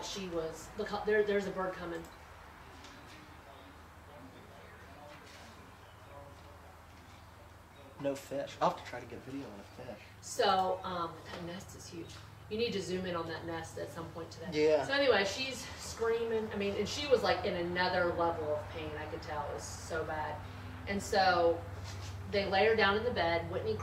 she was, look, there's a bird coming. No fish. I'll have to try to get video on a fish. So, that nest is huge. You need to zoom in on that nest at some point today. Yeah. So anyway, she's screaming. I mean, and she was like in another level of pain. I could tell it was so bad. And so they lay her down in the bed. Whitney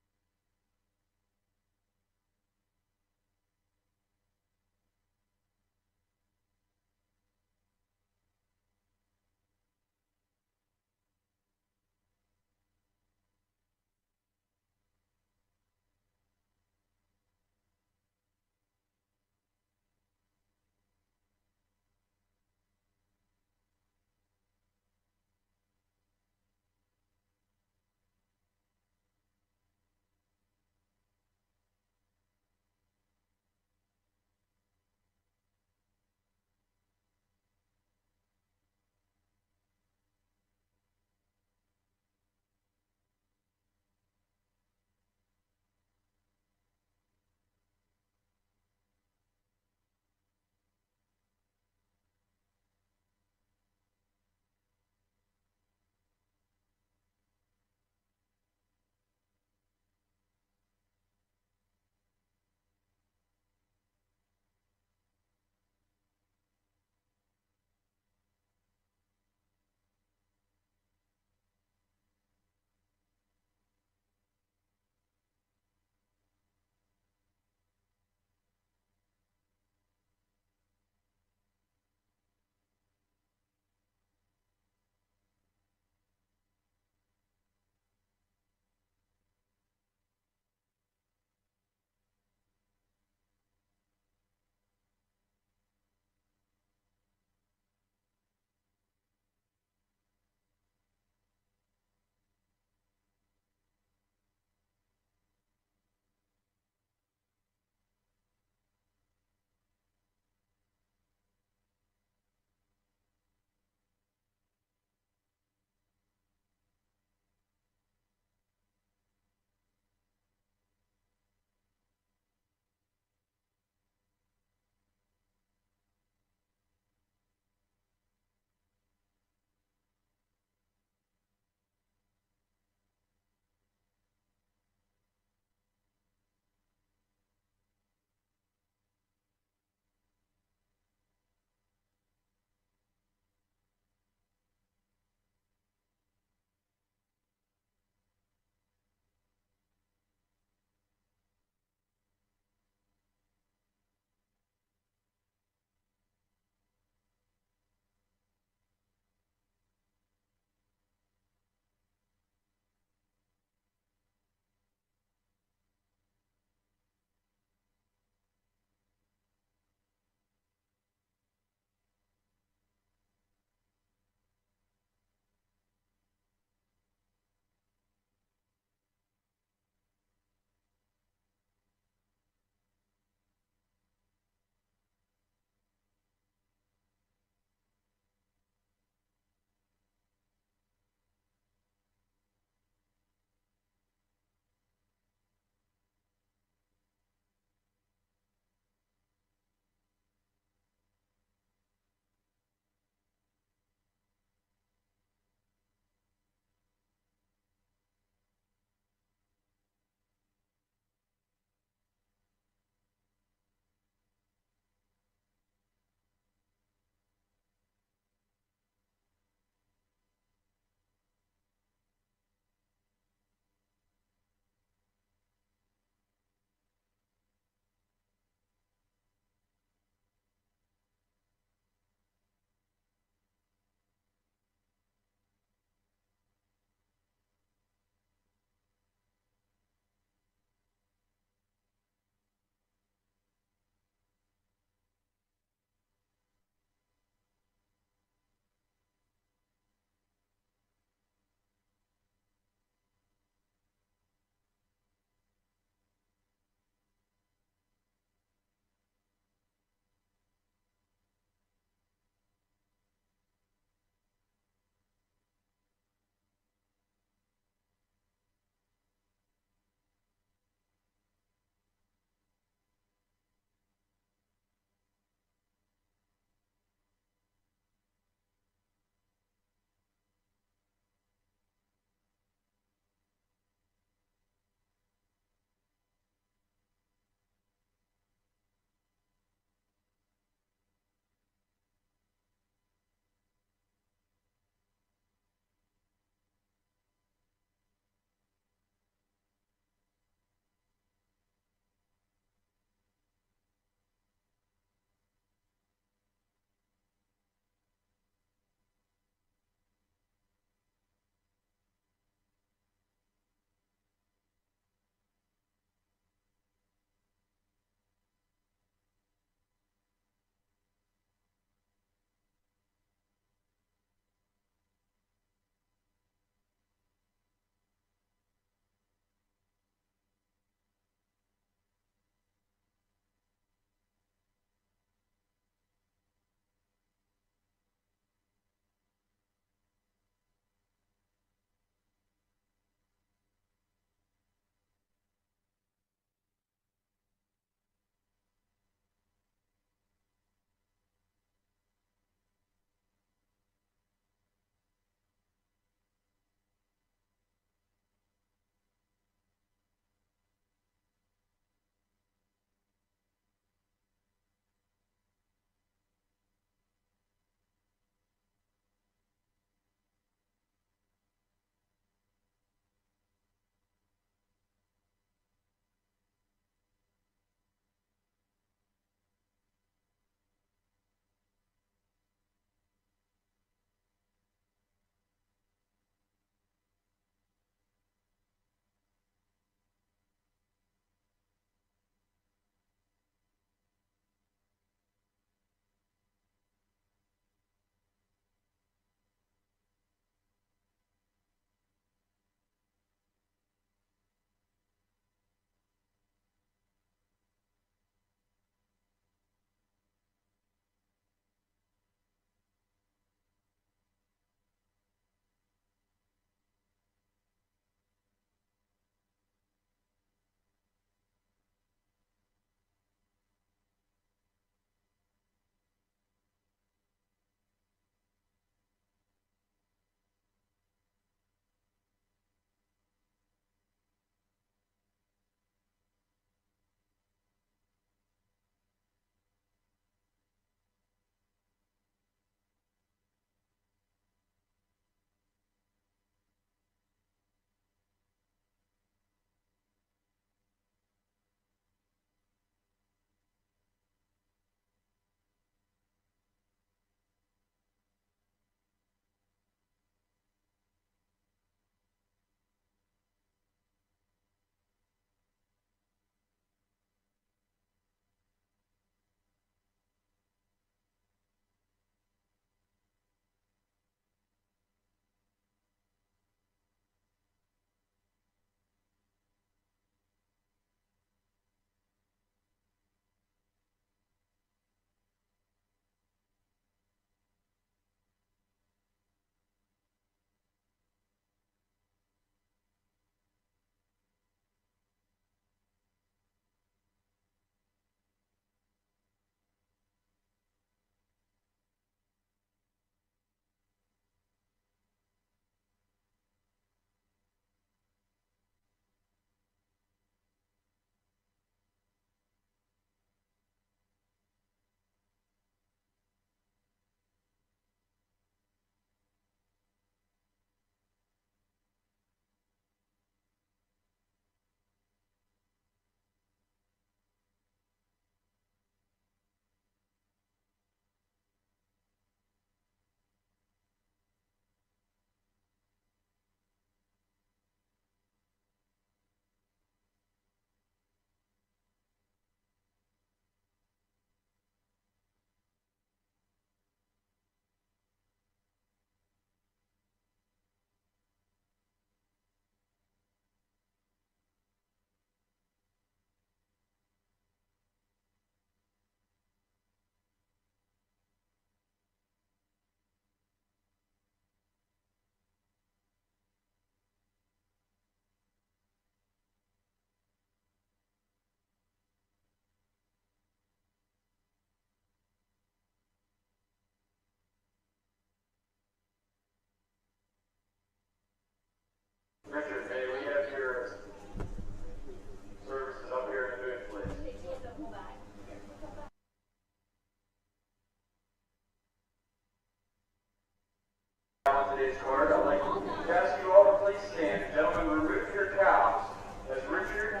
candidates corner, I'd like to ask you all to please stand. Gentlemen, remove your caps as Richard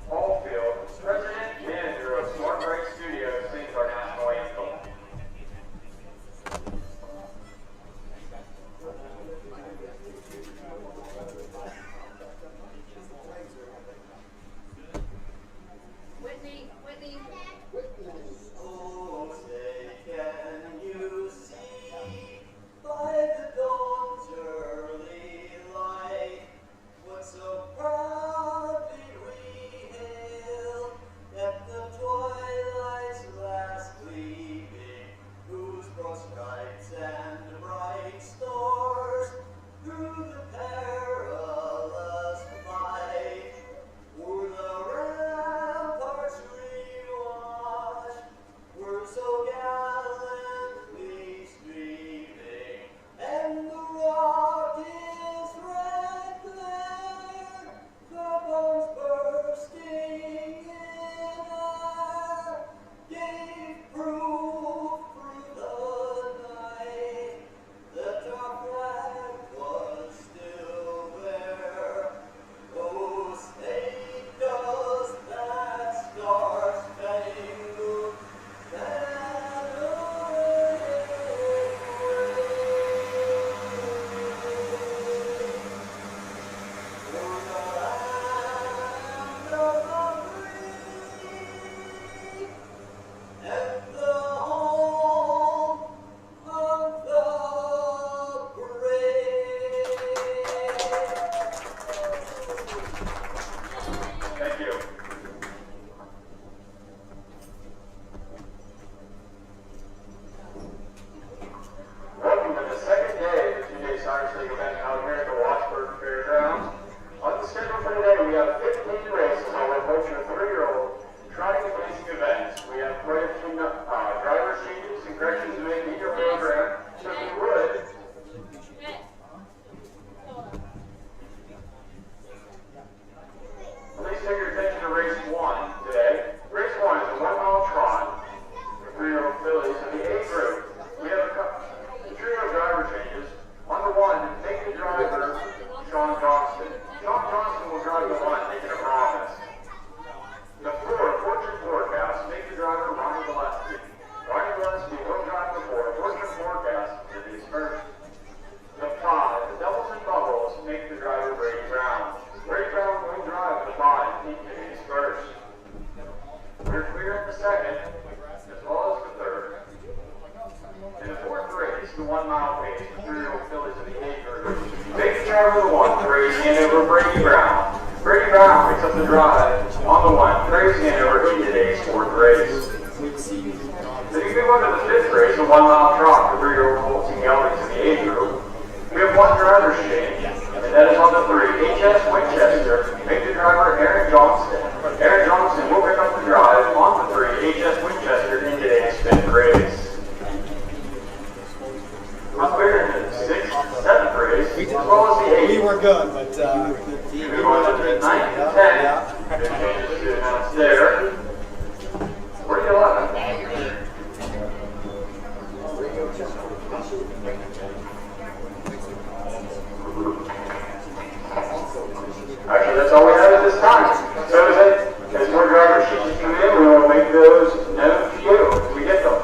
Allfield, President and Manager of Smart Bright Studios, sings our national anthem. Whitney. Oh, say can you see by the dawn's early light what so proudly we hailed at the twilight's last gleaming, whose broad stripes and bright stars through the perilous fight o'er the ramparts rewatched were so gallantly streaming, and the rocket's red glare, the bombs bursting in air, gave proof through the night that our flag was still there. Oh, state does that star-spangled banner wave o'er the land of the free and the home of the brave. Thank you. Welcome to the second day of the two-day science league event out here at the Wattsburg Fairgrounds. On the schedule for today, we have 15 races on our approach to 3-year-old trotting and racing events. We have quite a few driver changes and corrections to make in your program. So if you would, please take your attention to race 1 today. Race 1 is a 1-mile trot for 3-year-old fillies in the A group. We have a trio of driver changes. On the 1, make the driver Sean Johnston. Sean Johnston will drive the 1, making a promise. The 4, fortune forecast, make the driver Ronnie Gillespie. Ronnie Gillespie will drive the 4, fortune forecast, in these first. The 5, the doubles and bubbles, make the driver Brady Brown. Brady Brown will drive the 5, in these first. We're clear in the second, as well as the third. In the 4th race, the 1-mile pace, the 3-year-old fillies of the A group. Make the driver the 1, Brady Hanover, Brady Brown. Brady Brown picks up the drive on the 1, Tracy Hanover in today's 4th race. Then you move on to the 5th race, a 1-mile trot for 3-year-old Colts and Geldings in the A group. We have 1 driver's change, and that is on the 3, HS Winchester. Make the driver Aaron Johnston. Aaron Johnston will pick up the drive on the 3, HS Winchester in today's 5th race. We're clear in the 6th, 7th race, as well as the 8th. We were good, but Move on to the 9th and 10th. Good changes to announce there. 11. Actually, that's all we have at this time. So as more driver sheets come in, we will make those known to you as we get them.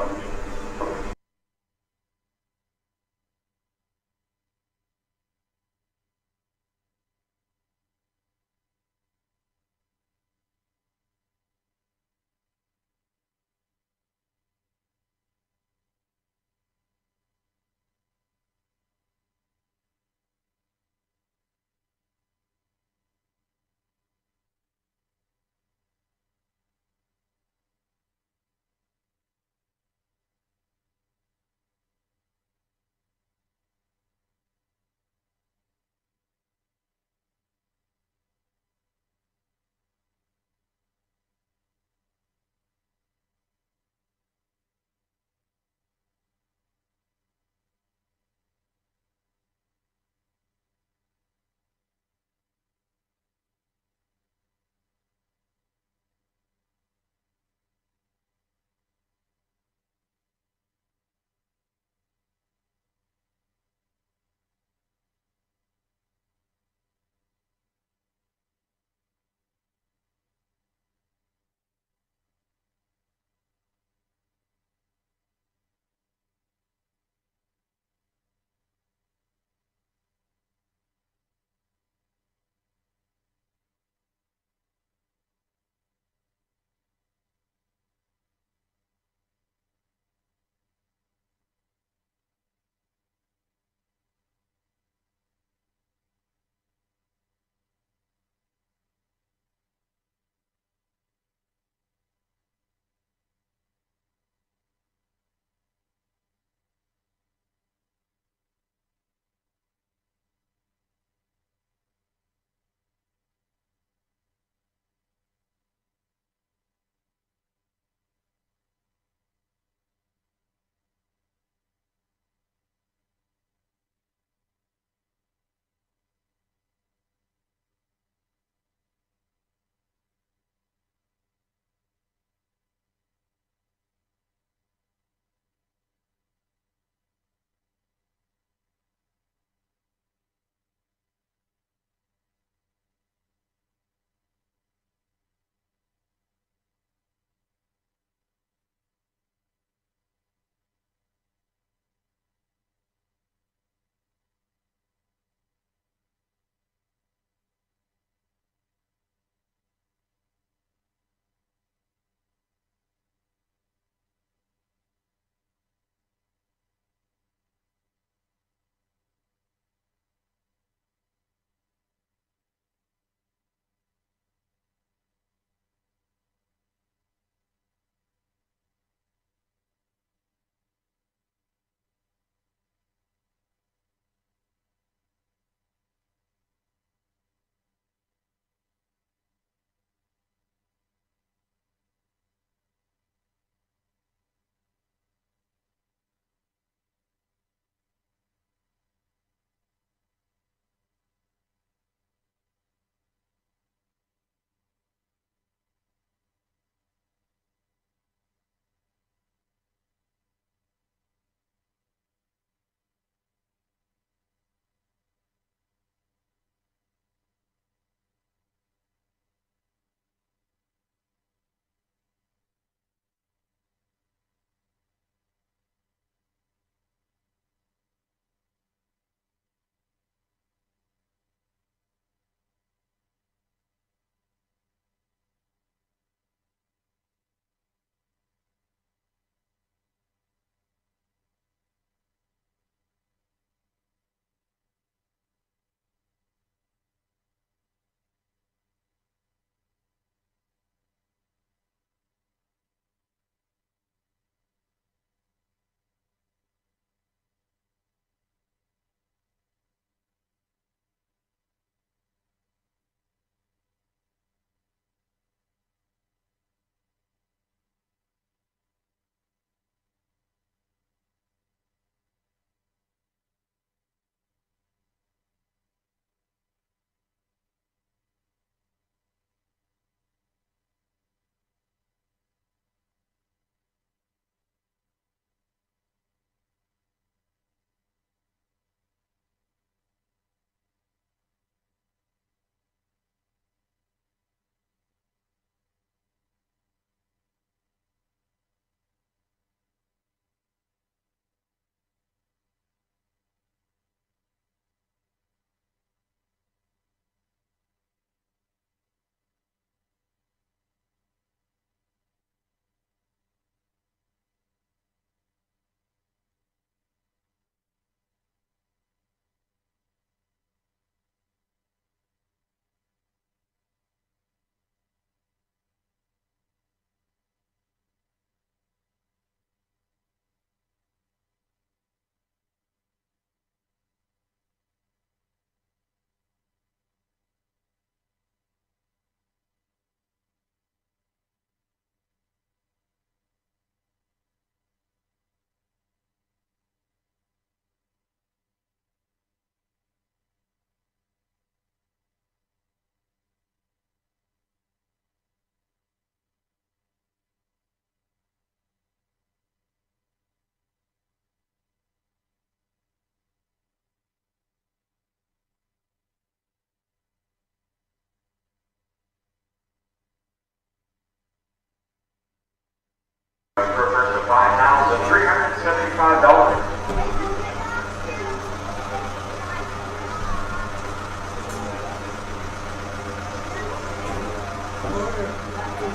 For a purse of $5,375.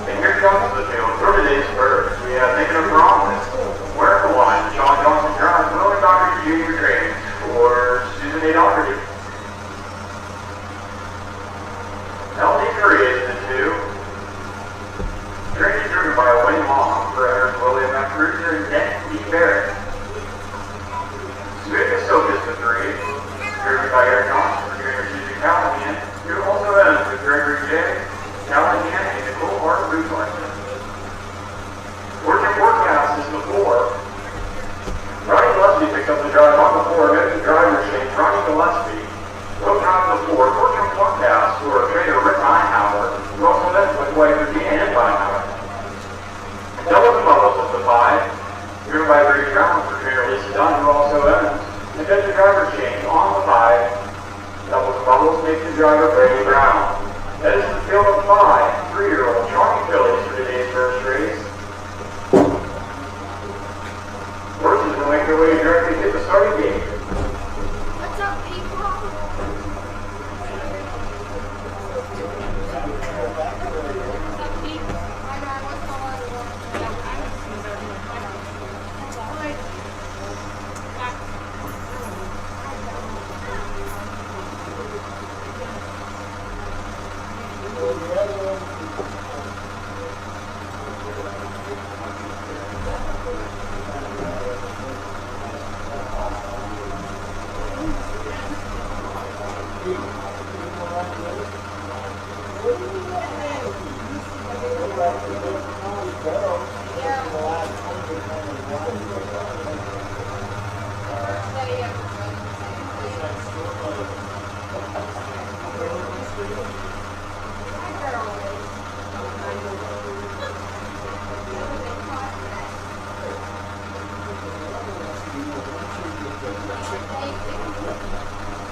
And here comes the field for today's first. We have Making a Promise. Where for one, Sean Johnson drives William Doherty Jr. Trains for Susan A. Doherty. LD Korea is the two. Train is driven by Wayne Long for owners William F. Cruiser and Dennis D. Barrett. Smith and Silk is the three. Driven by Eric Johnson for Junior Susan Callahan, who also owns with Gregory J. Callahan and Nicole Hart Root Collection. Fortune Forecast is the four. Ronnie Gillespie picks up the drive on the four, notes the driver change. Ronnie Gillespie will drive the four. Fortune Forecast for trainer Rick Einhauer, who also knows with way Virginia and Einhauer. Doubles and Bubbles is the five. Driven by Brady Brown for trainer Lisa Dunn, who also owns. And does the driver change on the five. Doubles and Bubbles makes the driver Brady Brown. That is the field of 5 3-year-old Charming fillies for today's first race. Horses will make their way directly to the starting gate. What's up, people?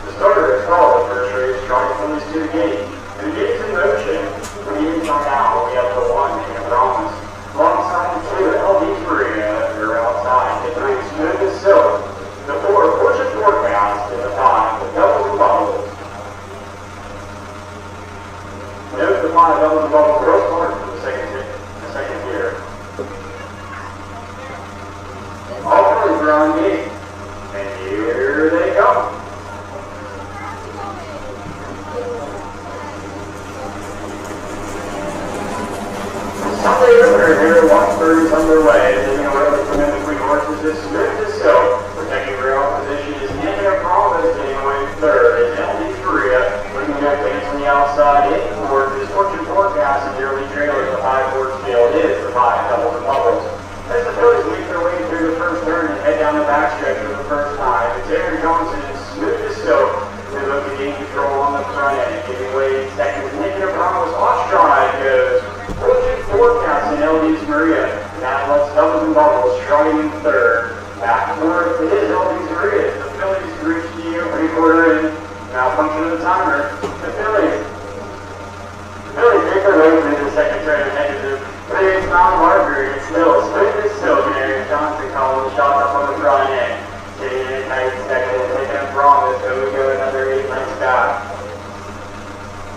The starter has called the first race, trying from these two gates. And the gates in motion. When the gates are now, we have the one, Making a Promise. Alongside the two, LD Korea, they're outside. The three, Smooth as Silk. The four, Fortune Forecast, and the five, the Doubles and Bubbles. Note the five Doubles and Bubbles gross mark for the second year. All three are on gate. And here they come. Sunday opener here at Wattsburg is underway. Taking away from in between horses is Smooth as Silk. Protecting ground position is Making a Promise. Getting away third is LD Korea. Looking at things from the outside in fourth is Fortune Forecast. And the early trailer of the 5-horse field is the 5 Doubles and Bubbles. As the fillies make their way through the first turn and head down the backstretch for the first time, it's Aaron Johnson and Smooth as Silk who look to gain control on the front end. Giving way second with Making a Promise. Off stride goes Fortune Forecast and LD's Maria. Now let's Doubles and Bubbles trotting in third. Back fourth it is LD's Maria. The fillies reach the opening quarter in. Malfunction of the timer. The fillies make their way through the second turn and head to the race. Mount Margaret. It's still Smooth as Silk and Aaron Johnson calling the shots up on the front end. Getting in a tight second and Making a Promise. So we go another 8 lengths back.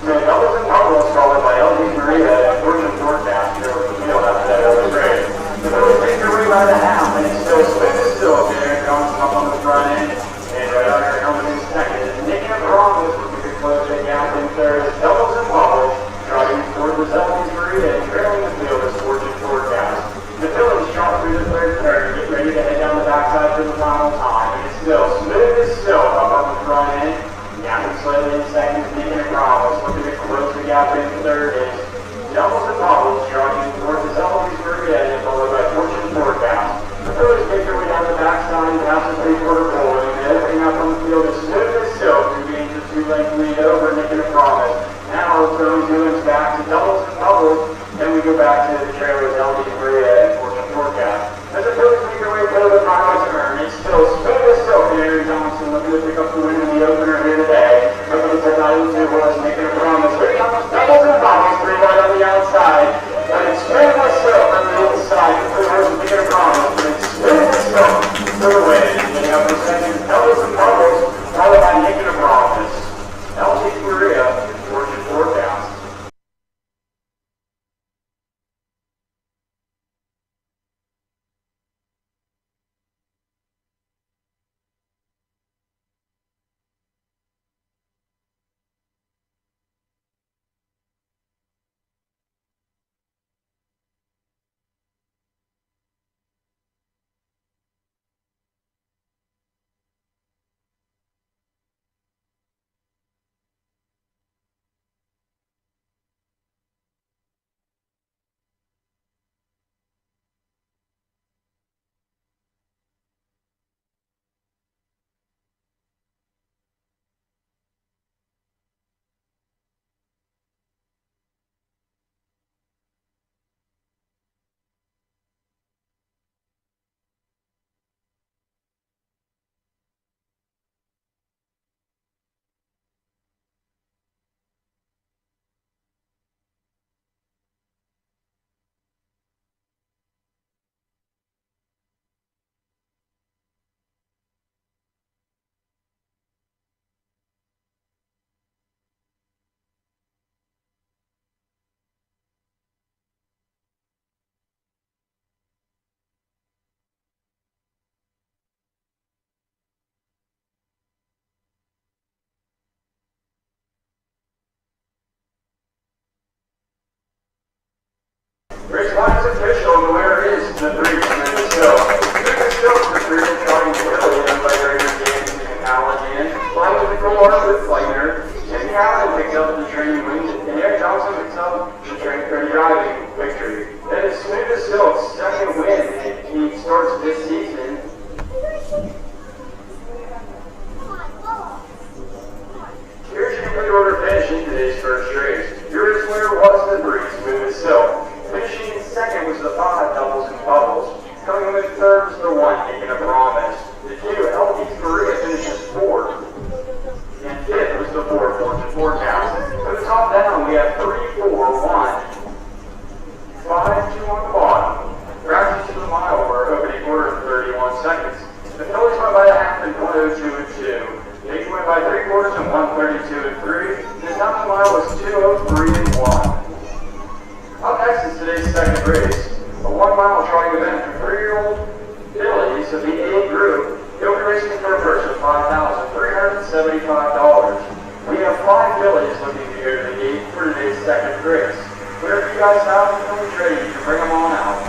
So Doubles and Bubbles followed by LD Maria and Fortune Forecast here with the field after that early race. The fillies make their way by the half and it's still Smooth as Silk and Aaron Johnson up on the front end. And right out here coming in second is Making a Promise looking to close the gap in third is Doubles and Bubbles. Driving toward the LD Maria and trailing the field is Fortune Forecast. The fillies official, the winner is the 3 Smooth Silk. Smooth Silk for 3 trying to Italy, done by Greater James and Allen in. Flying to the floor with Flightner. Jimmy Allen picks up the training wing, and Eric Johnson picks up the driving victory. That is Smooth Silk's second win, and he starts this season. Here's your complete order finish in today's first race. Your race winner was the 3 Smooth Silk. Finishing in second was the 5 Doubles and Bubbles. Coming in third was the 1 Making a Promise. The 2 LP Korea finishes 4th. And 5th was the 4 Fortune Forecast. From the top down, we have 3, 4, 1, 5, 2 on the bottom. Crashes to the mile for opening quarter of 31 seconds. The Phillies went by a half in 102 and 2. They went by 3/4 in 132 and 3. The top mile was 203 and 1. Up next is today's second race, a 1-mile trotting event for 3-year-old fillies of the A group. They'll be racing for a purse of $5,375. We have 5 fillies looking to go to the gate for today's second race. Whatever you guys have, when we're ready, you can bring them on out.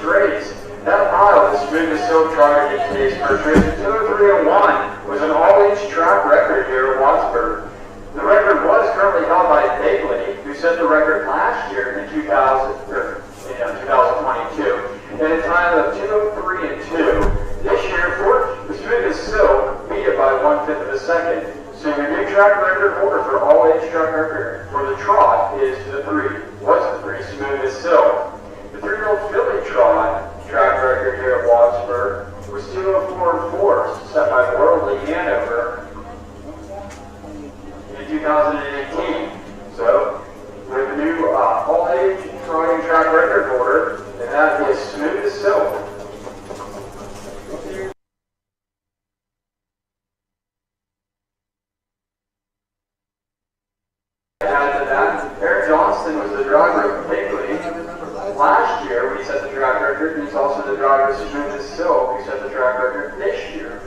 Race. That mile, the smoothest silk trotted in today's first race, 203-1, was an all-age track record here at Wattsburg. The record was currently held by Bagley, who set the record last year in 2022, at a time of 203 and 2. This year, the smoothest silk beat it by 1/5 of a second. So your new track record holder for all-age track record for the trot is the 3 smoothest silk. The 3-year-old filly trot track record here at Wattsburg was 204 and 4, set by Worldly Hanover in 2018. So, we have a new all-age trotting track record holder, and that is to the driver's smooth as silk, who set the track record this year.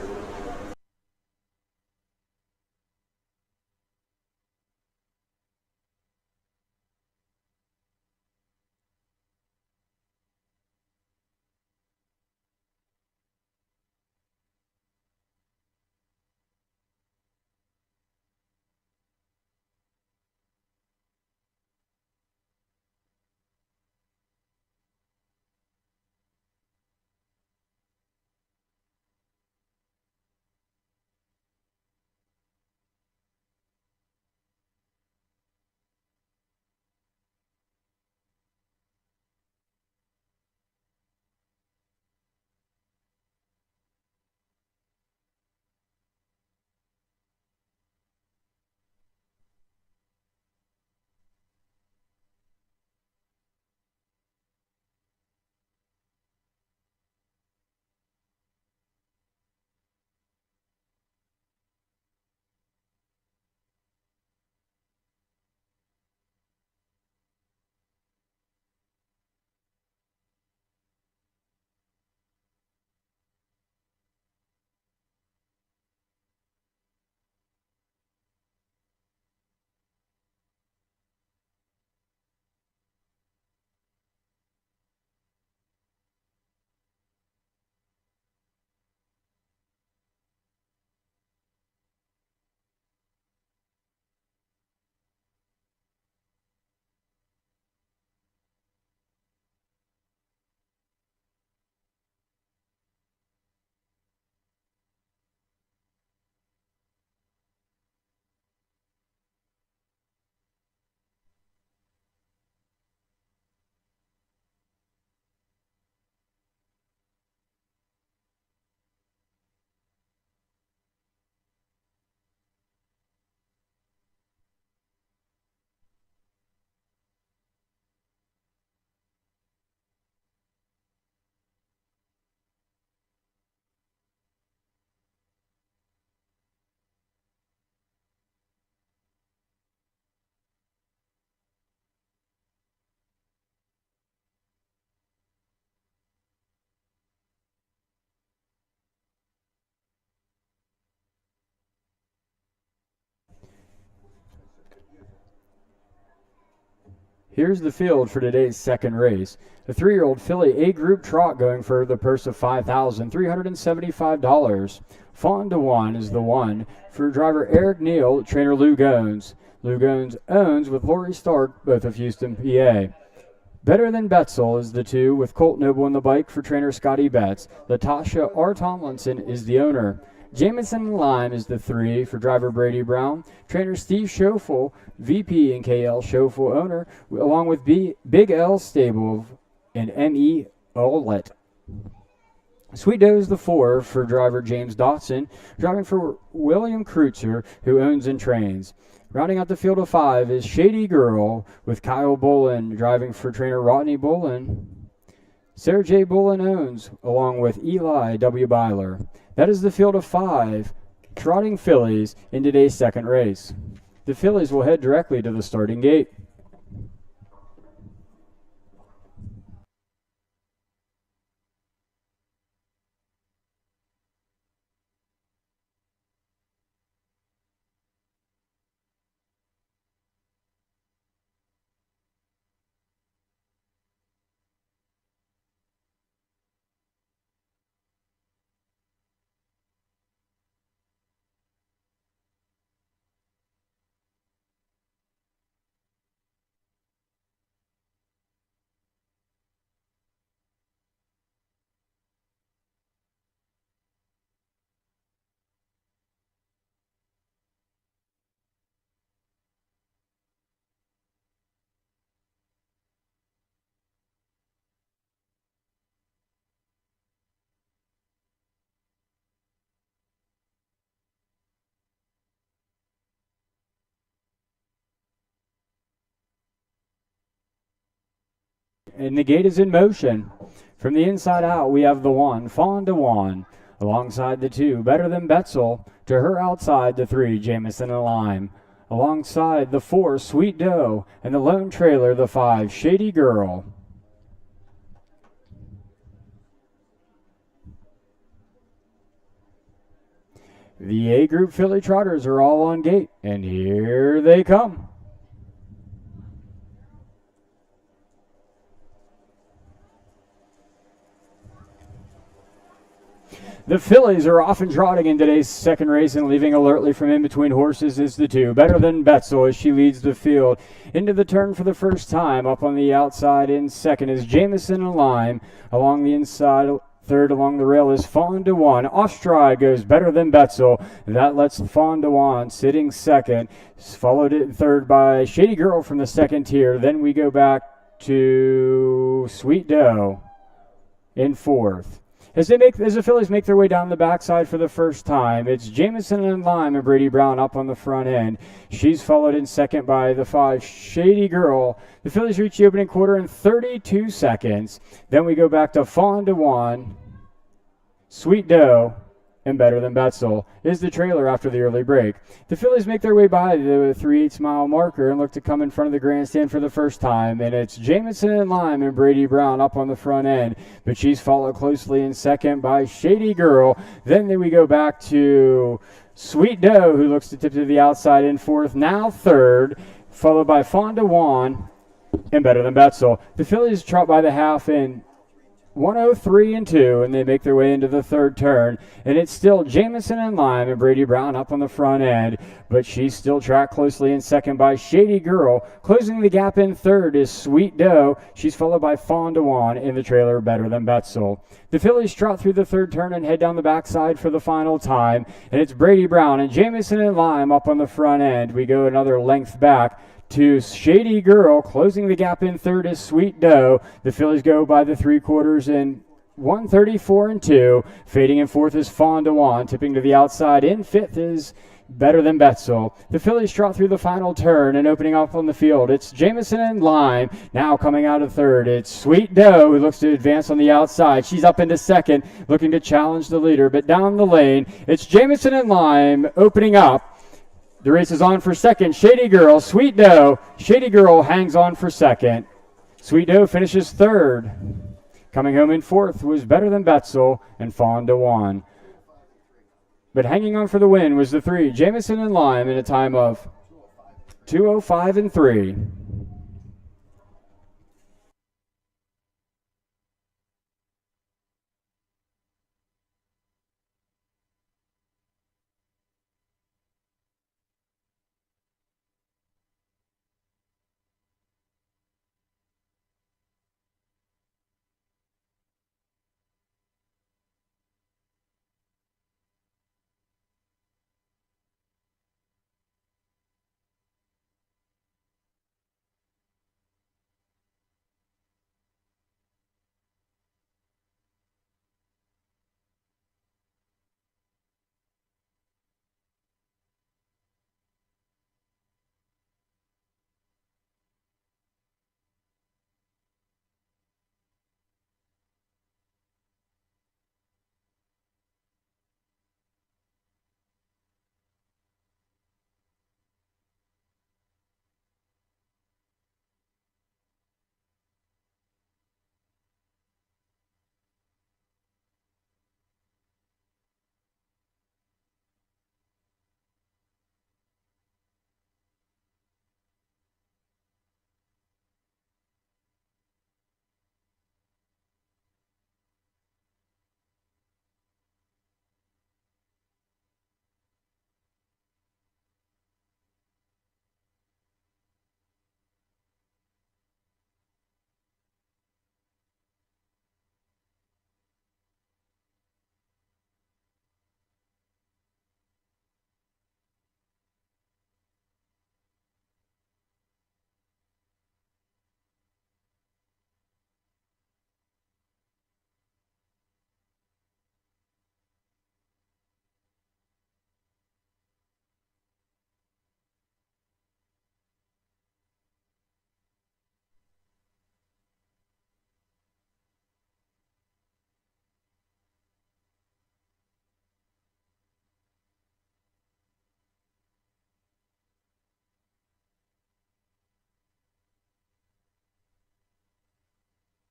Here's the field for today's second race. The 3-year-old filly A Group Trot going for the purse of $5,375. Fawn to 1 is the one for driver Eric Neal, trainer Lou Gones. Lou Gones owns with Lori Stark, both of Houston, PA. Better Than Betzel is the 2 with Colt Noble on the bike for trainer Scotty Betts. Latasha R. Tomlinson is the owner. Jamison Lime is the 3 for driver Brady Brown. Trainer Steve Schoeffel, VP and KL Schoeffel owner, along with Big L Stable and M.E. Olet. Sweet Doe is the 4 for driver James Dotson, driving for William Kreutzer, who owns and trains. Rounding out the field of 5 is Shady Girl with Kyle Bolin, driving for trainer Rodney Bolin. Sarah J. Bolin owns, along with Eli W. Byler. That is the field of 5 trotting fillies in today's second race. The fillies will head directly to the starting gate. And the gate is in motion. From the inside out, we have the 1, Fawn to 1. Alongside the 2, Better Than Betzel. To her outside, the 3, Jamison and Lime. Alongside the 4, Sweet Doe. And the lone trailer, the 5, Shady Girl. The A Group Philly Trotters are all on gate, and here they come. The fillies are off and trotting in today's second race, and leaving alertly from in between horses is the 2. Better Than Betzel as she leads the field. Into the turn for the first time. Up on the outside in second is Jameson and Lime. Along the inside, third along the rail is Fawn de Juan. Off stride goes Better Than Betzel. That lets Fawn de Juan sitting second. Followed it third by Shady Girl from the second tier. Then we go back to Sweet Doe in fourth. As the fillies make their way down the backside for the first time, it's Jameson and Lime and Brady Brown up on the front end. She's followed in second by the 5, Shady Girl. The fillies reach the opening quarter in 32 seconds. Then we go back to Fawn de Juan, Sweet Doe, and Better Than Betzel is the trailer after the early break. The fillies make their way by the 3/8 mile marker and look to come in front of the grandstand for the first time, and it's Jameson and Lime and Brady Brown up on the front end, but she's followed closely in second by Shady Girl. Then we go back to Sweet Doe, who looks to tip to the outside in fourth, now third, followed by Fawn de Juan and Better Than Betzel. The fillies trot by the half in 103 and 2, and they make their way into the third turn, and it's still Jameson and Lime and Brady Brown up on the front end, but she's still tracked closely in second by Shady Girl. Closing the gap in third is Sweet Doe. She's followed by Fawn de Juan in the trailer Better Than Betzel. The fillies trot through the third turn and head down the backside for the final time, and it's Brady Brown and Jameson and Lime up on the front end. We go another length back to Shady Girl. Closing the gap in third is Sweet Doe. The fillies go by the 3/4 in 134 and 2. Fading in fourth is Fawn de Juan. Tipping to the outside in fifth is Better Than Betzel. The fillies trot through the final turn and opening up on the field. It's Jameson and Lime. Now coming out of third, it's Sweet Doe, who looks to advance on the outside. She's up into second, looking to challenge the leader. But down the lane, it's Jameson and Lime opening up. The race is on for second. Shady Girl, Sweet Doe. Shady Girl hangs on for second. Sweet Doe finishes third. Coming home in fourth was Better Than Betzel and Fawn de Juan. But hanging on for the win was the 3, Jameson and Lime, in a time of 2:05 and 3.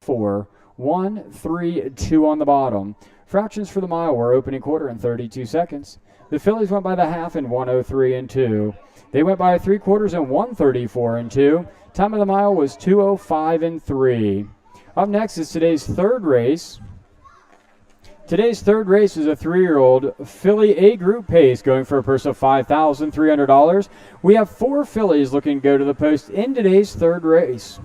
Four, 1, 3, 2 on the bottom. Fractions for the mile were opening quarter in 32 seconds. The fillies went by the half in 1:03 and 2. They went by 3/4 in 1:34 and 2. Time of the mile was 2:05 and 3. Up next is today's third race. Today's third race is a 3-year-old filly A group pace going for a purse of $5,300. We have 4 fillies looking to go to the post in today's third race.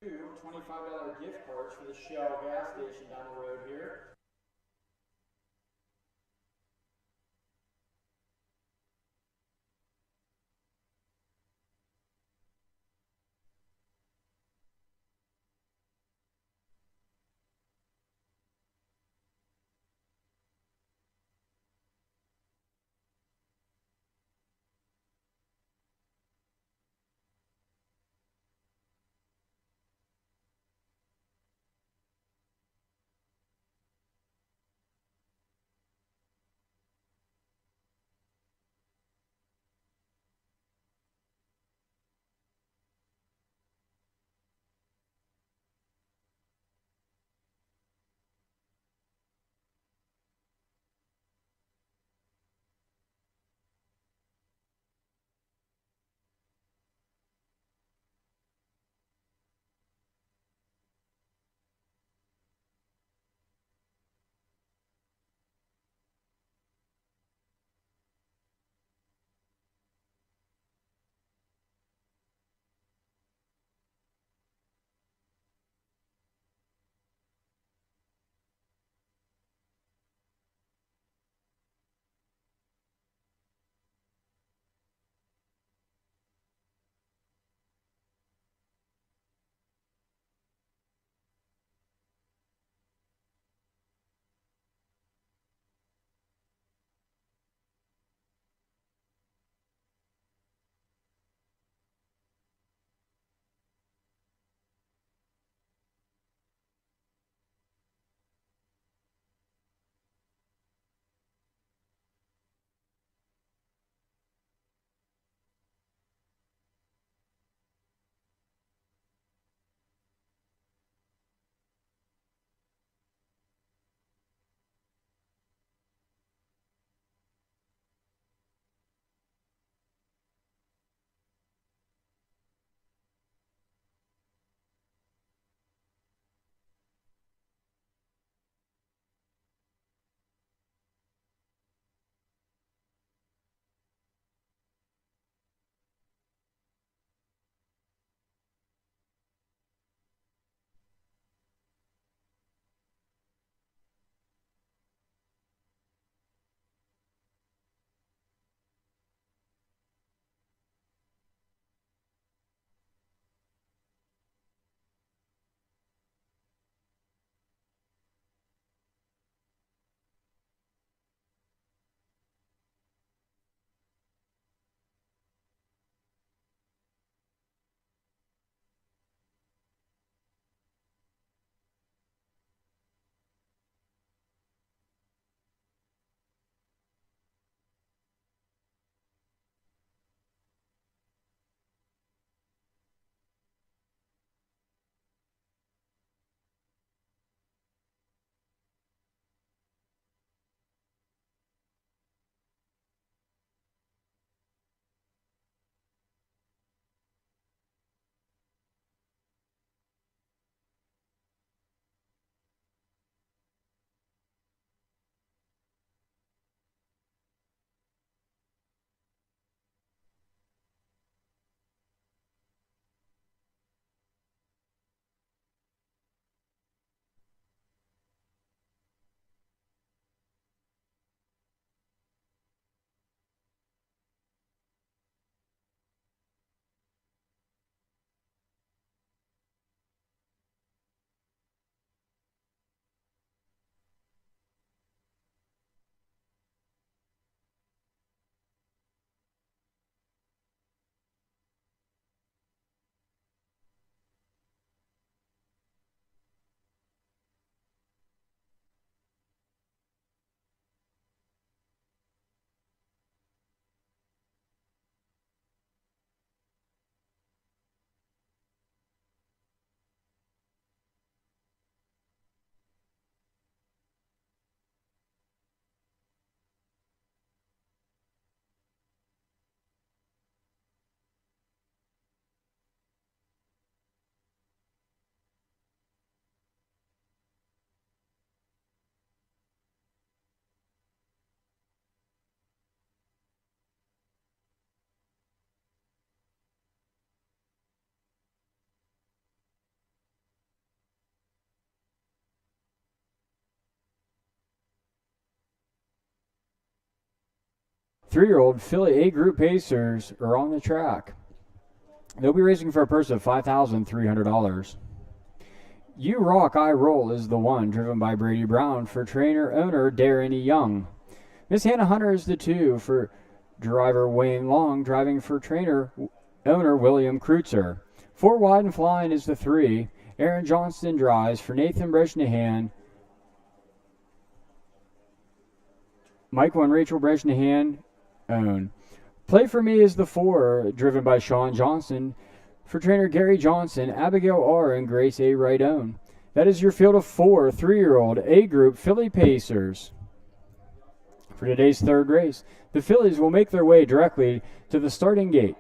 $25 gift cards for the Shell gas station down the road here. 3-year-old Philly A Group Pacers are on the track. They'll be racing for a purse of $5,300. You Rock, I Roll is the one, driven by Brady Brown for trainer-owner Darren E. Young. Miss Hannah Hunter is the 2 for driver Wayne Long, driving for trainer-owner William Kreutzer. 4 Wide and Flying is the 3. Aaron Johnston drives for Nathan Bresnahan. Michael and Rachel Bresnahan own. Play for Me is the 4, driven by Sean Johnson for trainer Gary Johnson, Abigail R., and Grace A. Wright own. That is your field of 4 3-year-old A Group Philly Pacers. For today's third race, the fillies will make their way directly to the starting gate.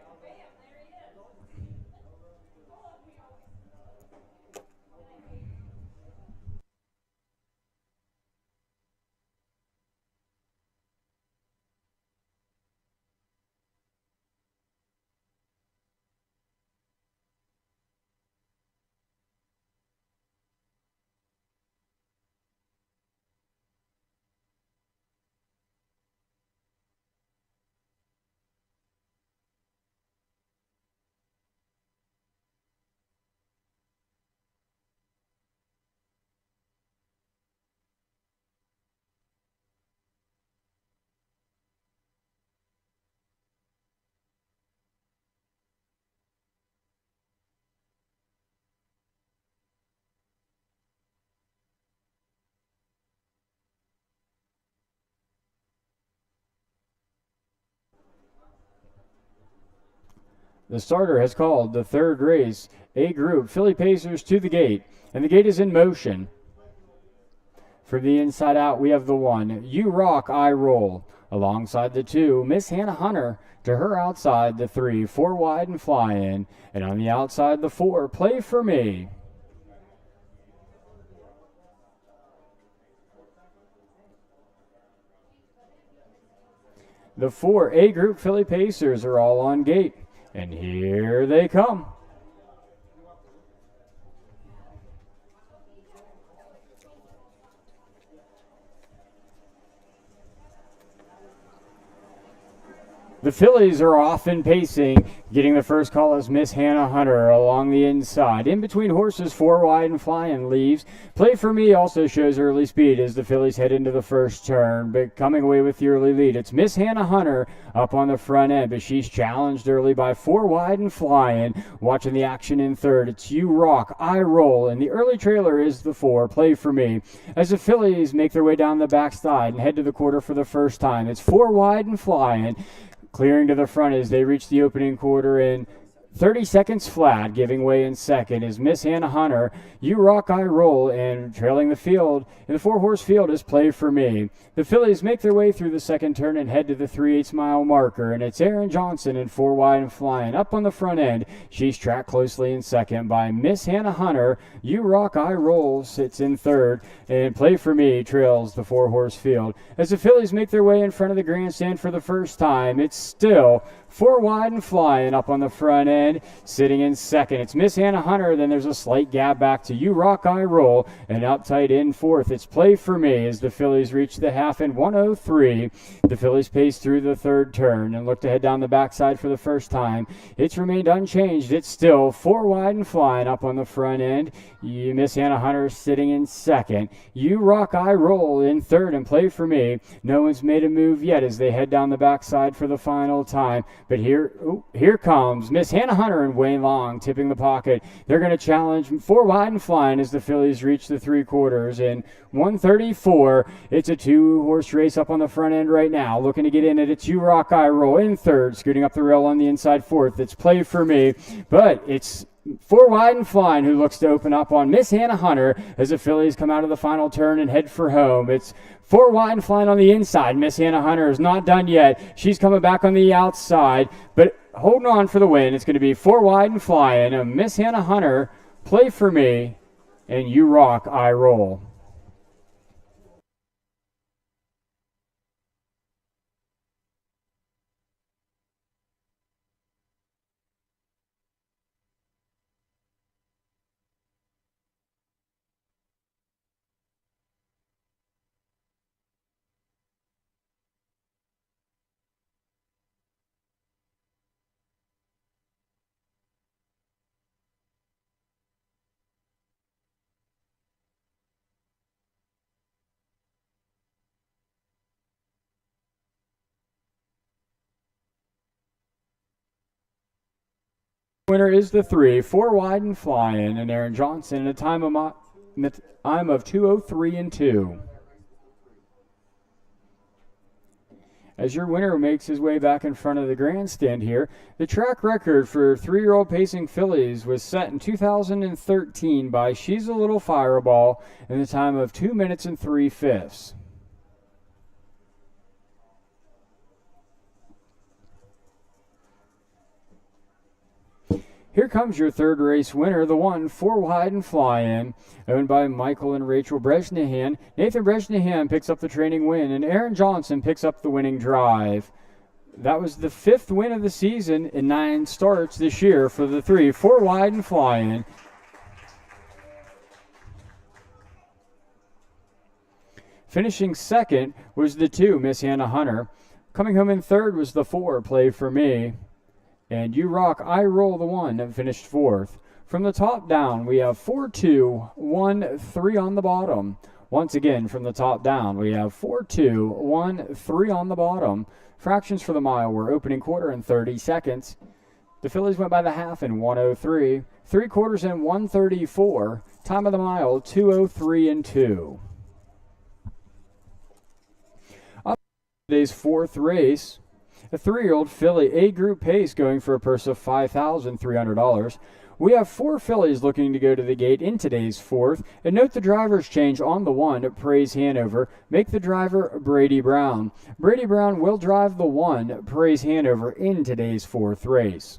The starter has called the third race, A Group Philly Pacers to the gate, and the gate is in motion. From the inside out, we have the 1, You Rock, I Roll. Alongside the 2, Miss Hannah Hunter. To her outside, the 3, 4 Wide and Flying. And on the outside, the 4, Play for Me. The 4 A Group Philly Pacers are all on gate. And here they come. The fillies are off and pacing. Getting the first call is Miss Hannah Hunter along the inside. In between horses, 4 Wide and Flying leaves. Play for Me also shows early speed as the fillies head into the first turn, but coming away with the early lead. It's Miss Hannah Hunter up on the front end, but she's challenged early by 4 Wide and Flying. Watching the action in third, it's You Rock, I Roll, and the early trailer is the 4, Play for Me. As the fillies make their way down the backside and head to the quarter for the first time, it's 4 Wide and Flying. Clearing to the front as they reach the opening quarter in 30 seconds flat. Giving way in second is Miss Hannah Hunter, You Rock, I Roll, and trailing the field in the 4-horse field is Play for Me. The fillies make their way through the second turn and head to the 3/8 mile marker, and it's Aaron Johnson and 4 Wide and Flying up on the front end. She's tracked closely in second by Miss Hannah Hunter. You Rock, I Roll sits in third, and Play for Me trails the 4-horse field. As the fillies make their way in front of the grandstand for the first time, it's still 4 Wide and Flying up on the front end, sitting in second. It's Miss Hannah Hunter, then there's a slight gap back to You Rock, I Roll, and up tight in fourth. It's Play for Me as the fillies reach the half in 1:03. The fillies pace through the third turn and look to head down the backside for the first time. It's remained unchanged. It's still 4 Wide and Flying up on the front end. Miss Hannah Hunter sitting in second. You Rock, I Roll in third, and Play for Me. No one's made a move yet as they head down the backside for the final time. But here comes Miss Hannah Hunter and Wayne Long tipping the pocket. They're going to challenge 4 Wide and Flying as the fillies reach the 3/4 in 1:34. It's a 2-horse race up on the front end right now. Looking to get in it. It's You Rock, I Roll in third. Scooting up the rail on the inside fourth. It's Play for Me. But it's 4 Wide and Flying who looks to open up on Miss Hannah Hunter as the fillies come out of the final turn and head for home. It's 4 Wide and Flying on the inside. Miss Hannah Hunter is not done yet. She's coming back on the outside, but holding on for the win. It's going to be 4 Wide and Flying. Miss Hannah Hunter, Play for Me, and You Rock, I Roll. Winner is the 3, 4 wide and flying, and Aaron Johnson in a time of 2:03 and 2. As your winner makes his way back in front of the grandstand here, the track record for 3-year-old pacing fillies was set in 2013 by She's a Little Fireball in the time of 2 minutes and 3/5. Here comes your third race winner, the 1, 4 wide and fly-in, owned by Michael and Rachel Bresnahan. Nathan Bresnahan picks up the training win, and Aaron Johnson picks up the winning drive. That was the 5th win of the season in 9 starts this year for the 3, 4 wide and fly-in. Finishing second was the 2, Miss Hannah Hunter. Coming home in third was the 4, Play For Me. And You Rock, I Roll, the 1 that finished 4th. From the top down, we have 4, 2, 1, 3 on the bottom. Once again, from the top down, we have 4, 2, 1, 3 on the bottom. Fractions for the mile were opening quarter in 30 seconds. The fillies went by the half in 1:03, 3/4 in 1:34. Time of the mile, 2:03 and 2. Up today's 4th race, a 3-year-old filly A group pace going for a purse of $5,300. We have 4 fillies looking to go to the gate in today's 4th. And note the driver's change on the 1, Praise Hanover. Make the driver Brady Brown. Brady Brown will drive the 1, Praise Hanover, in today's 4th race.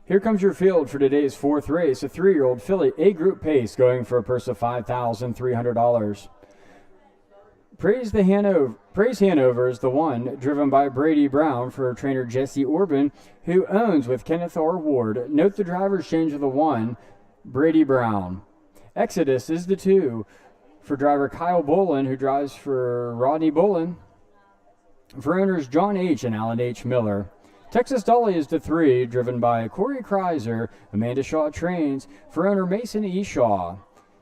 Here comes your field for today's fourth race, a 3-year-old filly A Group Pace going for a purse of $5,300. Praise Hanover is the one, driven by Brady Brown for trainer Jesse Orban, who owns with Kenneth R. Ward. Note the driver's change of the 1, Brady Brown. Exodus is the 2 for driver Kyle Bolin, who drives for Rodney Bolin. For owners John H. and Alan H. Miller. Texas Dolly is the 3, driven by Corey Kreiser. Amanda Shaw trains for owner Mason E. Shaw.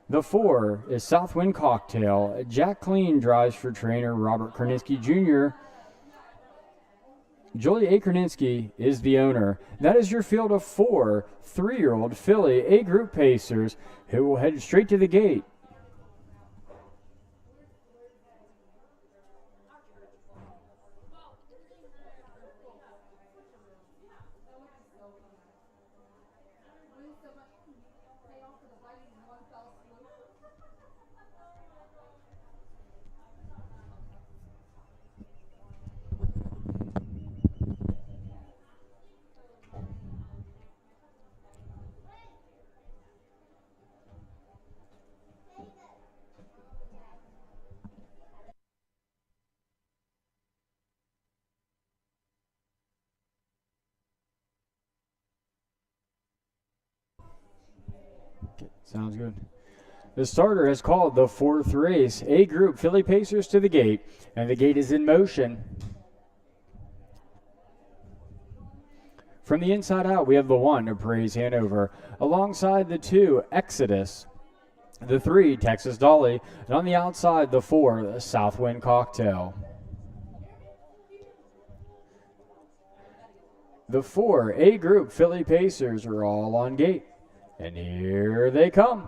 The 4 is Southwind Cocktail. Jack Clean drives for trainer Robert Kerninsky Jr. Julia A. Kerninsky is the owner. That is your field of 4 3-year-old filly A Group Pacers who will head straight to the gate. Sounds good. The starter has called the 4th race. A Group filly Pacers to the gate, and the gate is in motion. From the inside out, we have the 1, Praise Hanover, alongside the 2, Exodus, the 3, Texas Dolly, and on the outside, the 4, Southwind Cocktail. The 4 A Group filly Pacers are all on gate. And here they come.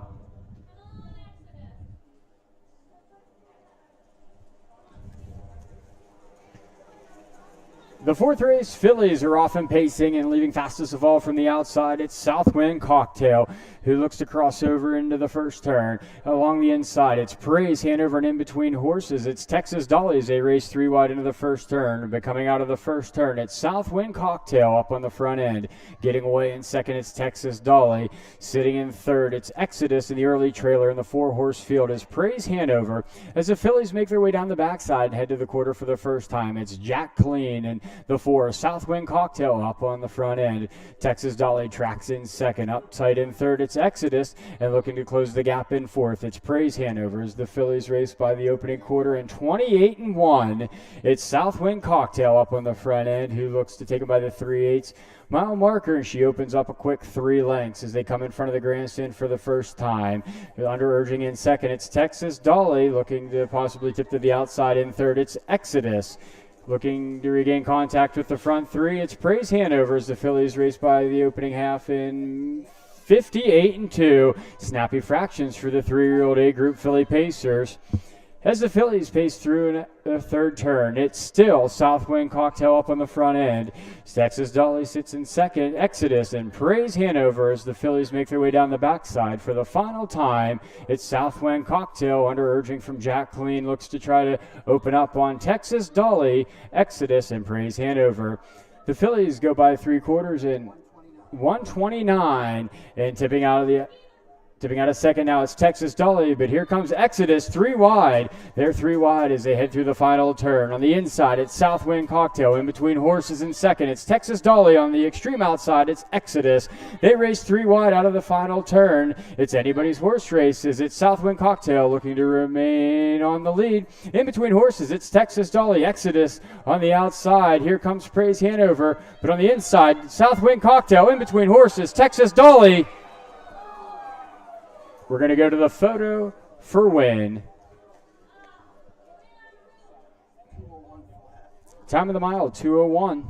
The 4th race, fillies are often pacing and leaving fastest of all from the outside. It's Southwind Cocktail, who looks to cross over into the first turn. Along the inside, it's Praise Hanover, and in between horses, it's Texas Dolly as they race 3 wide into the first turn. But coming out of the first turn, it's Southwind Cocktail up on the front end. Getting away in second, it's Texas Dolly. Sitting in third, it's Exodus in the early trailer. In the 4-horse field is Praise Hanover. As the fillies make their way down the backside and head to the quarter for the first time, it's Jack Clean and the 4, Southwind Cocktail up on the front end. Texas Dolly tracks in second. Up tight in third, it's Exodus. And looking to close the gap in fourth, it's Praise Hanover as the fillies race by the opening quarter in 28-1. It's Southwind Cocktail up on the front end, who looks to take it by the 3/8 mile marker, and she opens up a quick 3 lengths as they come in front of the grandstand for the first time. Under urging in second, it's Texas Dolly, looking to possibly tip to the outside. In third, it's Exodus. Looking to regain contact with the front 3, it's Praise Hanover as the fillies race by the opening half in 58-2. Snappy fractions for the 3-year-old A Group filly Pacers. As the fillies pace through the third turn, it's still Southwind Cocktail up on the front end. Texas Dolly sits in second. Exodus and Praise Hanover as the fillies make their way down the backside for the final time. It's Southwind Cocktail under urging from Jack Clean. Looks to try to open up on Texas Dolly, Exodus, and Praise Hanover. The fillies go by 3/4 in 129, and tipping out of second now, it's Texas Dolly, but here comes Exodus 3 wide. They're 3 wide as they head through the final turn. On the inside, it's Southwind Cocktail. In between horses in second, it's Texas Dolly. On the extreme outside, it's Exodus. They race 3 wide out of the final turn. It's anybody's horse race as it's Southwind Cocktail looking to remain on the lead. In between horses, it's Texas Dolly. Exodus on the outside. Here comes Praise Hanover, but on the inside, Southwind Cocktail. In between horses, Texas Dolly. We're going to go to the photo for win. Time of the mile, 2:01.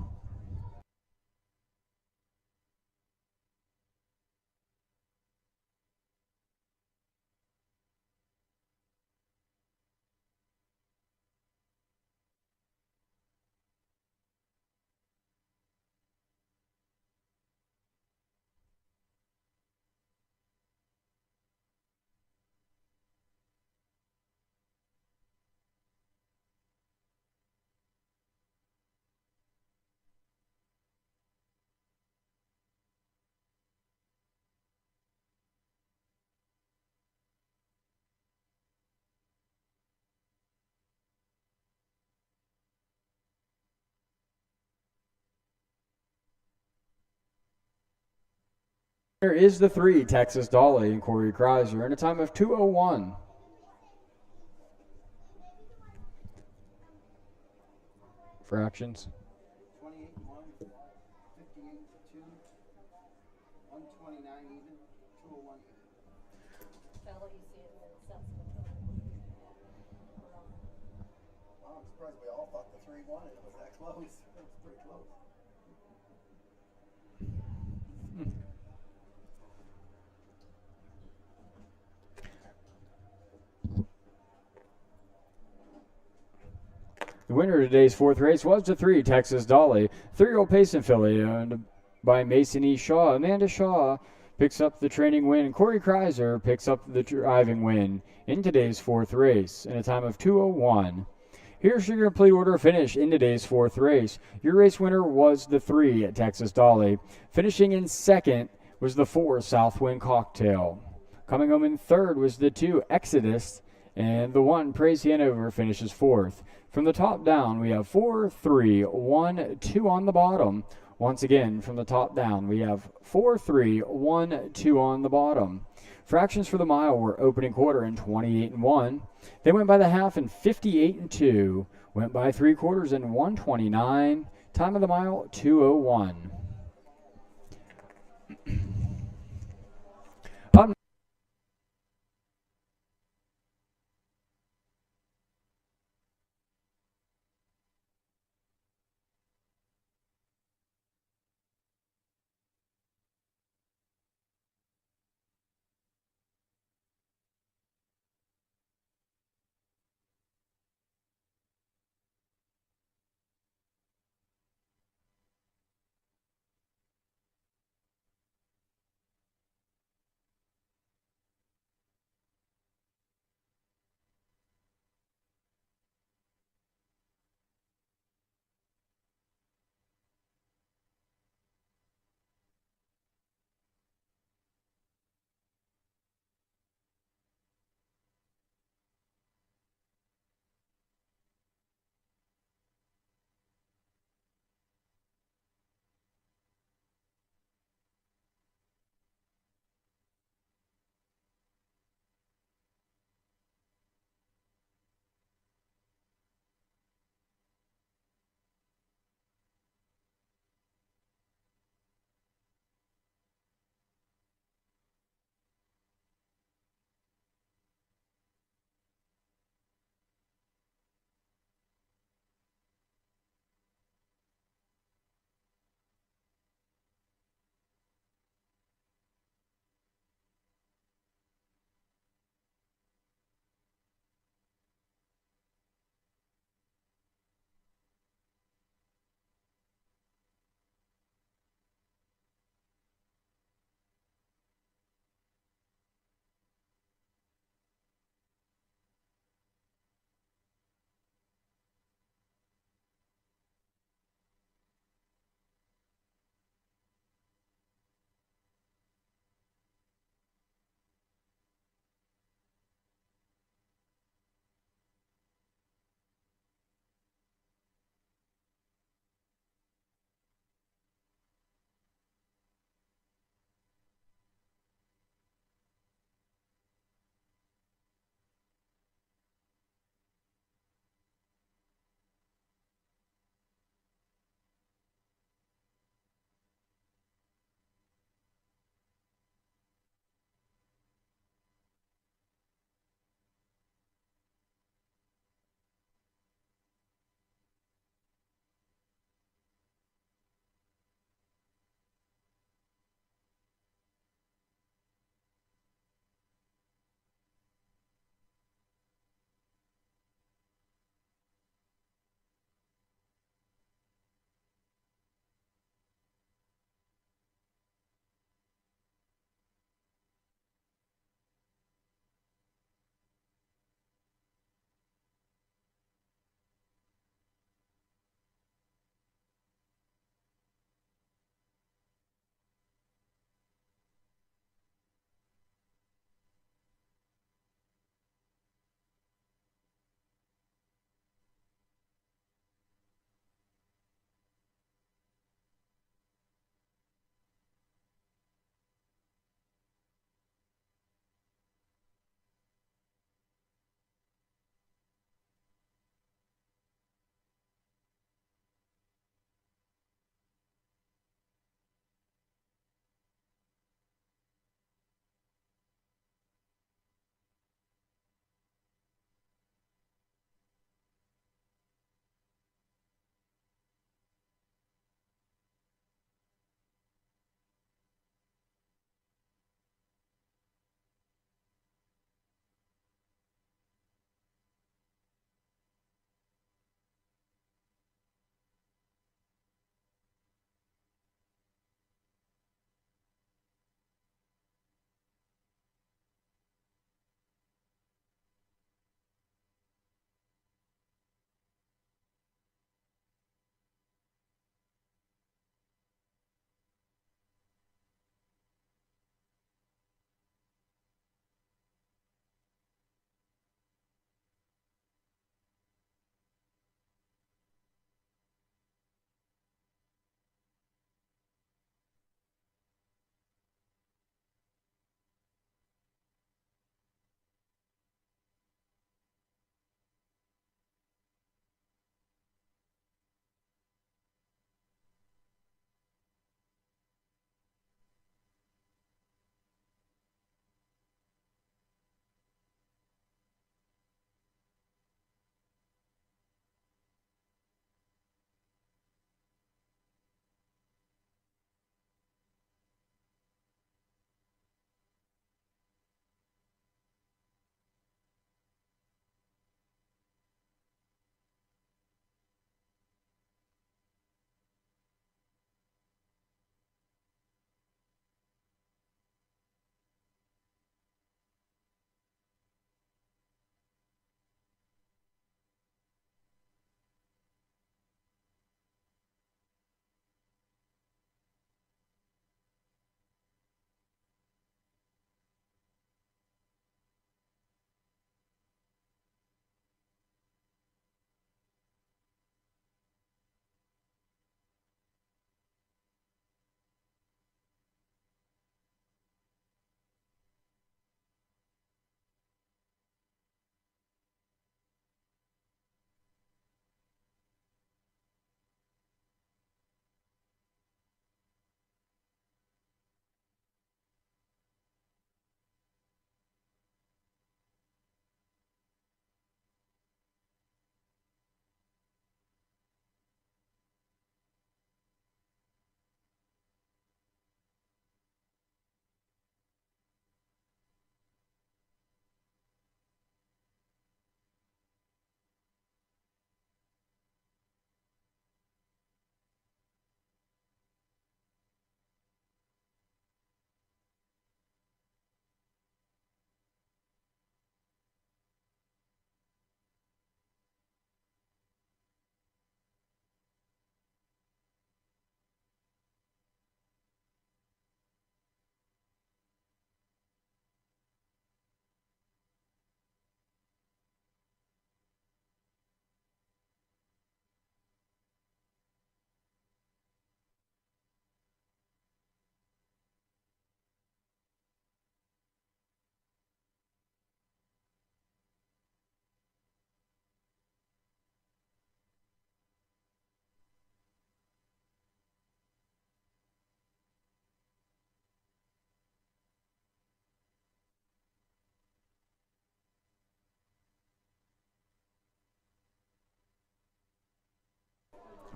There is the 3, Texas Dolly and Corey Kreiser, in a time of 2:01. Fractions. 28-1, 58-2, 129 even, 201 even. Wow, I'm surprised we all thought the 3-1 and it was that close. It was pretty close. The winner of today's 4th race was the 3, Texas Dolly, 3-year-old Payson filly owned by Mason E. Shaw. Amanda Shaw picks up the training win, and Corey Kreiser picks up the driving win in today's 4th race in a time of 2:01. Here's your complete order of finish in today's 4th race. Your race winner was the 3, Texas Dolly. Finishing in 2nd was the 4, Southwind Cocktail. Coming home in 3rd was the 2, Exodus, and the 1, Praise Hanover, finishes 4th. From the top down, we have 4, 3, 1, 2 on the bottom. Once again, from the top down, we have 4, 3, 1, 2 on the bottom. Fractions for the mile were opening quarter in 28-1. They went by the half in 58-2. Went by 3/4 in 129. Time of the mile, 2:01. Up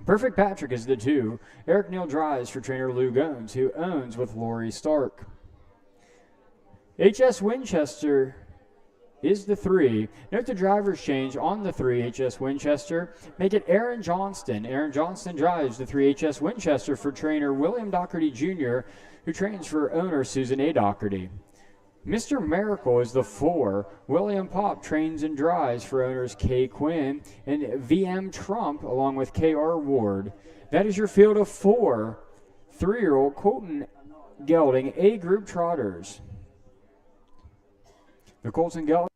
Perfect Patrick is the 2. Eric Neal drives for trainer Lou Gones, who owns with Lori Stark. HS Winchester is the 3. Note the driver's change on the 3 HS Winchester. Make it Aaron Johnston. Aaron Johnston drives the 3 HS Winchester for trainer William Doherty Jr., who trains for owner Susan A. Doherty. Mr. Miracle is the 4. William Pop trains and drives for owners Kay Quinn and VM Trump, along with KR Ward. That is your field of 4 3-year-old Colton Gelding A Group Trotters. The Colton Gelding.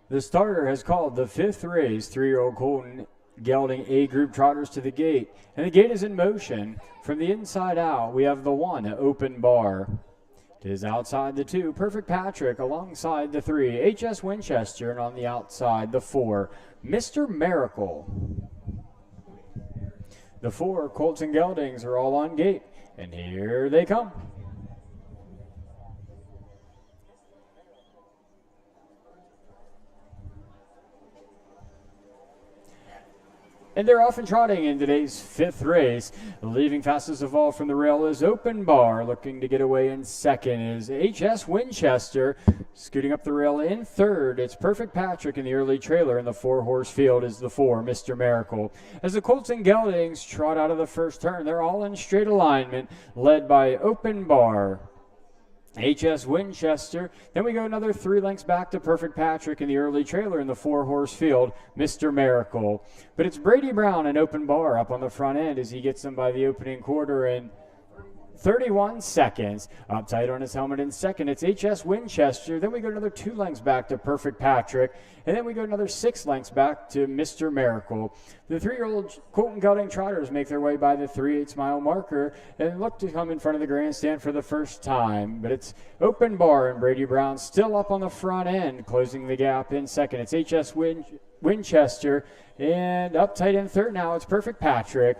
The starter has called the 5th race, 3-year-old Colton Gelding A Group Trotters to the gate. And the gate is in motion. From the inside out, we have the 1, Open Bar. It is outside the 2, Perfect Patrick, alongside the 3, HS Winchester, and on the outside, the 4, Mr. Miracle. The 4 Colts and Geldings are all on gate, and here they come. And they're off and trotting in today's 5th race. Leaving fastest of all from the rail is Open Bar. Looking to get away in 2nd is HS Winchester. Scooting up the rail in 3rd, it's Perfect Patrick in the early trailer. In the 4-horse field is the 4, Mr. Miracle. As the Colts and Geldings trot out of the first turn, they're all in straight alignment, led by Open Bar, HS Winchester. Then we go another 3 lengths back to Perfect Patrick in the early trailer. In the 4-horse field, Mr. Miracle. But it's Brady Brown and Open Bar up on the front end as he gets them by the opening quarter in 31 seconds. Up tight on his helmet in 2nd, it's HS Winchester. Then we go another 2 lengths back to Perfect Patrick. And then we go another 6 lengths back to Mr. Miracle. The 3-year-old Colton Gelding Trotters make their way by the 3/8 mile marker and look to come in front of the grandstand for the first time. But it's Open Bar and Brady Brown still up on the front end, closing the gap in 2nd. It's HS Winchester, and up tight in 3rd now, it's Perfect Patrick.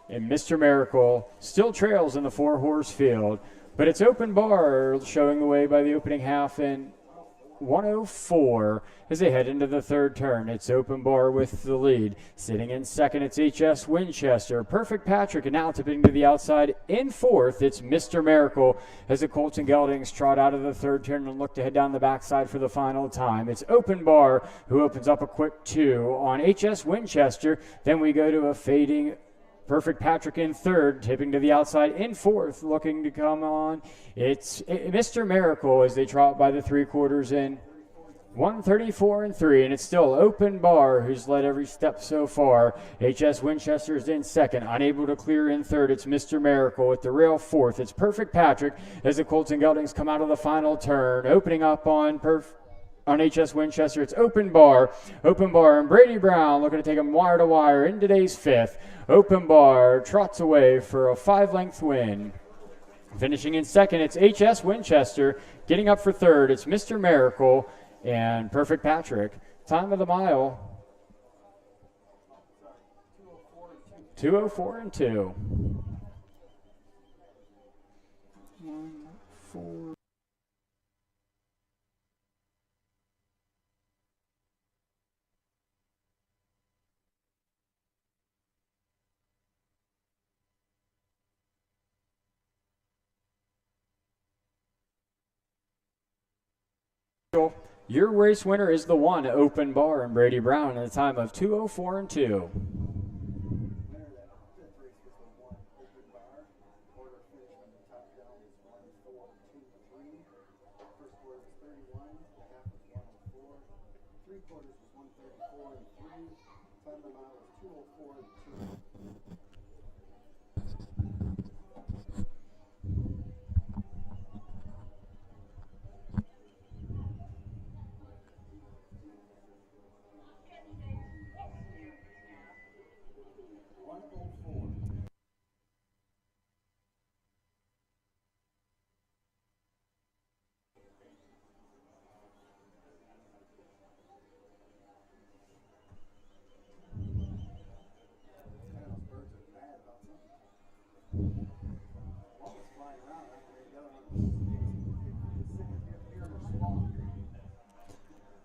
And Mr. Miracle still trails in the 4-horse field. But it's Open Bar showing the way by the opening half in 1:04 as they head into the 3rd turn. It's Open Bar with the lead. Sitting in 2nd, it's HS Winchester. Perfect Patrick, and now tipping to the outside in 4th, it's Mr. Miracle as the Colts and Geldings trot out of the 3rd turn and look to head down the backside for the final time. It's Open Bar who opens up a quick 2 on HS Winchester. Then we go to a fading Perfect Patrick in 3rd, tipping to the outside in 4th, looking to come on. It's Mr. Miracle as they trot by the 3/4 in 1:34 3, and it's still Open Bar who's led every step so far. HS Winchester's in 2nd, unable to clear in 3rd. It's Mr. Miracle at the rail 4th. It's Perfect Patrick as the Colts and Geldings come out of the final turn, opening up on HS Winchester. It's Open Bar and Brady Brown looking to take them wire to wire in today's 5th. Open Bar trots away for a 5-length win. Finishing in 2nd, it's HS Winchester. Getting up for 3rd, it's Mr. Miracle and Perfect Patrick. Time of the mile, 2:04 and 2. 1:04. Your race winner is the 1, Open Bar and Brady Brown, at a time of 2:04 and 2. Order finished on the top down is 1, 4, 2, 3. First quarter was 31. mile was 2:04 and 2.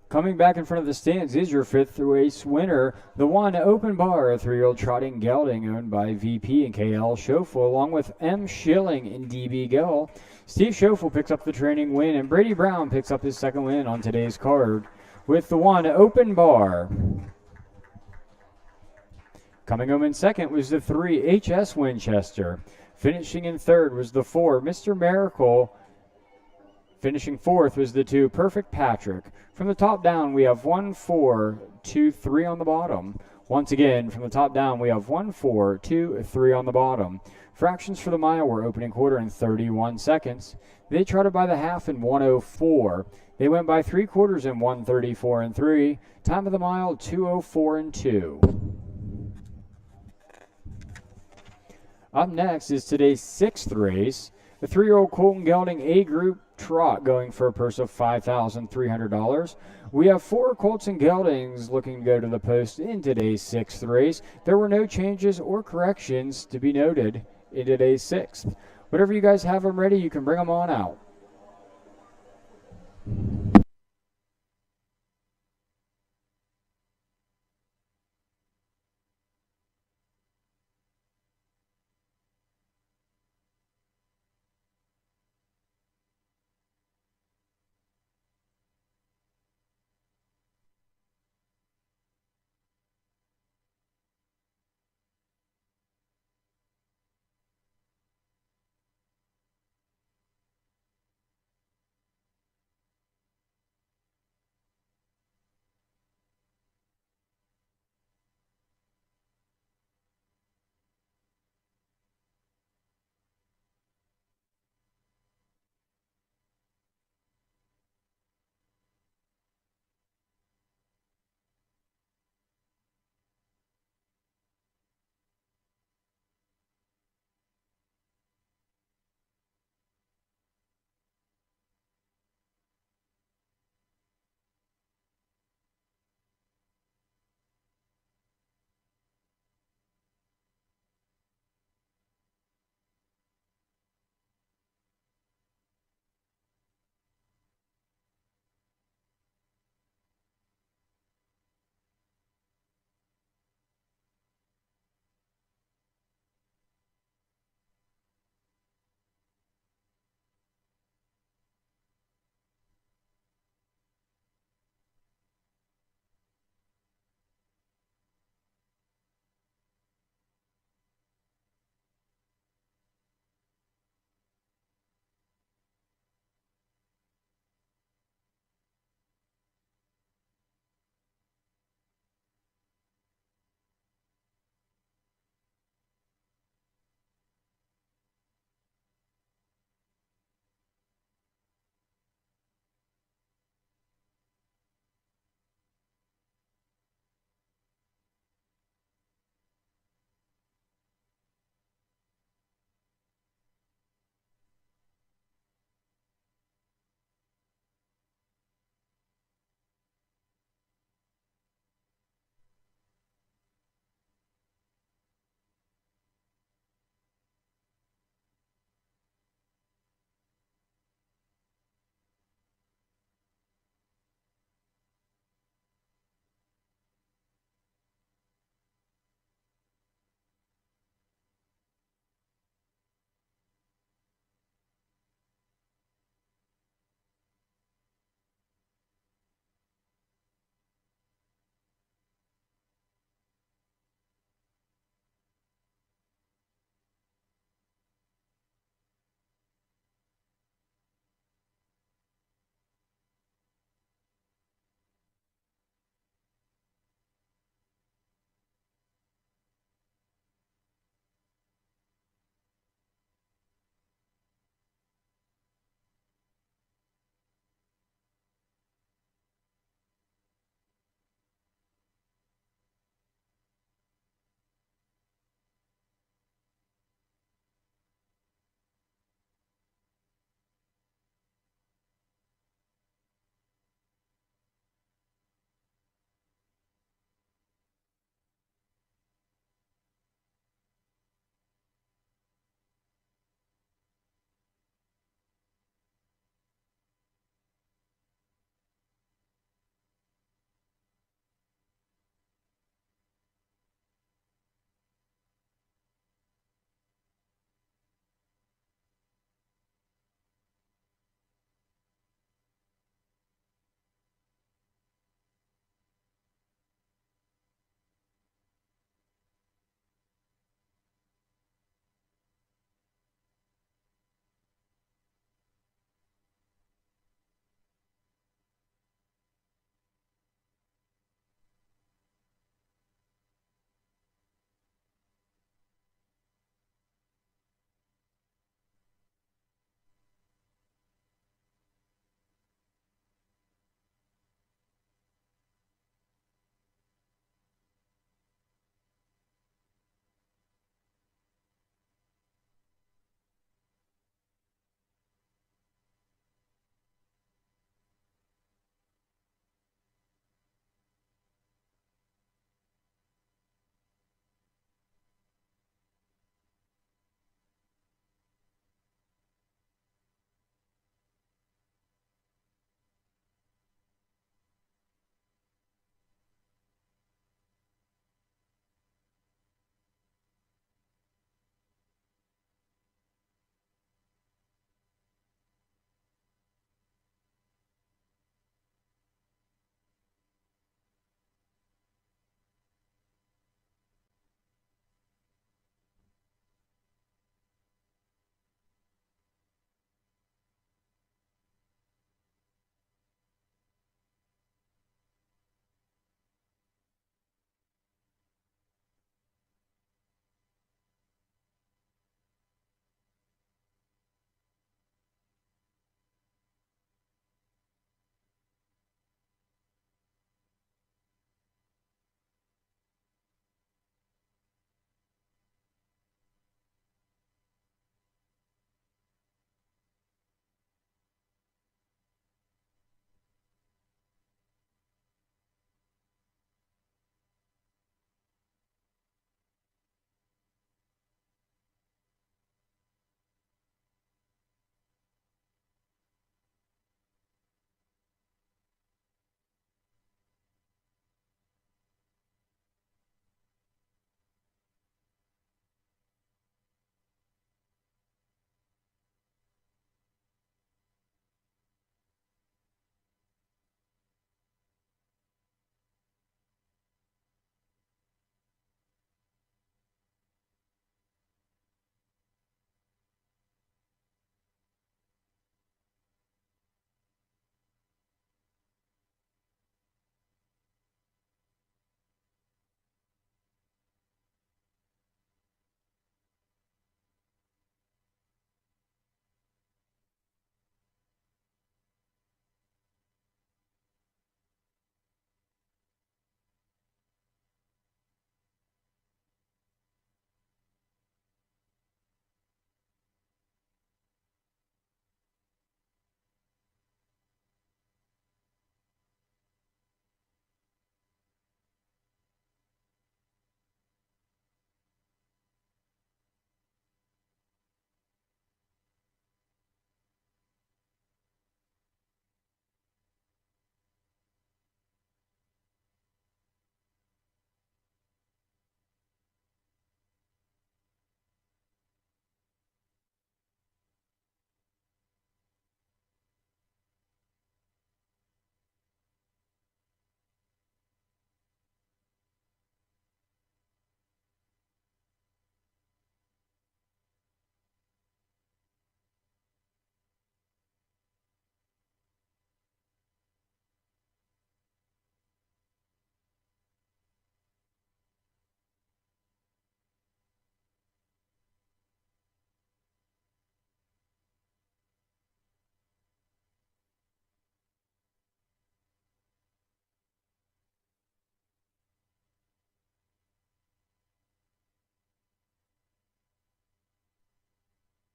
Coming back in front of the stands is your fifth race winner, the one Open Bar, a 3-year-old trotting gelding owned by VP and KL Schofel, along with M. Schilling and DB Gill. Steve Schofel picks up the training win, and Brady Brown picks up his second win on today's card with the one Open Bar. Coming home in second was the 3 HS Winchester. Finishing in third was the 4 Mr. Miracle. Finishing fourth was the 2 Perfect Patrick. From the top down, we have 1, 4, 2, 3 on the bottom. Once again, from the top down, we have 1, 4, 2, 3 on the bottom. Fractions for the mile were opening quarter in 31 seconds. They trotted by the half in 1:04. They went by 3 quarters in 1:34 and 3. Time of the mile, 2:04 and 2. Up next is today's 6th race. The 3-year-old Colton Gelding A Group Trot going for a purse of $5,300. We have 4 Colts and Geldings looking to go to the post in today's 6th race. There were no changes or corrections to be noted in today's 6th. Whatever you guys have them ready, you can bring them on out.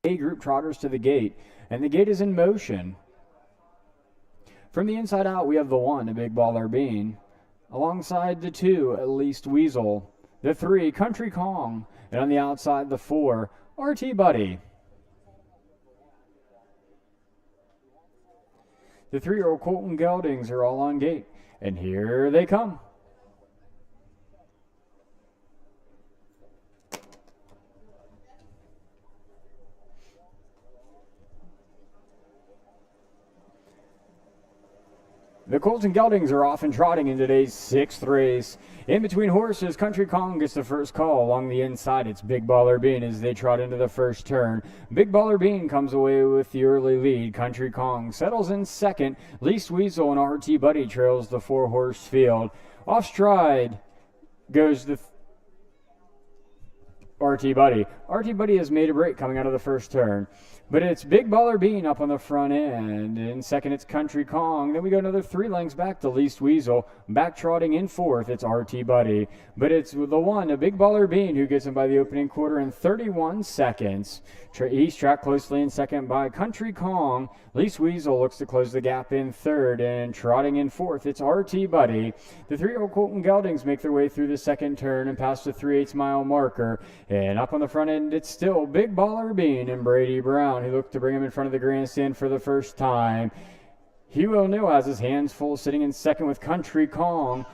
A group trotters to the gate, and the gate is in motion. From the inside out, we have the 1, a Big Baller Bean. Alongside the 2, at least Weasel. The 3, Country Kong. And on the outside, the 4, RT Buddy. The 3-year-old Colton Geldings are all on gate, and here they come. The Colts and Geldings are off and trotting in today's 6th race. In between horses, Country Kong gets the first call. Along the inside, it's Big Baller Bean as they trot into the first turn. Big Baller Bean comes away with the early lead. Country Kong settles in second. Least Weasel and RT Buddy trails the 4-horse field. Off stride goes the RT Buddy. RT Buddy has made a break coming out of the first turn. But it's Big Baller Bean up on the front end. In second, it's Country Kong. Then we go another 3 lengths back to Least Weasel. Back trotting in fourth, it's RT Buddy. But it's the 1, a Big Baller Bean, who gets him by the opening quarter in 31 seconds. He's tracked closely in second by Country Kong. Least Weasel looks to close the gap in third. And trotting in fourth, it's RT Buddy. The 3-year-old Colton Geldings make their way through the second turn and past the 3/8 mile marker. And up on the front end, it's still Big Baller Bean and Brady Brown, who looked to bring him in front of the grandstand for the first time. Hugh O'Neill has his hands full sitting in second with Country Kong.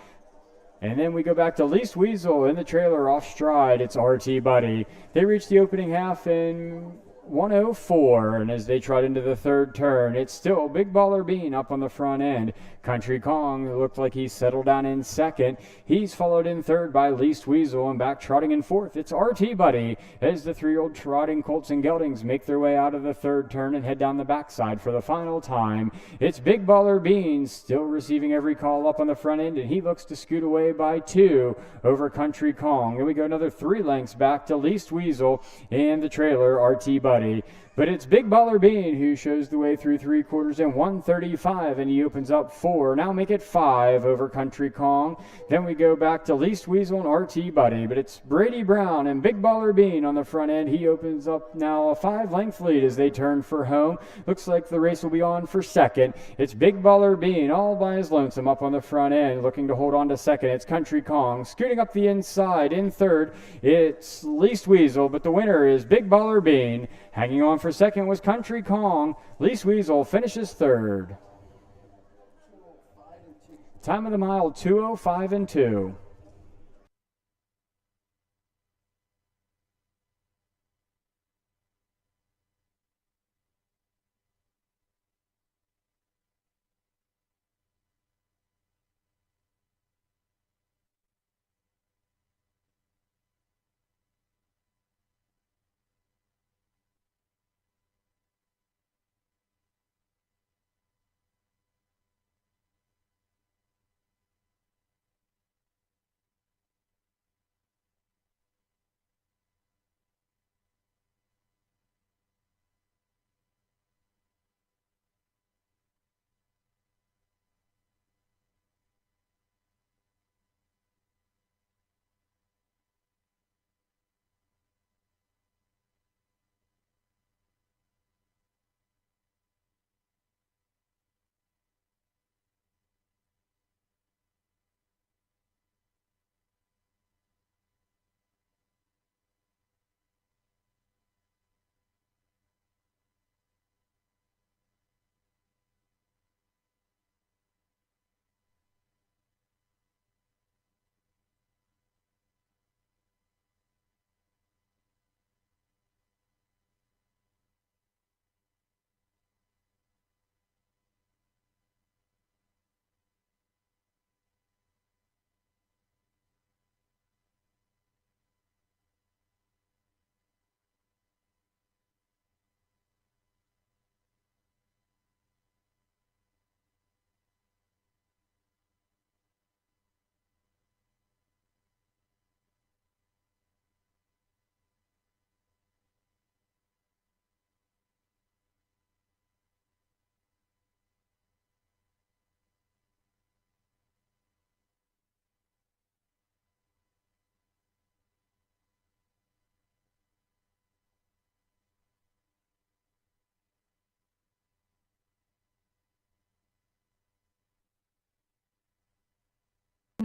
And then we go back to Least Weasel in the trailer off stride. It's RT Buddy. They reach the opening half in 1:04, and as they trot into the third turn, it's still Big Baller Bean up on the front end. Country Kong looked like he settled down in second. He's followed in third by Least Weasel, and back trotting in fourth, it's RT Buddy as the 3-year-old trotting Colts and Geldings make their way out of the third turn and head down the backside for the final time. It's Big Baller Bean still receiving every call up on the front end, and he looks to scoot away by 2 over Country Kong. And we go another 3 lengths back to Least Weasel and the trailer RT Buddy. But it's Big Baller Bean who shows the way through 3/4 in 1:35, and he opens up 4. Now make it 5 over Country Kong. Then we go back to Least Weasel and RT Buddy, but it's Brady Brown and Big Baller Bean on the front end. He opens up now a 5-length lead as they turn for home. Looks like the race will be on for second. It's Big Baller Bean all by his lonesome up on the front end, looking to hold on to second. It's Country Kong scooting up the inside. In third, it's Least Weasel, but the winner is Big Baller Bean. Hanging on for second was Country Kong. Least Weasel finishes third. Time of the mile, 2:05 and 2.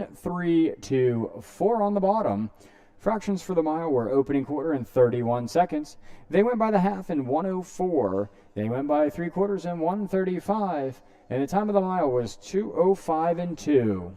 3, 2, 4 on the bottom. Fractions for the mile were opening quarter in 31 seconds. They went by the half in 1:04. They went by 3/4 in 1:35. And the time of the mile was 2:05 and 2.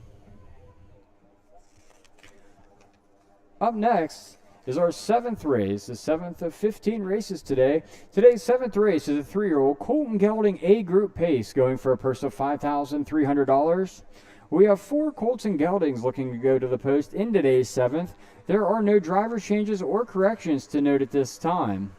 Up next is our 7th race, the 7th of 15 races today. Today's 7th race is a 3-year-old Colton Gelding A Group Pace going for a purse of $5,300. We have 4 Colts and Geldings looking to go to the post in today's 7th. There are no driver changes or corrections to note at this time.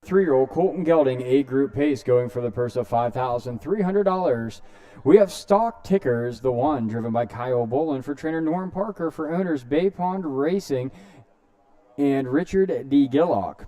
3-year-old Colton Gelding A Group Pace going for the purse of $5,300. We have Stock Tickers, the 1, driven by Kyle Bolin for trainer Norm Parker for owners Bay Pond Racing and Richard D. Gillock.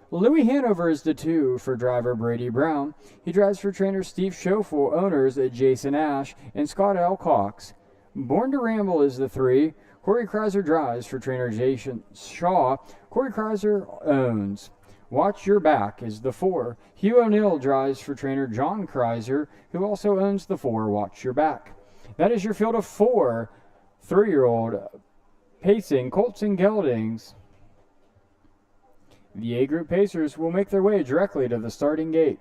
Louis Hanover is the 2 for driver Brady Brown. He drives for trainer Steve Schoeffel, owners Jason Ash and Scott L. Cox. Born to Ramble is the 3. Corey Kreiser drives for trainer Jason Shaw. Corey Kreiser owns. Watch Your Back is the 4. Hugh O'Neill drives for trainer John Kreiser, who also owns the 4. Watch Your Back. That is your field of 4 3-year-old pacing Colts and Geldings. The A Group Pacers will make their way directly to the starting gate.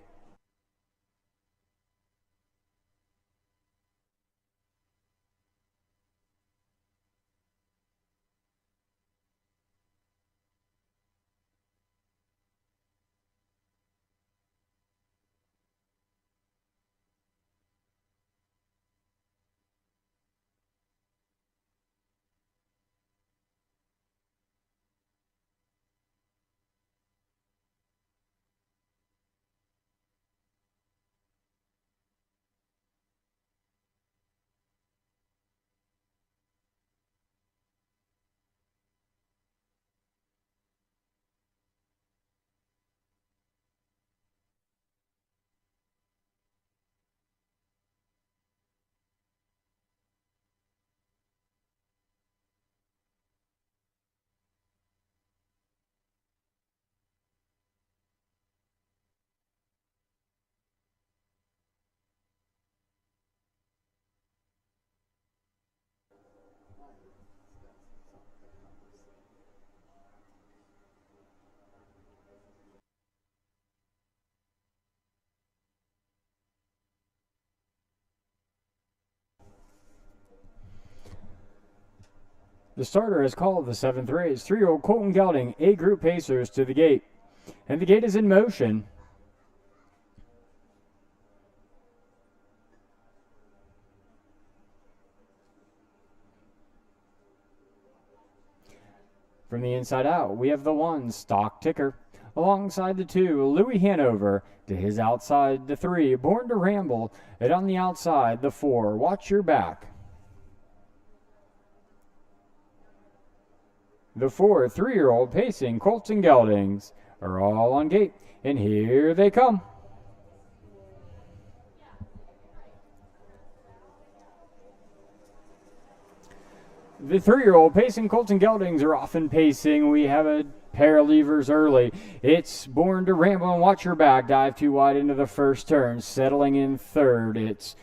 The starter has called the 7th race. 3-year-old Colton Gelding, A Group Pacers to the gate. And the gate is in motion. From the inside out, we have the 1, Stock Ticker. Alongside the 2, Louis Hanover. To his outside, the 3, Born to Ramble. And on the outside, the 4, Watch Your Back. The 4 3-year-old pacing Colts and Geldings are all on gate, and here they come. The 3-year-old pacing Colts and Geldings are often pacing. We have a pair of levers early. It's Born to Ramble and Watch Your Back. Dive too wide into the first turn, settling in third. It's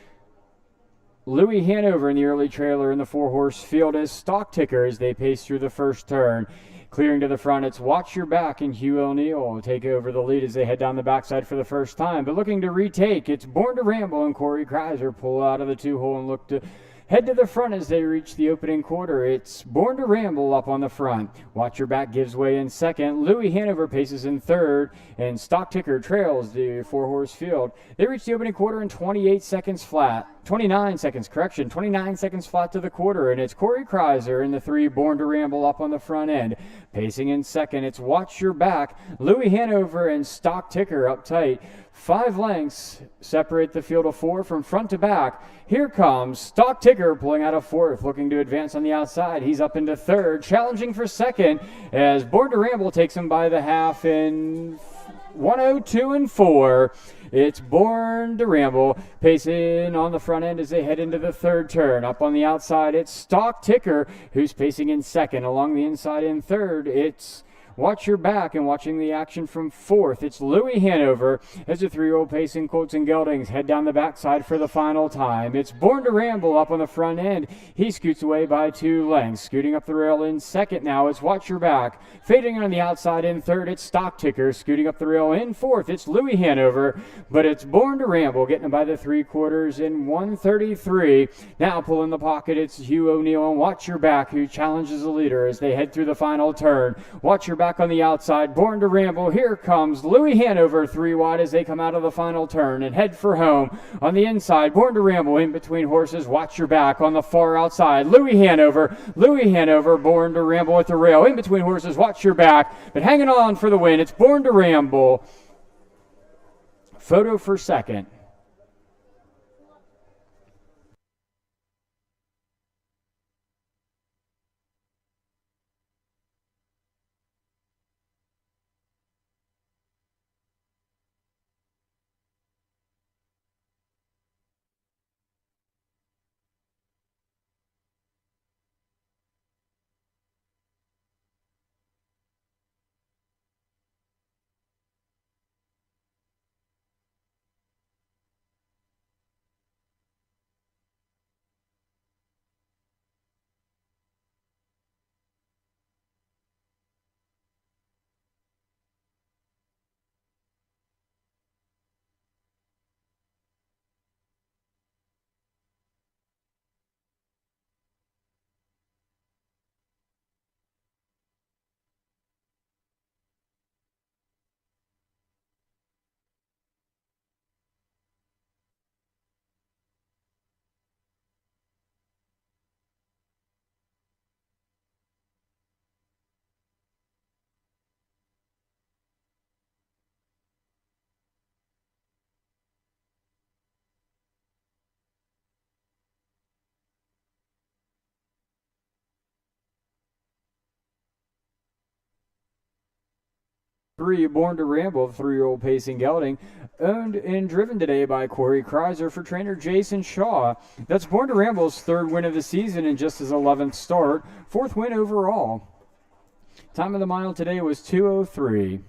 Louis Hanover in the early trailer in the 4-horse field as Stock Ticker as they pace through the first turn. Clearing to the front, it's Watch Your Back, and Hugh O'Neill will take over the lead as they head down the backside for the first time. But looking to retake, it's Born to Ramble and Corey Kreiser pull out of the 2-hole and look to head to the front as they reach the opening quarter. It's Born to Ramble up on the front. Watch Your Back gives way in second. Louis Hanover paces in third, and Stock Ticker trails the 4-horse field. They reach the opening quarter in 29 seconds flat to the quarter, and it's Corey Kreiser and the 3, Born to Ramble up on the front end. Pacing in second, it's Watch Your Back. Louis Hanover and Stock Ticker up tight. 5 lengths separate the field of 4 from front to back. Here comes Stock Ticker pulling out of 4th, looking to advance on the outside. He's up into 3rd, challenging for 2nd as Born to Ramble takes him by the half in 102 and 4. It's Born to Ramble pacing on the front end as they head into the 3rd turn. Up on the outside, it's Stock Ticker who's pacing in 2nd. Along the inside in 3rd, it's Watch Your Back, and watching the action from 4th, it's Louis Hanover as the 3-year-old pacing Colts and Geldings head down the backside for the final time. It's Born to Ramble up on the front end. He scoots away by 2 lengths. Scooting up the rail in 2nd now, it's Watch Your Back. Fading on the outside in 3rd, it's Stock Ticker. Scooting up the rail in 4th, it's Louis Hanover, but it's Born to Ramble getting him by the 3/4 in 133. Now pulling the pocket, it's Hugh O'Neill and Watch Your Back who challenges the leader as they head through the final turn. Watch Your Back on the outside, Born to Ramble. Here comes Louis Hanover 3 wide as they come out of the final turn and head for home. On the inside, Born to Ramble in between horses. Watch Your Back on the far outside. Louis Hanover, Born to Ramble at the rail in between horses. Watch Your Back, but hanging on for the win. It's Born to Ramble. Photo for second. Three, Born to Ramble, 3-year-old pacing gelding, owned and driven today by Corey Kreiser for trainer Jason Shaw. That's Born to Ramble's third win of the season and just his 11th start, fourth win overall. Time of the mile today was 2:03.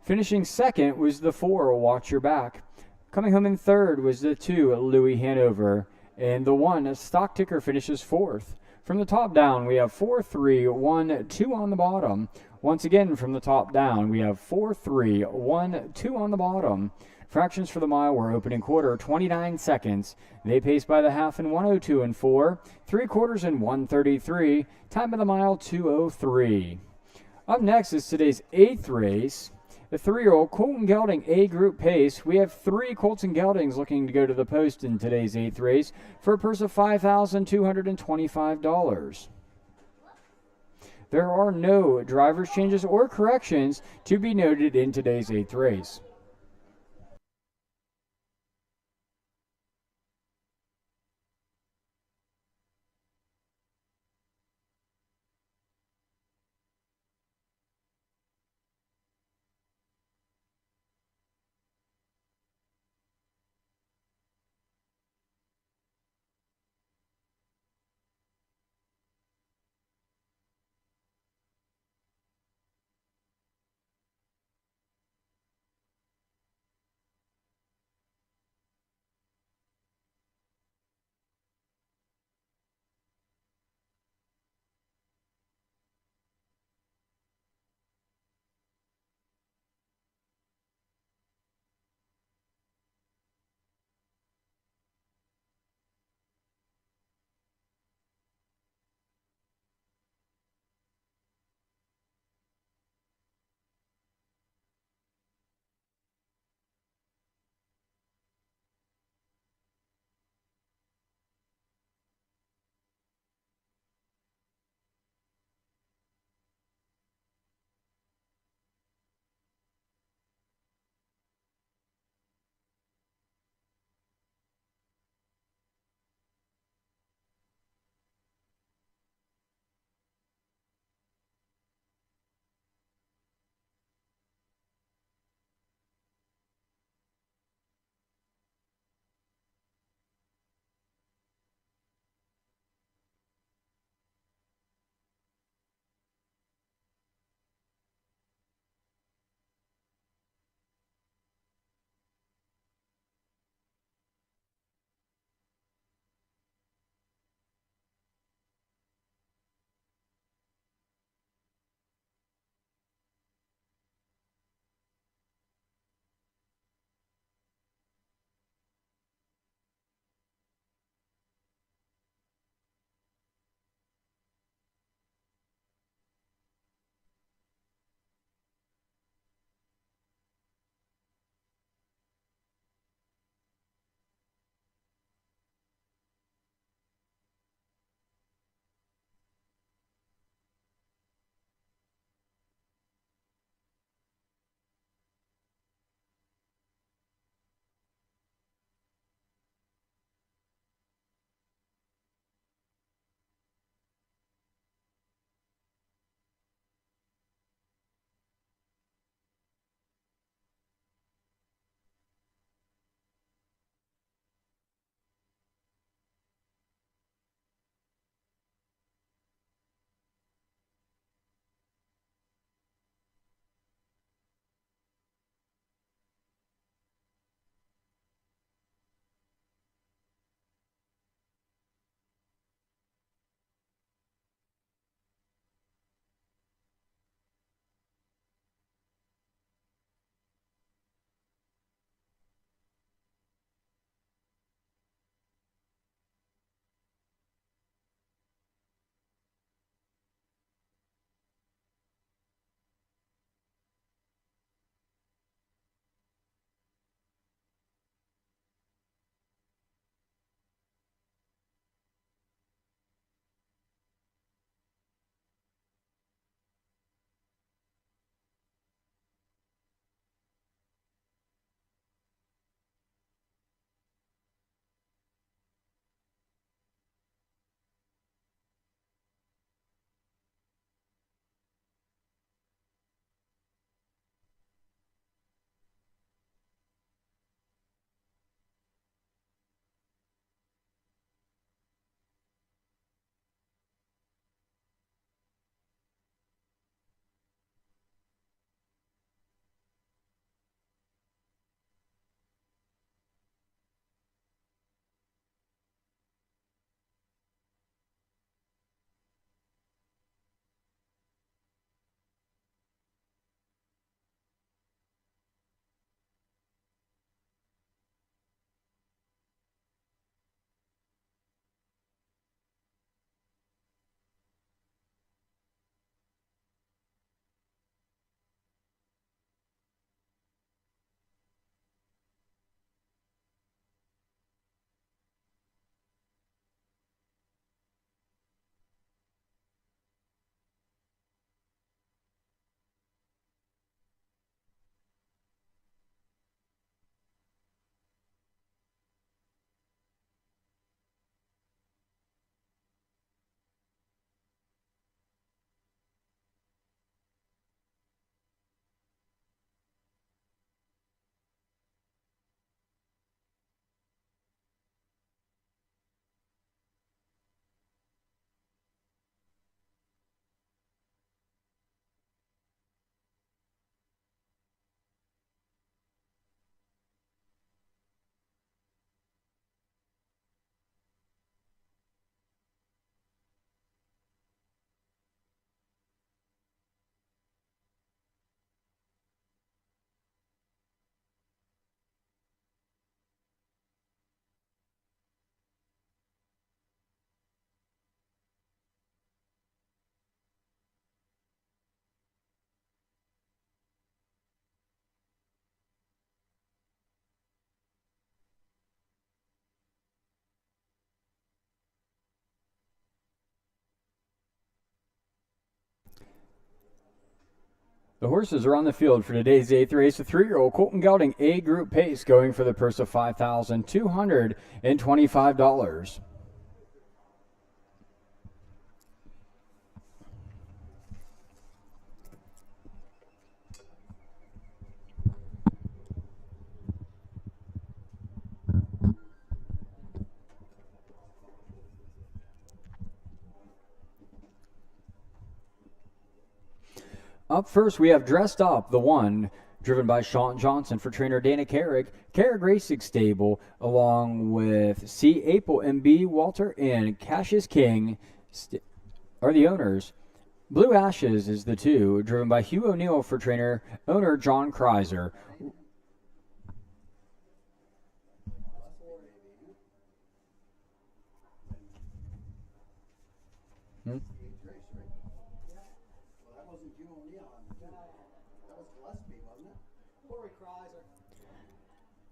Finishing second was the 4, Watch Your Back. Coming home in third was the 2, Louis Hanover. And the 1, Stock Ticker, finishes fourth. From the top down, we have 4, 3, 1, 2 on the bottom. Once again, from the top down, we have 4, 3, 1, 2 on the bottom. Fractions for the mile were opening quarter 29 seconds. They paced by the half in 1:02 and 4, 3/4 in 1:33. Time of the mile 2:03. Up next is today's 8th race, the 3-year-old Colton Gelding A Group Pace. We have 3 Colts and Geldings looking to go to the post in today's 8th race for a purse of $5,225. There are no driver's changes or corrections to be noted in today's 8th race. The horses are on the field for today's 8th race. The 3-year-old Colton Gelding A Group Pace going for the purse of $5,225. Up first, we have Dressed Up, the 1, driven by Sean Johnson for trainer Dana Carrick. Carrick Racing Stable, along with C. Apel, MB Walter, and Cassius King are the owners. Blue Ashes is the 2, driven by Hugh O'Neill for trainer owner John Kreiser.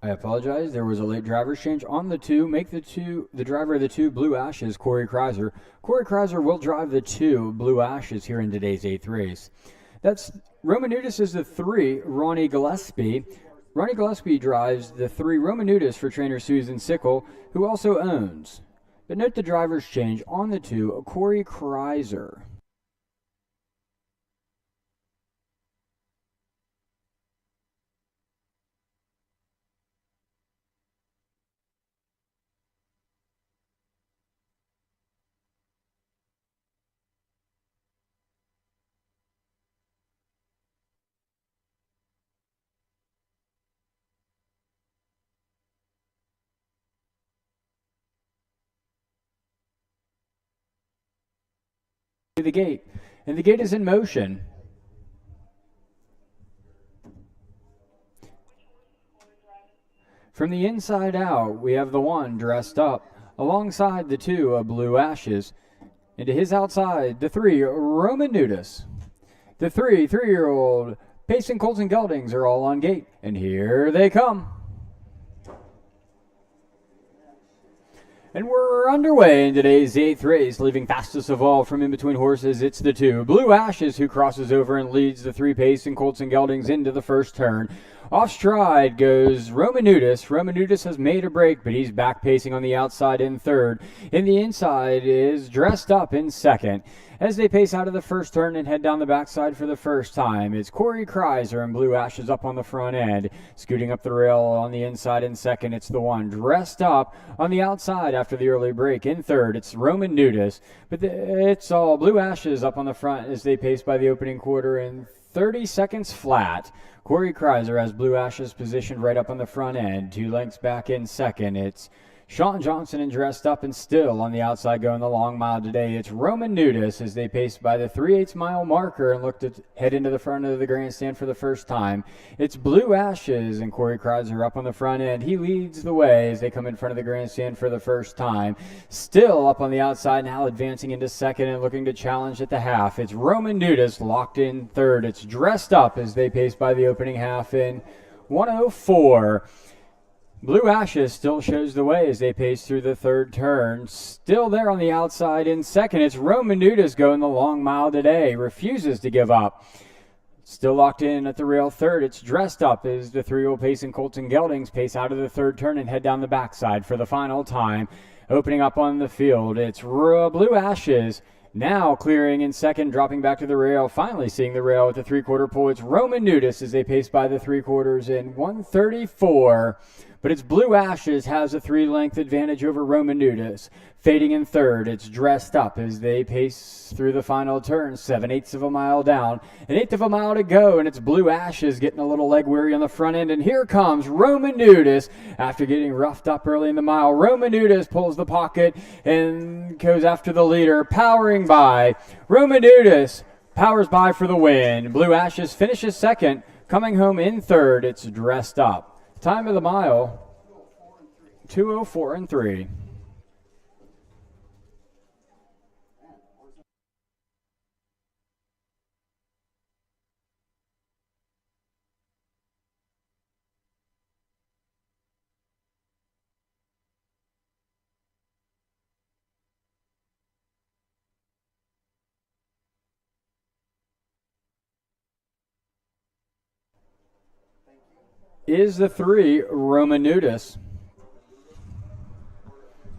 I apologize. There was a late driver's change on the 2. Make the driver of the 2 Blue Ashes, Corey Kreiser. Corey Kreiser will drive the 2 Blue Ashes here in today's 8th race. That's Romanudis is the 3, Ronnie Gillespie. Ronnie Gillespie drives the 3 Romanudis for trainer Susan Sickle, who also owns. But note the driver's change on the 2, Corey Kreiser. The gate, and the gate is in motion. From the inside out, we have the 1 Dressed Up, alongside the 2 Blue Ashes, and to his outside, the 3 Roman Nudis. The 3-year-old Payson Colton Geldings are all on gate, and here they come. And we're underway in today's 8th race, leaving fastest of all from in between horses. It's the 2 Blue Ashes who crosses over and leads the 3 Payson Colton Geldings into the first turn. Off stride goes Romanudis. Romanudis has made a break, but he's back pacing on the outside in 3rd. In the inside is Dressed Up in 2nd. As they pace out of the first turn and head down the backside for the first time, it's Corey Kreiser and Blue Ashes up on the front end. Scooting up the rail on the inside in 2nd, it's the 1 Dressed Up. On the outside after the early break in 3rd, it's Roman Nudis. But it's all Blue Ashes up on the front as they pace by the opening quarter in 30 seconds flat. Corey Kreiser has Blue Ashes positioned right up on the front end. 2 lengths back in 2nd, it's Sean Johnson and Dressed Up, and still on the outside going the long mile today, it's Roman Nudis as they pace by the 3/8 mile marker and look to head into the front of the grandstand for the first time. It's Blue Ashes and Corey Kreiser up on the front end. He leads the way as they come in front of the grandstand for the first time. Still up on the outside now, advancing into 2nd and looking to challenge at the half. It's Roman Nudis locked in 3rd. It's Dressed Up as they pace by the opening half in 1:04. Blue Ashes still shows the way as they pace through the 3rd turn. Still there on the outside in 2nd. It's Roman Nudis going the long mile today. Refuses to give up. Still locked in at the rail 3rd. It's Dressed Up as the 3-year-old Payson Colton Geldings pace out of the 3rd turn and head down the backside for the final time. Opening up on the field, it's Blue Ashes. Now clearing in 2nd, dropping back to the rail, finally seeing the rail at the 3/4 pole. It's Roman Nudis as they pace by the 3/4 in 1:34. But it's Blue Ashes has a 3-length advantage over Roman Nudis. Fading in 3rd, it's Dressed Up as they pace through the final turn, 7/8 of a mile down. 1/8 of a mile to go, and it's Blue Ashes getting a little leg weary on the front end. And here comes Roman Nudis after getting roughed up early in the mile. Roman Nudis pulls the pocket and goes after the leader, powering by. Roman Nudis powers by for the win. Blue Ashes finishes 2nd, coming home in 3rd. It's Dressed Up. Time of the mile, 2:04 and 3. is the 3, Roman Nudis.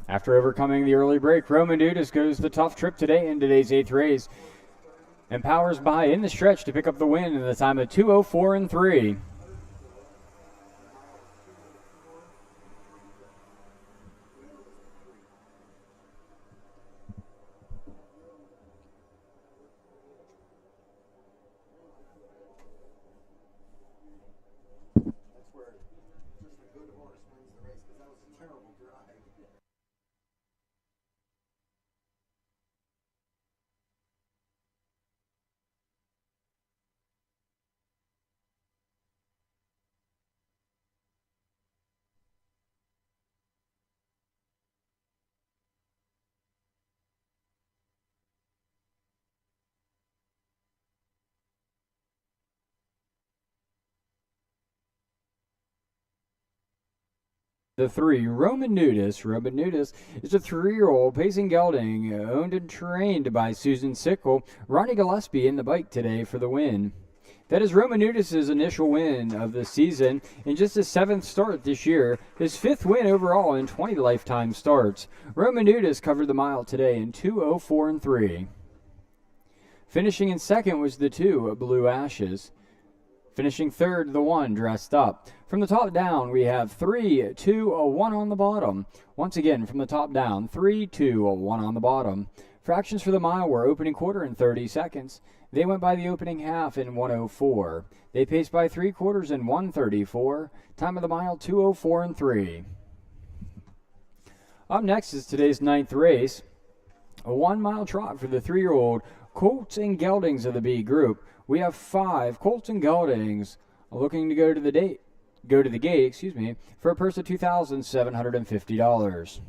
After overcoming the early break, Roman Nudis goes the tough trip today in today's 8th race and powers by in the stretch to pick up the win in the time of 2:04 3. That's where just a good horse wins the race because that was a terrible drive. The 3, Roman Nudis. Roman Nudis is a 3-year-old pacing gelding owned and trained by Susan Sickle. Ronnie Gillespie in the bike today for the win. That is Roman Nudis' initial win of the season in just his 7th start this year, his 5th win overall in 20 lifetime starts. Roman Nudis covered the mile today in 2:04 3. Finishing in 2nd was the 2, Blue Ashes. Finishing 3rd, the 1, Dressed Up. From the top down, we have 3, 2, 1 on the bottom. Once again, from the top down, 3, 2, 1 on the bottom. Fractions for the mile were opening quarter in 30 seconds. They went by the opening half in 1:04. They paced by 3/4 in 1:34. Time of the mile, 2:04 3. Up next is today's 9th race. A 1-mile trot for the 3-year-old Colts and Geldings of the B group. We have 5 Colts and Geldings looking to go to the gate, for a purse of $2,750.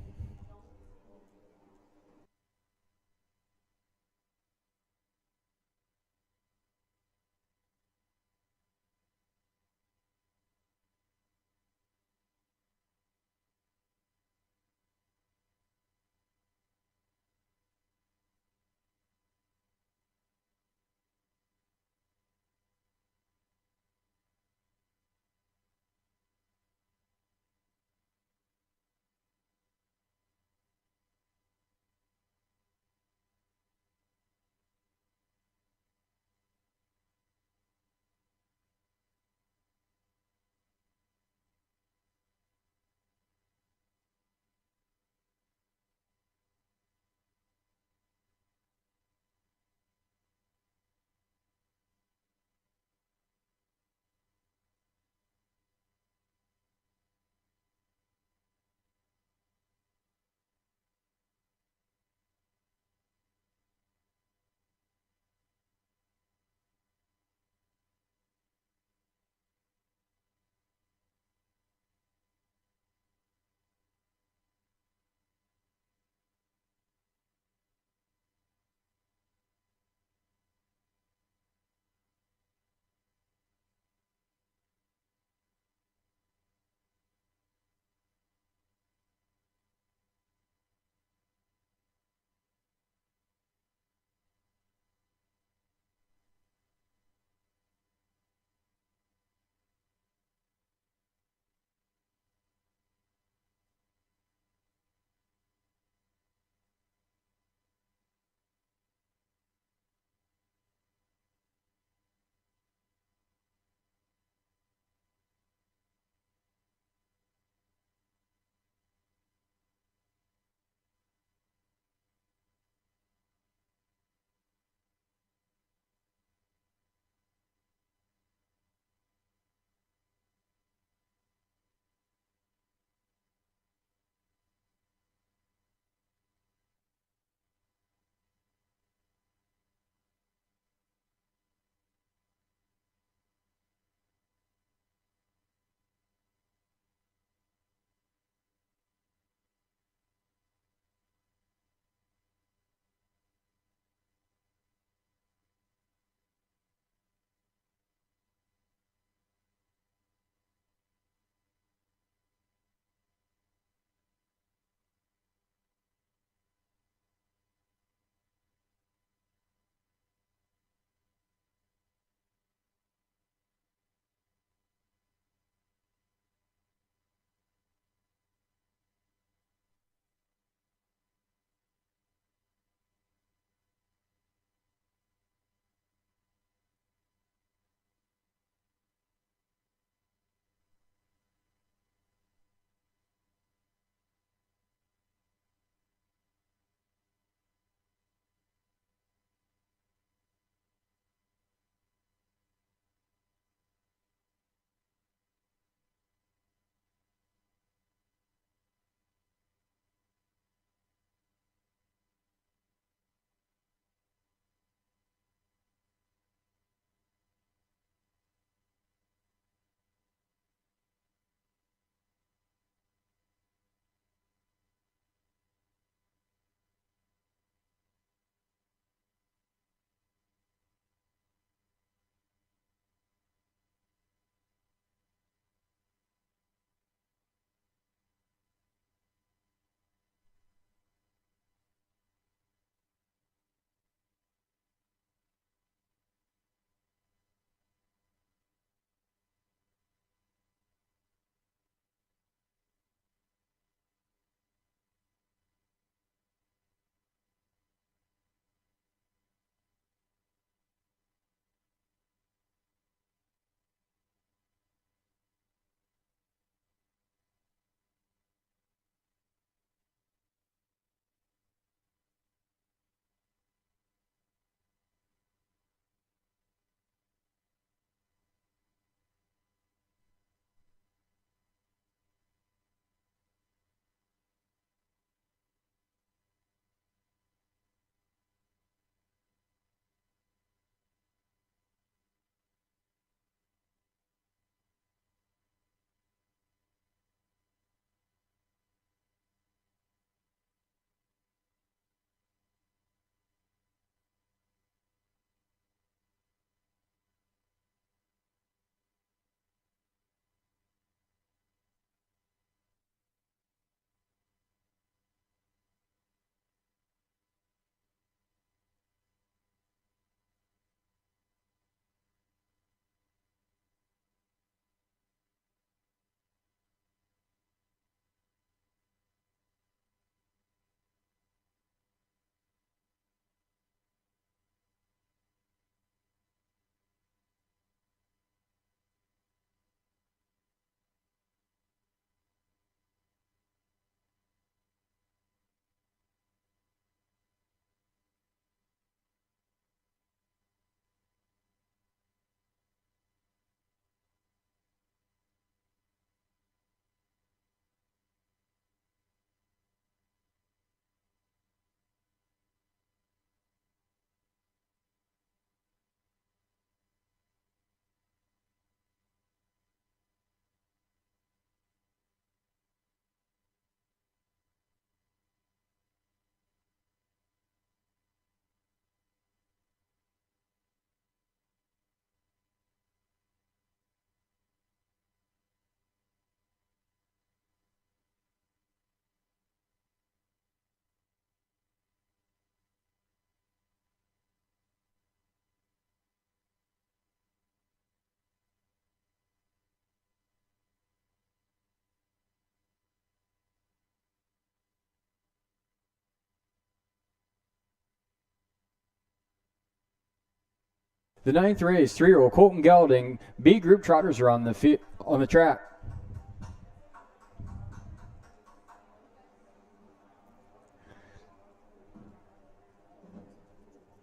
The ninth race, 3-year-old Colton Gelding. B Group trotters are on the track.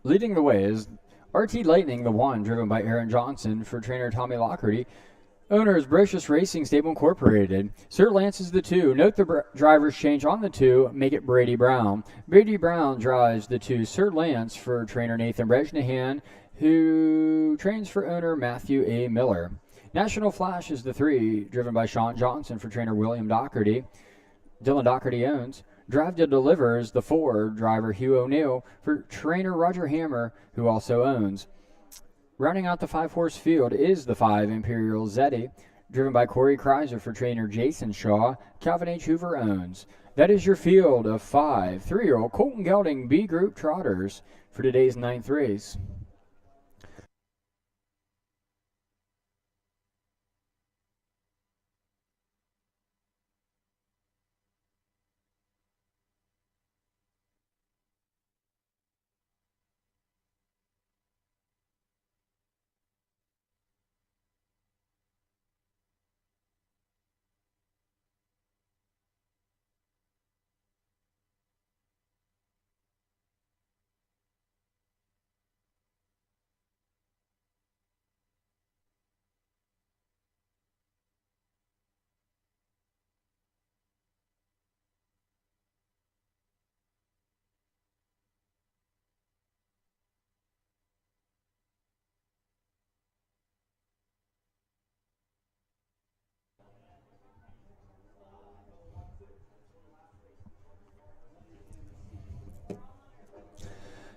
Leading the way is RT Lightning, the 1, driven by Aaron Johnson for trainer Tommy Lockerty. Owner is Brocious Racing Stable Incorporated. Sir Lance is the 2. Note the drivers change on the 2. Make it Brady Brown. Brady Brown drives the 2. Sir Lance for trainer Nathan Brejnahan, who trains for owner Matthew A. Miller. National Flash is the 3, driven by Sean Johnson for trainer William Doherty. Dylan Doherty owns. Drive to Deliver is the 4, driver Hugh O'Neill for trainer Roger Hammer, who also owns. Rounding out the 5-horse field is the 5, Imperial Zeddy, driven by Corey Kreiser for trainer Jason Shaw. Calvin H. Hoover owns. That is your field of 5 3-year-old Colton Gelding B Group trotters for today's 9th race.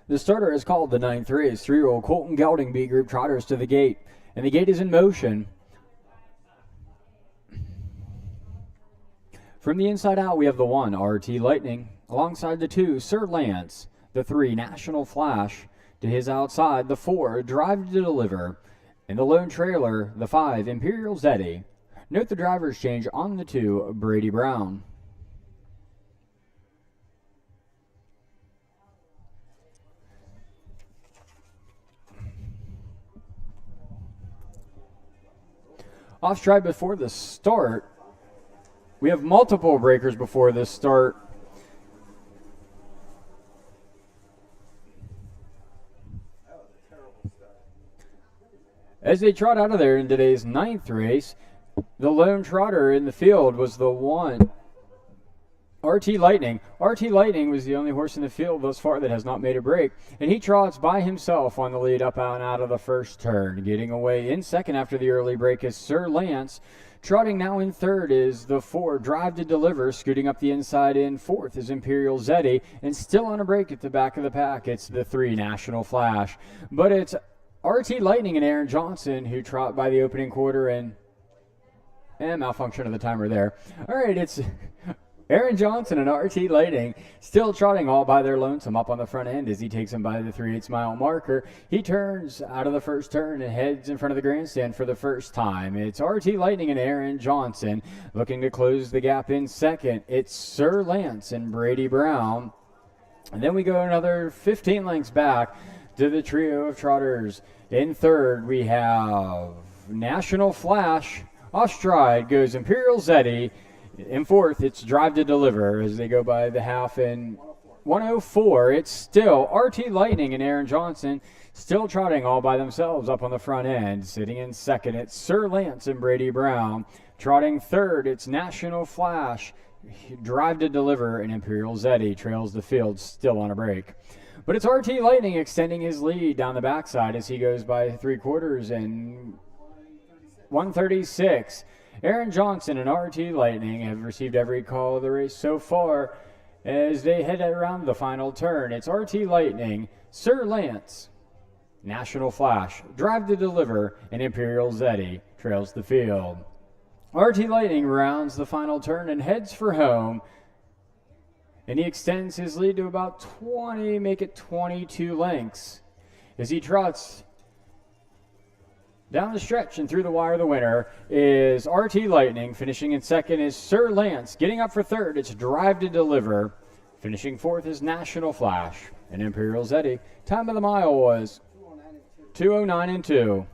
The starter is called the 9th race. 3-year-old Colton Gelding B Group trotters to the gate, and the gate is in motion. From the inside out, we have the 1, RT Lightning, alongside the 2, Sir Lance, the 3, National Flash, to his outside, the 4, Drive to Deliver, and the lone trailer, the 5, Imperial Zeddy. Note the driver's change on the 2, Brady Brown. Off stride before the start. We have multiple breakers before this start. As they trot out of there in today's 9th race, the lone trotter in the field was the 1, RT Lightning. RT Lightning was the only horse in the field thus far that has not made a break, and he trots by himself on the lead up and out of the first turn. Getting away in second after the early break is Sir Lance. Trotting now in third is the 4, Drive to Deliver. Scooting up the inside in fourth is Imperial Zeddy, and still on a break at the back of the pack, it's the 3, National Flash. But it's RT Lightning and Aaron Johnson who trot by the opening quarter, and malfunction of the timer there. All right, it's Aaron Johnson and RT Lightning still trotting all by their lonesome up on the front end as he takes him by the 3/8 mile marker. He turns out of the first turn and heads in front of the grandstand for the first time. It's RT Lightning and Aaron Johnson looking to close the gap in second. It's Sir Lance and Brady Brown. And then we go another 15 lengths back to the trio of trotters. In third, we have National Flash. Off stride goes Imperial Zeddy. In fourth, it's Drive to Deliver as they go by the half in 104. It's still RT Lightning and Aaron Johnson still trotting all by themselves up on the front end. Sitting in second, it's Sir Lance and Brady Brown. Trotting third, it's National Flash. Drive to Deliver and Imperial Zeddy trails the field still on a break. But it's RT Lightning extending his lead down the backside as he goes by 3/4 and 136. Aaron Johnson and RT Lightning have received every call of the race so far as they head around the final turn. It's RT Lightning, Sir Lance, National Flash, Drive to Deliver, and Imperial Zeddy trails the field. RT Lightning rounds the final turn and heads for home, and he extends his lead to about 20, make it 22 lengths. As he trots down the stretch and through the wire, the winner is RT Lightning. Finishing in second is Sir Lance. Getting up for third, it's Drive to Deliver. Finishing fourth is National Flash and Imperial Zeddy. Time of the mile was 209 and 2.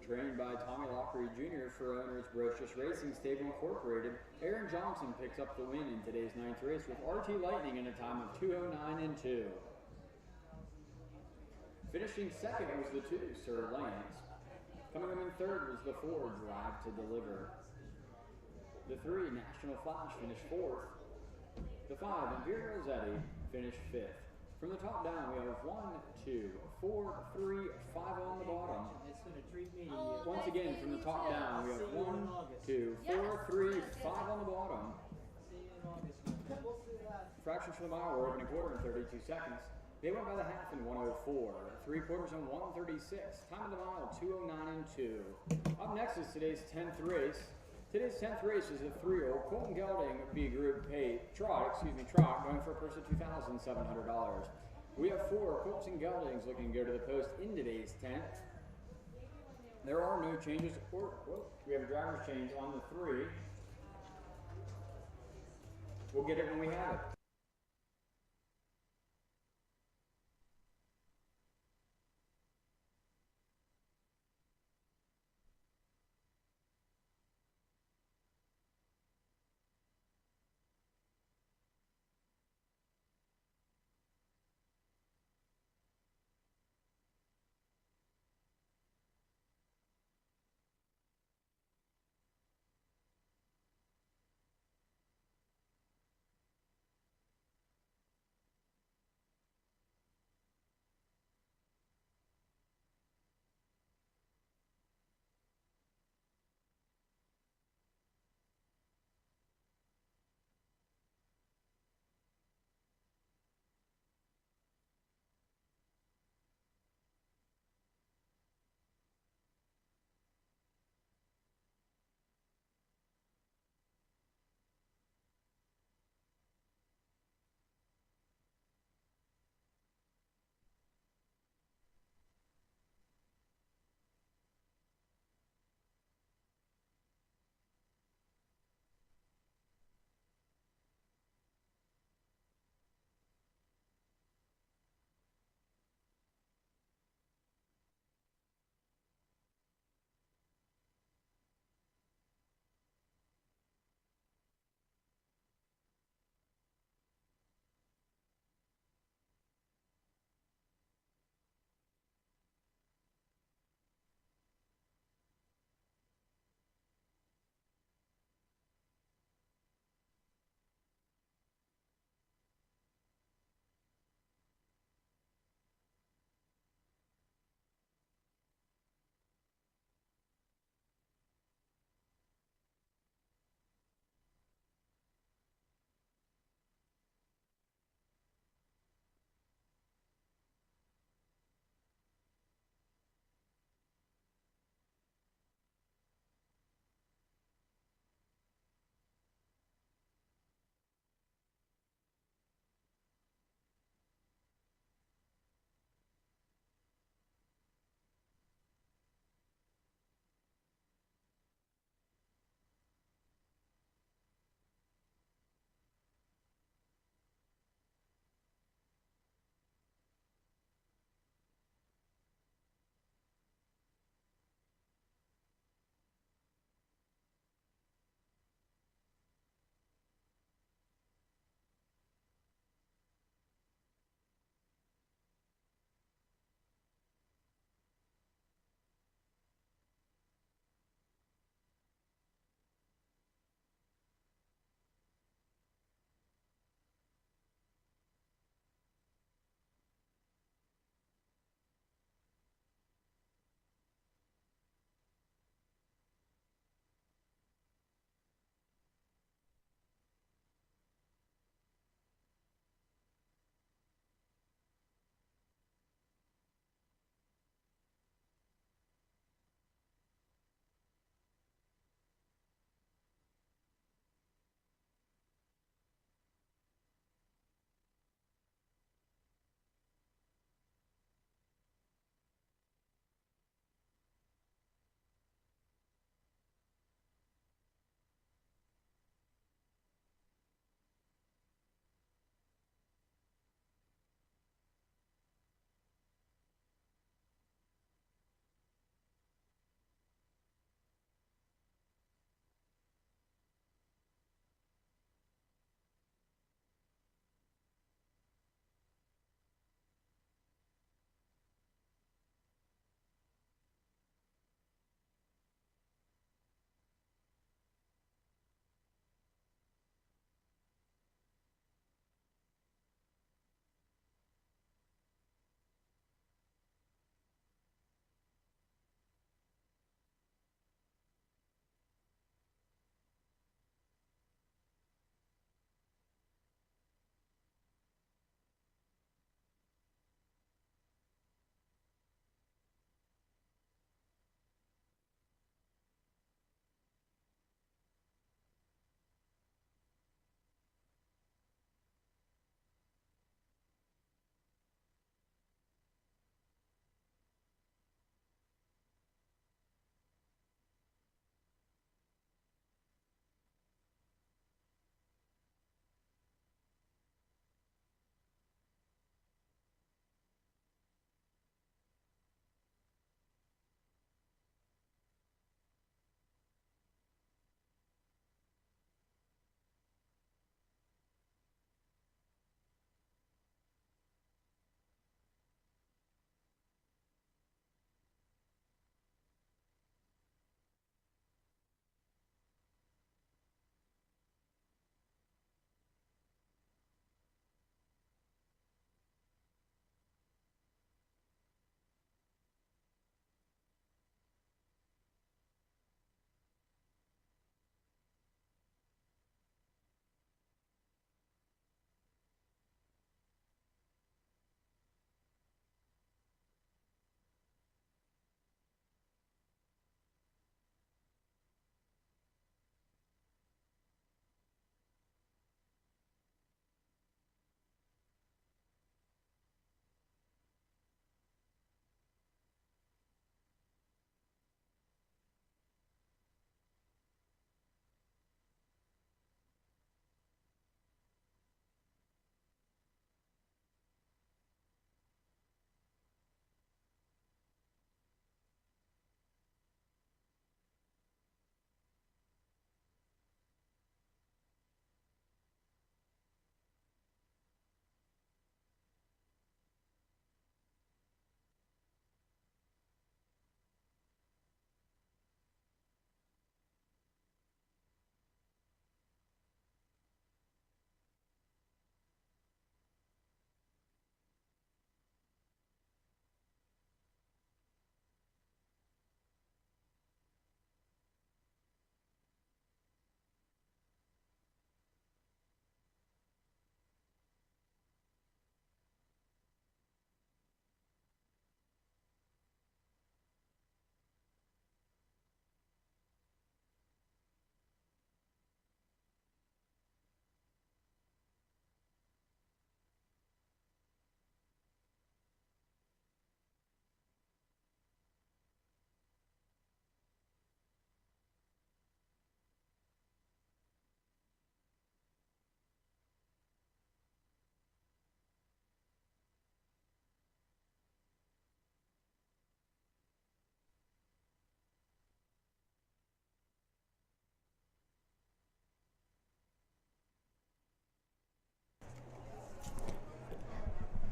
Trained by Tommy Lockery Jr. for owners Brochus Racing Stable Incorporated, Aaron Johnson picks up the win in today's 9th race with RT Lightning in a time of 209 and 2. Finishing second was the 2, Sir Lance. Coming up in third was the 4, Drive to Deliver. The 3, National Flash, finished 4th. The 5, Imperial Rossetti, finished 5th. From the top down, we have 1, 2, 4, 3, 5 on the bottom. Once again, from the top down, we have 1, 2, 4, 3, 5 on the bottom. Fractions for the mile were opening quarter in 32 seconds. They went by the half in 104, 3 quarters in 136. Time of the mile, 209 and 2. Up next is today's 10th race. Today's 10th race is a 3-year-old Colton Gelding B Group trot, going for a purse of $2,700. We have 4 Colts and Geldings looking to go to the post in today's 10th. There are no changes, we have a driver's change on the 3. We'll get it when we have it.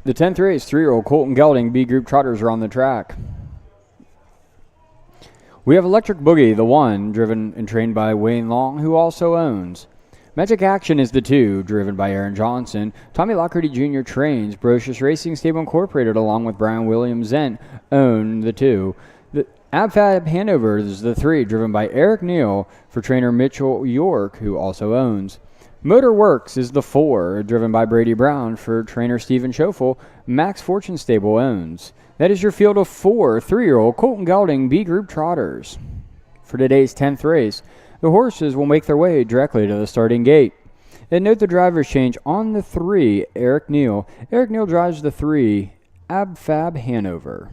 The 10th race, 3-year-old Colton Gelding B Group Trotters are on the track. We have Electric Boogie, the 1, driven and trained by Wayne Long, who also owns. Magic Action is the 2, driven by Aaron Johnson. Tommy Lockerty Jr. trains. Brocious Racing Stable Incorporated, along with Brian Williams Zent, own the 2. The AbFab Hanover is the 3, driven by Eric Neal for trainer Mitchell York, who also owns. Motor Works is the 4, driven by Brady Brown for trainer Stephen Schoeffel. Max Fortune Stable owns. That is your field of 4 3-year-old Colton Gelding B Group Trotters. For today's 10th race, the horses will make their way directly to the starting gate. And note the driver's change on the 3, Eric Neal. Eric Neal drives the 3, AbFab Hanover.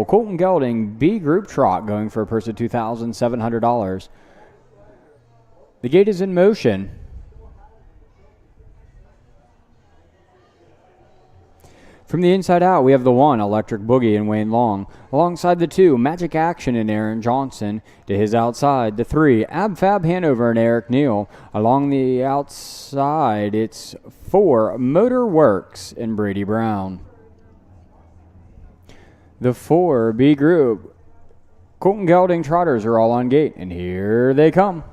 Colton Gelding B Group Trot going for a purse of $2,700. The gate is in motion. From the inside out, we have the 1, Electric Boogie and Wayne Long. Alongside the 2, Magic Action and Aaron Johnson. To his outside, the 3, AbFab Hanover and Eric Neal. Along the outside, it's 4, Motor Works and Brady Brown. The 4 B Group Colton Gelding Trotters are all on gate, and here they come.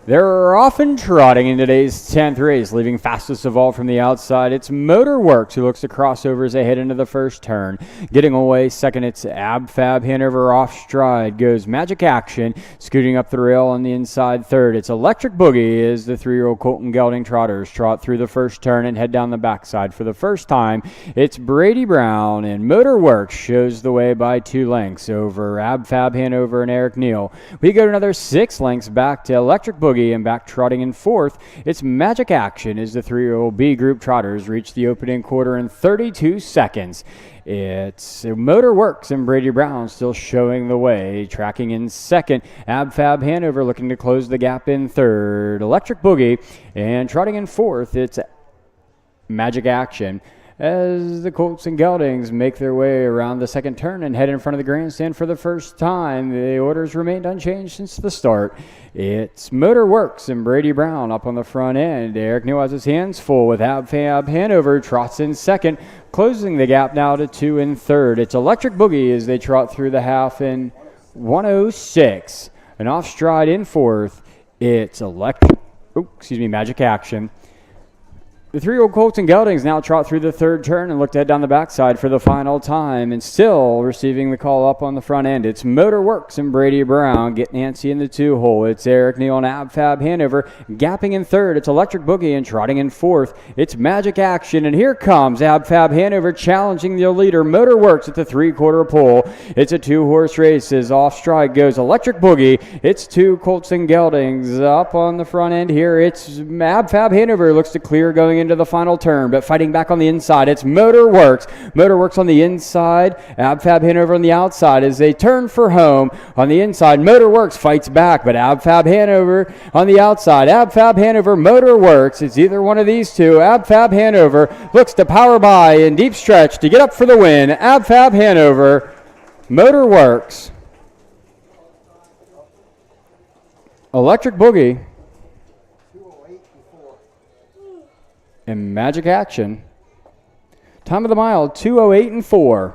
They're often trotting in today's 10th race, leaving fastest of all from the outside. It's Motor Works who looks to cross over as they head into the first turn. Getting away second, it's AbFab Hanover. Off stride goes Magic Action, scooting up the rail on the inside third. It's Electric Boogie as the 3-year-old Colton Gelding Trotters trot through the first turn and head down the backside. For the first time, it's Brady Brown, and Motor Works shows the way by 2 lengths over AbFab Hanover and Eric Neal. We go to another 6 lengths back to Electric Boogie, and back trotting in fourth, it's Magic Action as the 3-year-old B Group Trotters reach the opening quarter in 32 seconds. It's Motor Works and Brady Brown still showing the way. Tracking in second, AbFab Hanover looking to close the gap in third. Electric Boogie, and trotting in fourth, it's Magic Action. As the Colts and Geldings make their way around the second turn and head in front of the grandstand for the first time, the orders remained unchanged since the start. It's Motor Works and Brady Brown up on the front end. Eric Neal has his hands full with AbFab Hanover, trots in second, closing the gap now to 2 in third. It's Electric Boogie as they trot through the half in 1:06. And off stride in fourth, it's Magic Action. The 3-year-old Colts and Geldings now trot through the third turn and look to head down the backside for the final time, and still receiving the call up on the front end. It's Motor Works and Brady Brown getting antsy in the 2-hole. It's Eric Neal and AbFab Hanover gapping in third. It's Electric Boogie and trotting in fourth. It's Magic Action, and here comes AbFab Hanover challenging their leader, Motor Works, at the 3/4 pole. It's a 2-horse race as off stride goes Electric Boogie. It's 2 Colts and Geldings up on the front end here. It's AbFab Hanover looks to clear going into the final turn, but fighting back on the inside, it's Motor Works. Motor Works on the inside, AbFab Hanover on the outside as they turn for home. On the inside, Motor Works fights back, but AbFab Hanover on the outside. AbFab Hanover, Motor Works. It's either one of these two. AbFab Hanover looks to power by in deep stretch to get up for the win. AbFab Hanover, Motor Works. Electric Boogie and Magic Action. Time of the mile, 2:08 and 4.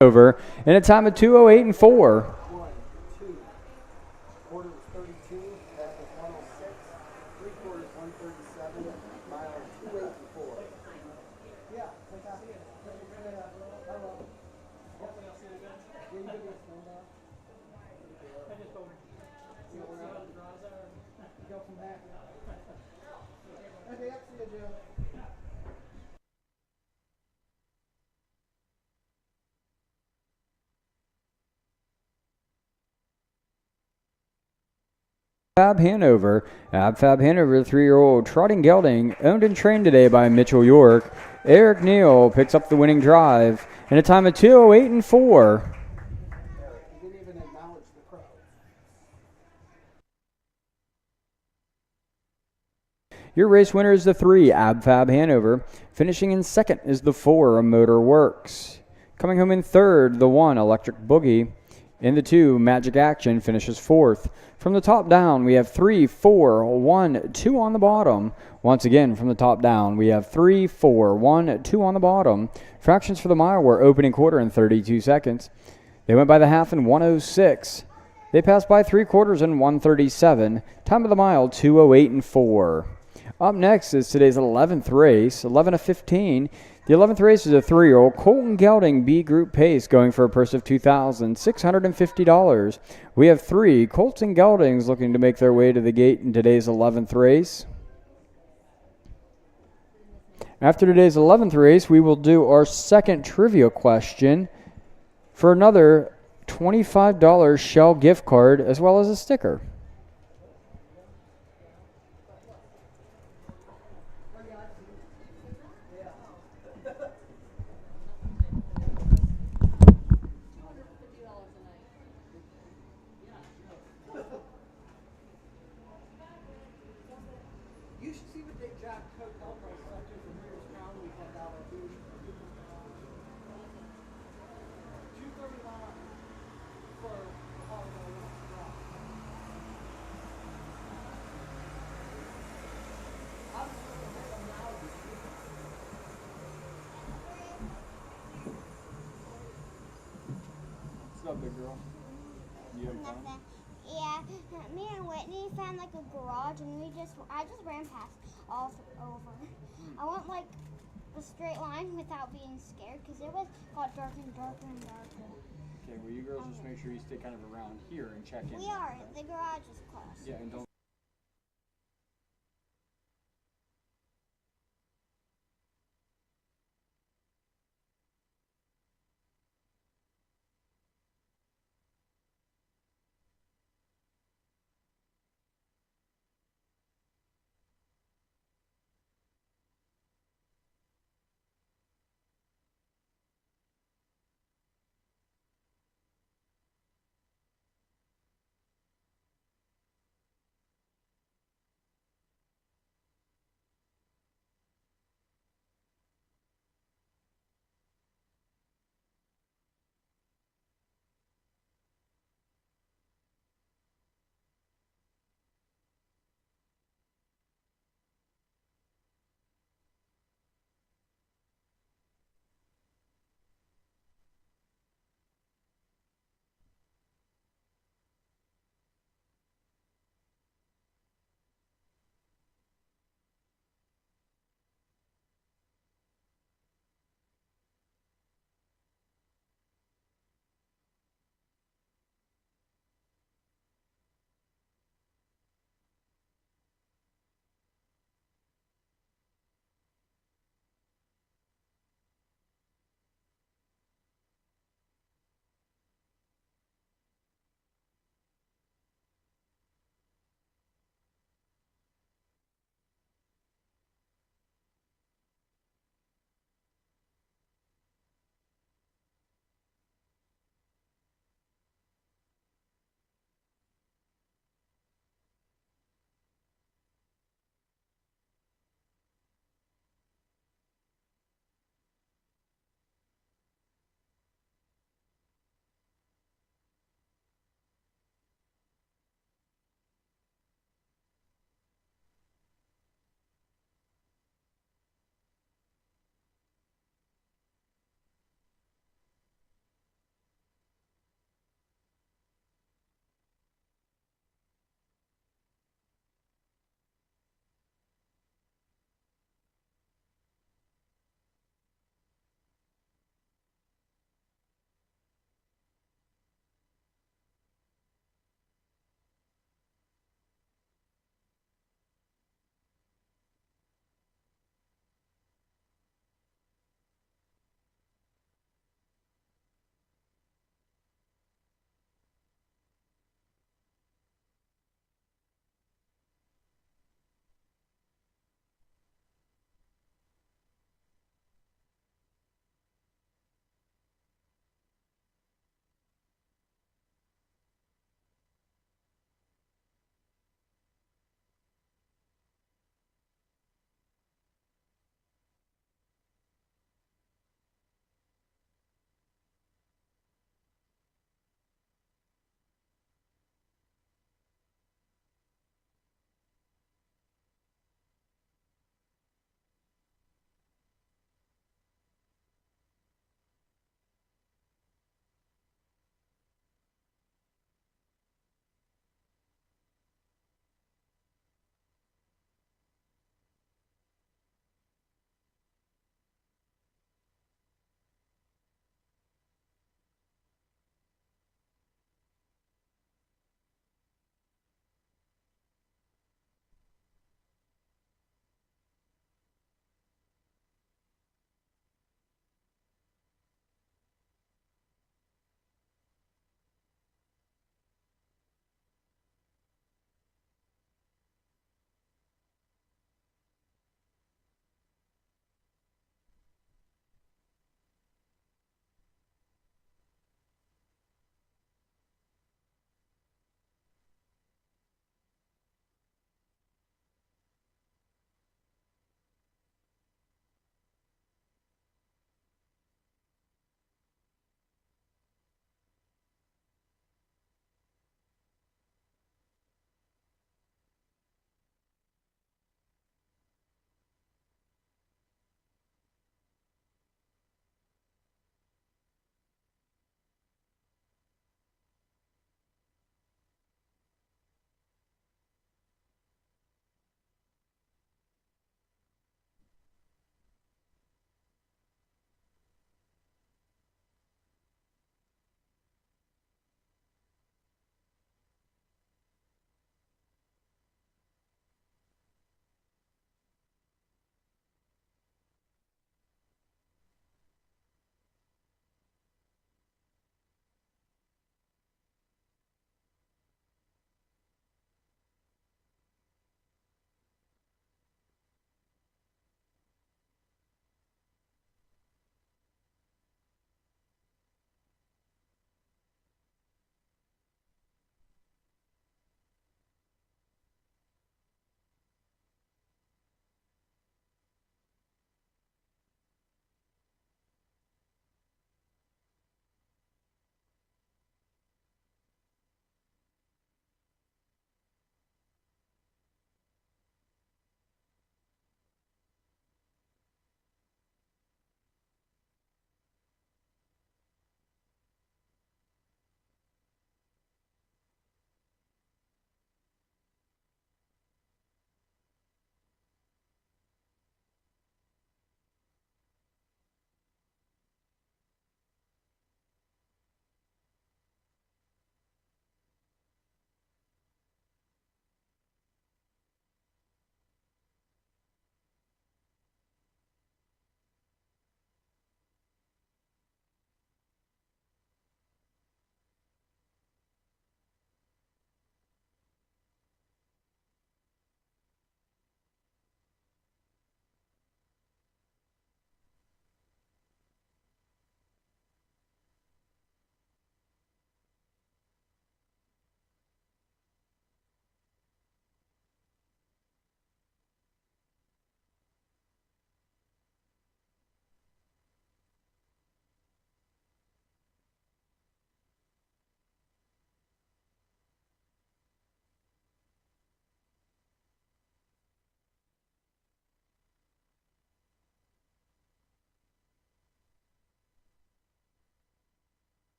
over in a time of 2:08 and 4. 1, 2. Quarter was 32, half was 106, 3/4 137, mile 284. Yeah, fantastic. Go from there. Okay, see you, Joe. Fab Hanover. Fab Hanover, 3-year-old trotting gelding, owned and trained today by Mitchell York. Eric Neal picks up the winning drive in a time of 2:08 and 4. You didn't even acknowledge the crow. Your race winner is the 3, Fab Hanover. Finishing in second is the 4, Motor Works. Coming home in third, the 1, Electric Boogie. In the 2, Magic Action finishes fourth. From the top down, we have 3, 4, 1, 2 on the bottom. Once again, from the top down, we have 3, 4, 1, 2 on the bottom. Fractions for the mile were opening quarter in 32 seconds. They went by the half in 1:06. They passed by 3/4 in 1:37. Time of the mile, 2:08 and 4. Up next is today's 11th race, 11 of 15. The 11th race is a 3-year-old Colton Gelding B Group Pace going for a purse of $2,650. We have 3 Colton Geldings looking to make their way to the gate in today's 11th race. After today's 11th race, we will do our second trivia question for another $25 Shell gift card as well as a sticker. You should see what Big Jack Coke helped us up to from Reader's Crown. We had out our booth. 239 for holiday. What's up, big girl? You having fun? Nothing. Yeah, me and Whitney found like a garage, and I just ran past all over. I went like a straight line without being scared because it got darker and darker and darker. Okay, well, you girls just make sure you stay kind of around here and check in. We are. The garage is closed. Yeah, and don't.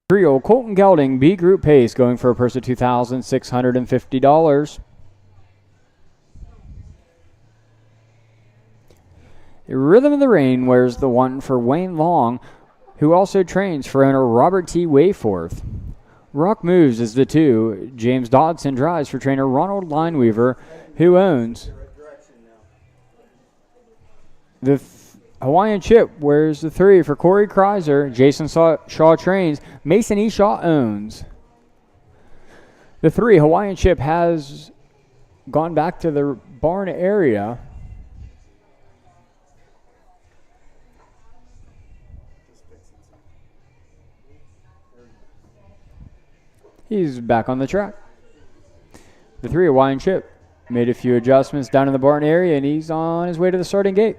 3-year-old Colton Gelding, B Group Pace, going for a purse of $2,650. Rhythm of the Rain wears the 1 for Wayne Long, who also trains for owner Robert T. Wayforth. Rock Moves is the 2. James Dodson drives for trainer Ronald Lineweaver, who owns. The Hawaiian Chip wears the 3 for Corey Kreiser. Jason Shaw trains. Mason E. Shaw owns. The 3 Hawaiian Chip has gone back to the barn area. He's back on the track. The 3 Hawaiian Chip made a few adjustments down in the barn area, and he's on his way to the starting gate.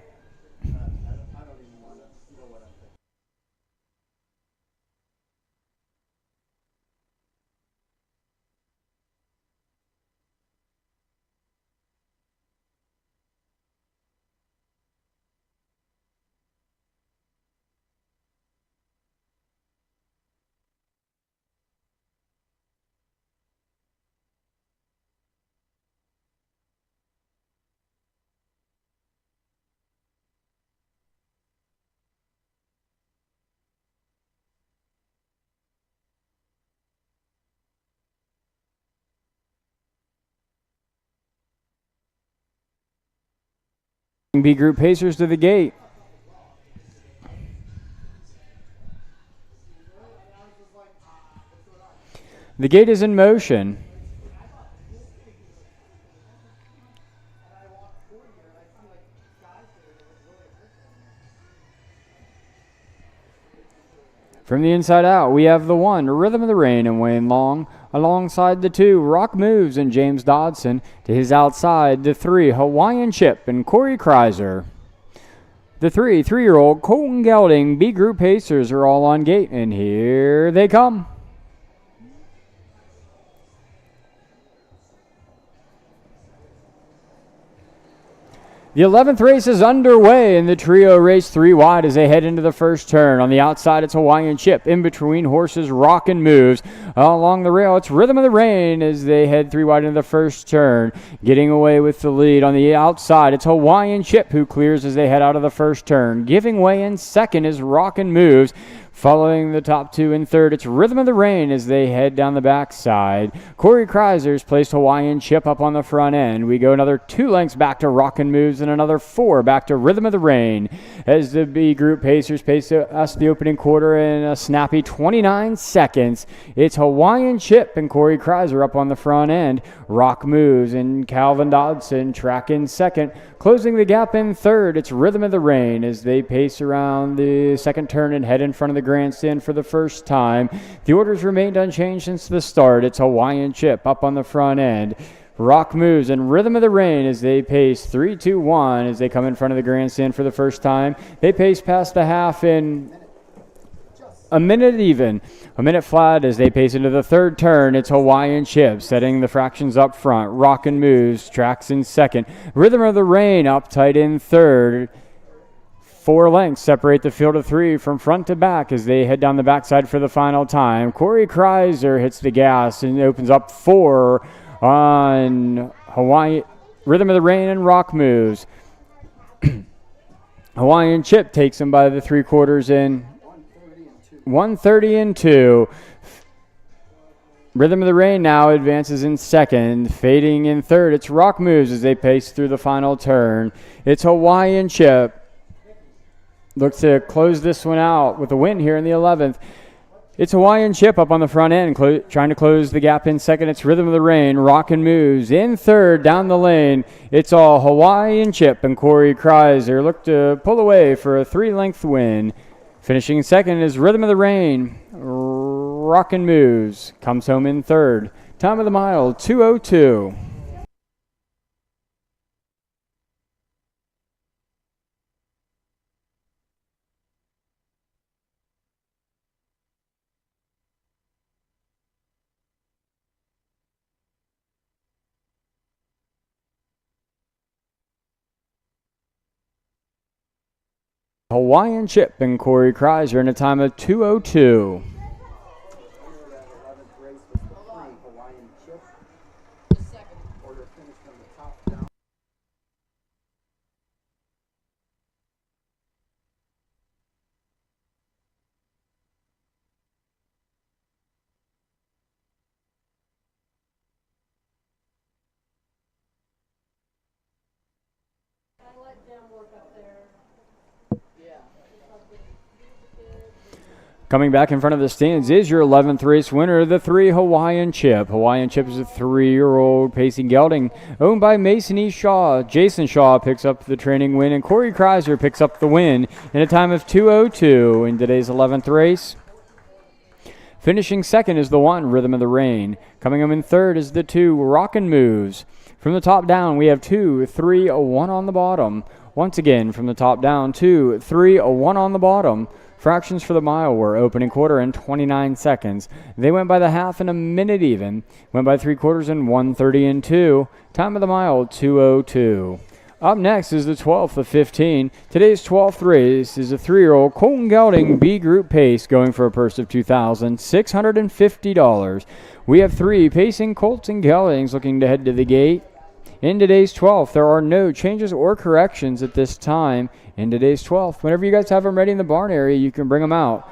B Group Pacers to the gate. The gate is in motion. From the inside out, we have the 1, Rhythm of the Rain, and Wayne Long. Alongside the 2, Rock Moves and James Dodson. To his outside, the 3, Hawaiian Chip and Corey Kreiser. The 3-year-old Colton Gelding, B Group Pacers are all on gate, and here they come. The 11th race is underway, and the trio race 3 wide as they head into the first turn. On the outside, it's Hawaiian Chip. In between horses, Rock and Moves. Along the rail, it's Rhythm of the Rain as they head 3 wide into the first turn. Getting away with the lead. On the outside, it's Hawaiian Chip who clears as they head out of the first turn. Giving way in second is Rock and Moves. Following the top 2 in third, it's Rhythm of the Rain as they head down the backside. Corey Kreiser's placed Hawaiian Chip up on the front end. We go another 2 lengths back to Rockin' Moves and another 4 back to Rhythm of the Rain. As the B Group Pacers pace us the opening quarter in a snappy 29 seconds. It's Hawaiian Chip and Corey Kreiser up on the front end. Rock Moves and Calvin Dodson track in second. Closing the gap in third, it's Rhythm of the Rain as they pace around the second turn and head in front of the grandstand for the first time. The orders remained unchanged since the start. It's Hawaiian Chip up on the front end. Rock Moves and Rhythm of the Rain as they pace 3-2-1 as they come in front of the grandstand for the first time. They pace past the half in a minute even. A minute flat as they pace into the third turn. It's Hawaiian Chip setting the fractions up front. Rockin' Moves tracks in second. Rhythm of the Rain up tight in third. 4 lengths separate the field of 3 from front to back as they head down the backside for the final time. Corey Kreiser hits the gas and opens up 4 on Rhythm of the Rain and Rock Moves. Hawaiian Chip takes him by the 3/4 in 1:30-2. Rhythm of the Rain now advances in second. Fading in third, it's Rock Moves as they pace through the final turn. It's Hawaiian Chip. Looks to close this one out with a win here in the 11th. It's Hawaiian Chip up on the front end, trying to close the gap in second. It's Rhythm of the Rain, Rockin' Moves. In third, down the lane, it's all Hawaiian Chip and Corey Kreiser look to pull away for a 3-length win. Finishing second is Rhythm of the Rain, Rockin' Moves. Comes home in third. Time of the mile, 2:02. Hawaiian Chip and Corey Kreiser in a time of 2:02. I let them work up there. Yeah. Coming back in front of the stands is your 11th race winner, the 3 Hawaiian Chip. Hawaiian Chip is a 3-year-old pacing gelding owned by Mason E. Shaw. Jason Shaw picks up the training win, and Corey Kreiser picks up the win in a time of 2:02 in today's 11th race. Finishing second is the 1 Rhythm of the Rain. Coming up in third is the 2 Rockin' Moves. From the top down, we have 2, 3, a 1 on the bottom. Once again, from the top down, 2, 3, a 1 on the bottom. Fractions for the mile were opening quarter in 29 seconds. They went by the half in a minute even. Went by 3/4 in 1:30 and 2. Time of the mile, 2:02. Up next is the 12th of 15. Today's 12th race is a 3-year-old Colton Gelding B Group Pace going for a purse of $2,650. We have 3 pacing Colts and Geldings looking to head to the gate. In today's 12th, there are no changes or corrections at this time. In today's 12th, whenever you guys have them ready in the barn area, you can bring them out.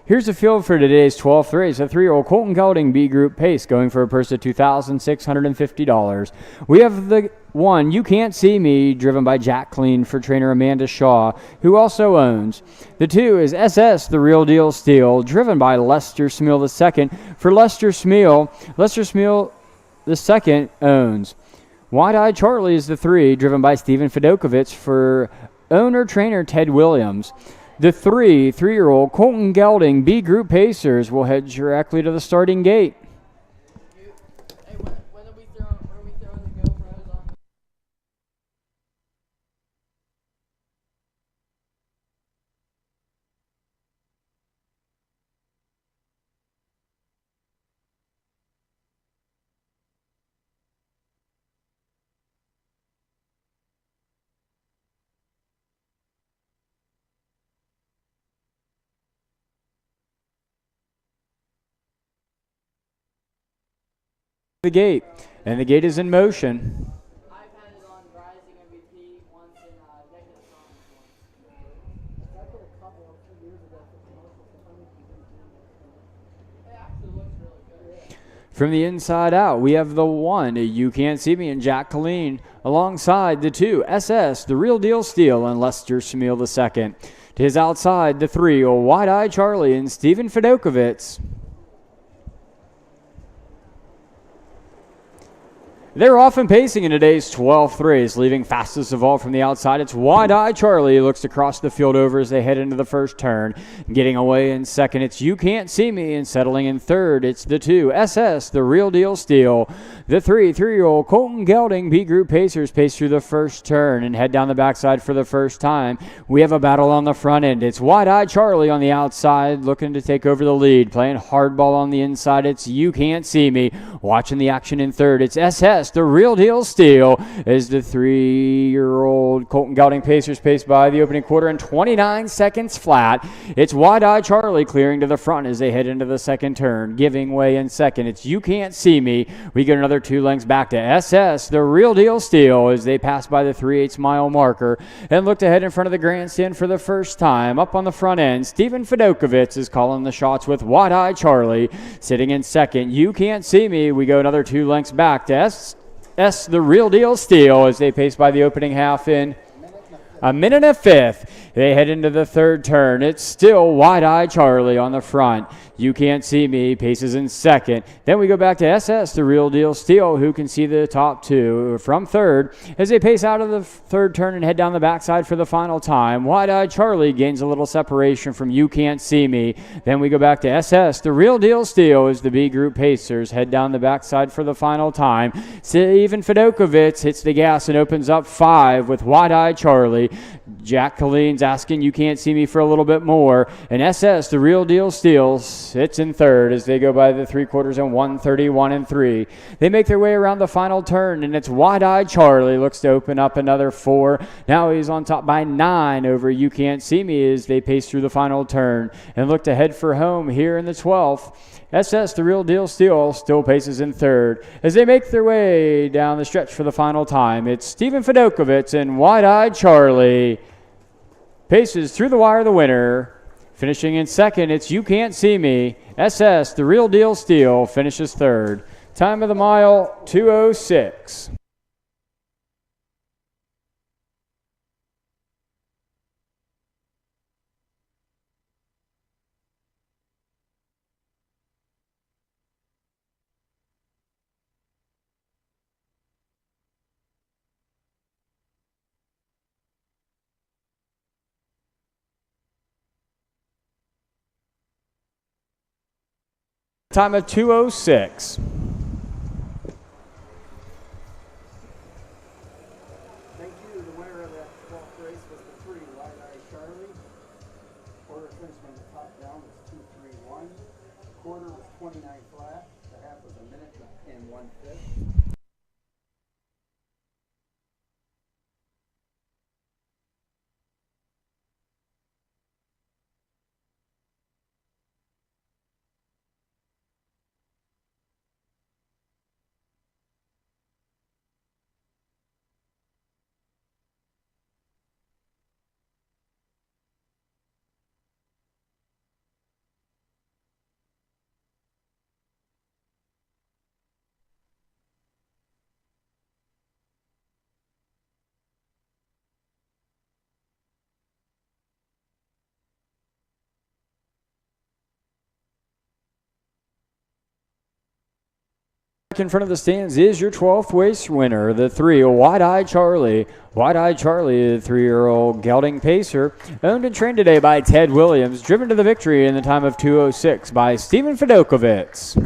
Here's the field for today's 12th race. A 3-year-old Colton Gelding B Group Pace going for a purse of $2,650. We have the 1, You Can't See Me, driven by Jack Clean for trainer Amanda Shaw, who also owns. The 2 is SS, The Real Deal Steel, driven by Lester Smeal II for Lester Smeal. Lester Smeal II owns. Wide-Eyed Charlie is the 3, driven by Stephen Fedokovitz for owner-trainer Ted Williams. The 3-year-old Colton Gelding B Group Pacers will head directly to the starting gate. Hey, when are we throwing the GoPros on? The gate, and the gate is in motion. I've had it on Rising MVP once in Negative Songs once. I put a couple a few years ago for commercials. It actually looks really good. From the inside out, we have the 1, You Can't See Me, and Jack Colleen, alongside the 2, SS, The Real Deal Steel, and Lester Smeal II. To his outside, the 3, Wide-Eyed Charlie, and Stephen Fedokovitz. They're off and pacing in today's 12th race, leaving fastest of all from the outside. It's Wide-Eyed Charlie. He looks to cross the field over as they head into the first turn. Getting away in second, it's You Can't See Me, and settling in third, it's the 2, SS, The Real Deal Steel. The 3-year-old Colton Gelding B Group Pacers pace through the first turn and head down the backside for the first time. We have a battle on the front end. It's Wide-Eyed Charlie on the outside, looking to take over the lead. Playing hardball on the inside, it's You Can't See Me. Watching the action in third, it's SS, The Real Deal Steel, as the 3-year-old Colton Gelding Pacers pace by the opening quarter in 29 seconds flat. It's Wide-Eyed Charlie clearing to the front as they head into the second turn. Giving way in second, it's You Can't See Me. We get another 2 lengths back to SS, The Real Deal Steel, as they pass by the 3/8 mile marker and look to head in front of the grandstand for the first time. Up on the front end, Stephen Fedokovitz is calling the shots with Wide-Eyed Charlie. Sitting in second, You Can't See Me. We go another 2 lengths back to SS, The Real Deal Steel, as they pace by the opening half in a minute and a fifth. They head into the third turn. It's still Wide-Eyed Charlie on the front. You Can't See Me paces in second. Then we go back to SS, The Real Deal Steel, who can see the top 2 from third as they pace out of the third turn and head down the backside for the final time. Wide-Eyed Charlie gains a little separation from You Can't See Me. Then we go back to SS, The Real Deal Steel, as the B Group Pacers head down the backside for the final time. Stephen Fedokovitz hits the gas and opens up 5 with Wide-Eyed Charlie. Jack Colleen's asking You Can't See Me for a little bit more. And SS, The Real Deal Steel, sits in third as they go by the 3/4 in 1:31 3. They make their way around the final turn, and it's Wide-Eyed Charlie looks to open up another 4. Now he's on top by 9 over You Can't See Me as they pace through the final turn and look to head for home here in the 12th. SS, The Real Deal Steel, still paces in third as they make their way down the stretch for the final time. It's Stephen Fedokovitz and Wide-Eyed Charlie paces through the wire, the winner. Finishing in second, it's You Can't See Me. SS, The Real Deal Steel, finishes third. Time of the mile, 2:06. Time of 2:06. Thank you. The winner of that 12th race was the 3, Wide-Eyed Charlie. Quarter finished from the top down was 2:31. Quarter was 29 flat. The half was a minute and 1/5. In front of the stands is your 12th race winner, the 3, Wide-Eyed Charlie. Wide-Eyed Charlie, the 3-year-old gelding pacer, owned and trained today by Ted Williams, driven to the victory in the time of 2:06 by Steven Fedokovitz.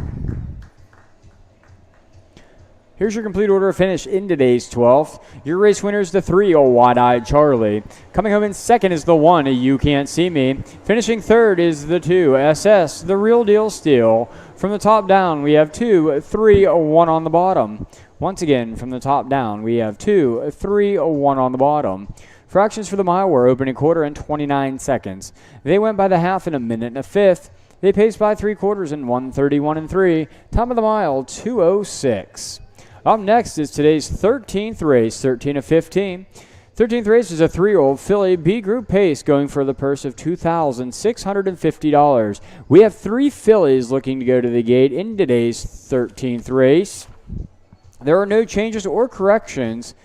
Here's your complete order of finish in today's 12th. Your race winner is the 3, Wide-Eyed Charlie. Coming home in second is the 1, You Can't See Me. Finishing third is the 2, SS, the Real Deal Steel. From the top down, we have 2, 3, 1 on the bottom. Once again, from the top down, we have 2, 3, 1 on the bottom. Fractions for the mile were opening quarter in 29 seconds. They went by the half in a minute and a fifth. They paced by 3/4 in 1:31 and 3. Time of the mile, 2:06. Up next is today's 13th race, 13 of 15. 13th race is a 3-year-old filly B Group pace going for the purse of $2,650. We have 3 fillies looking to go to the gate in today's 13th race. There are no changes or corrections.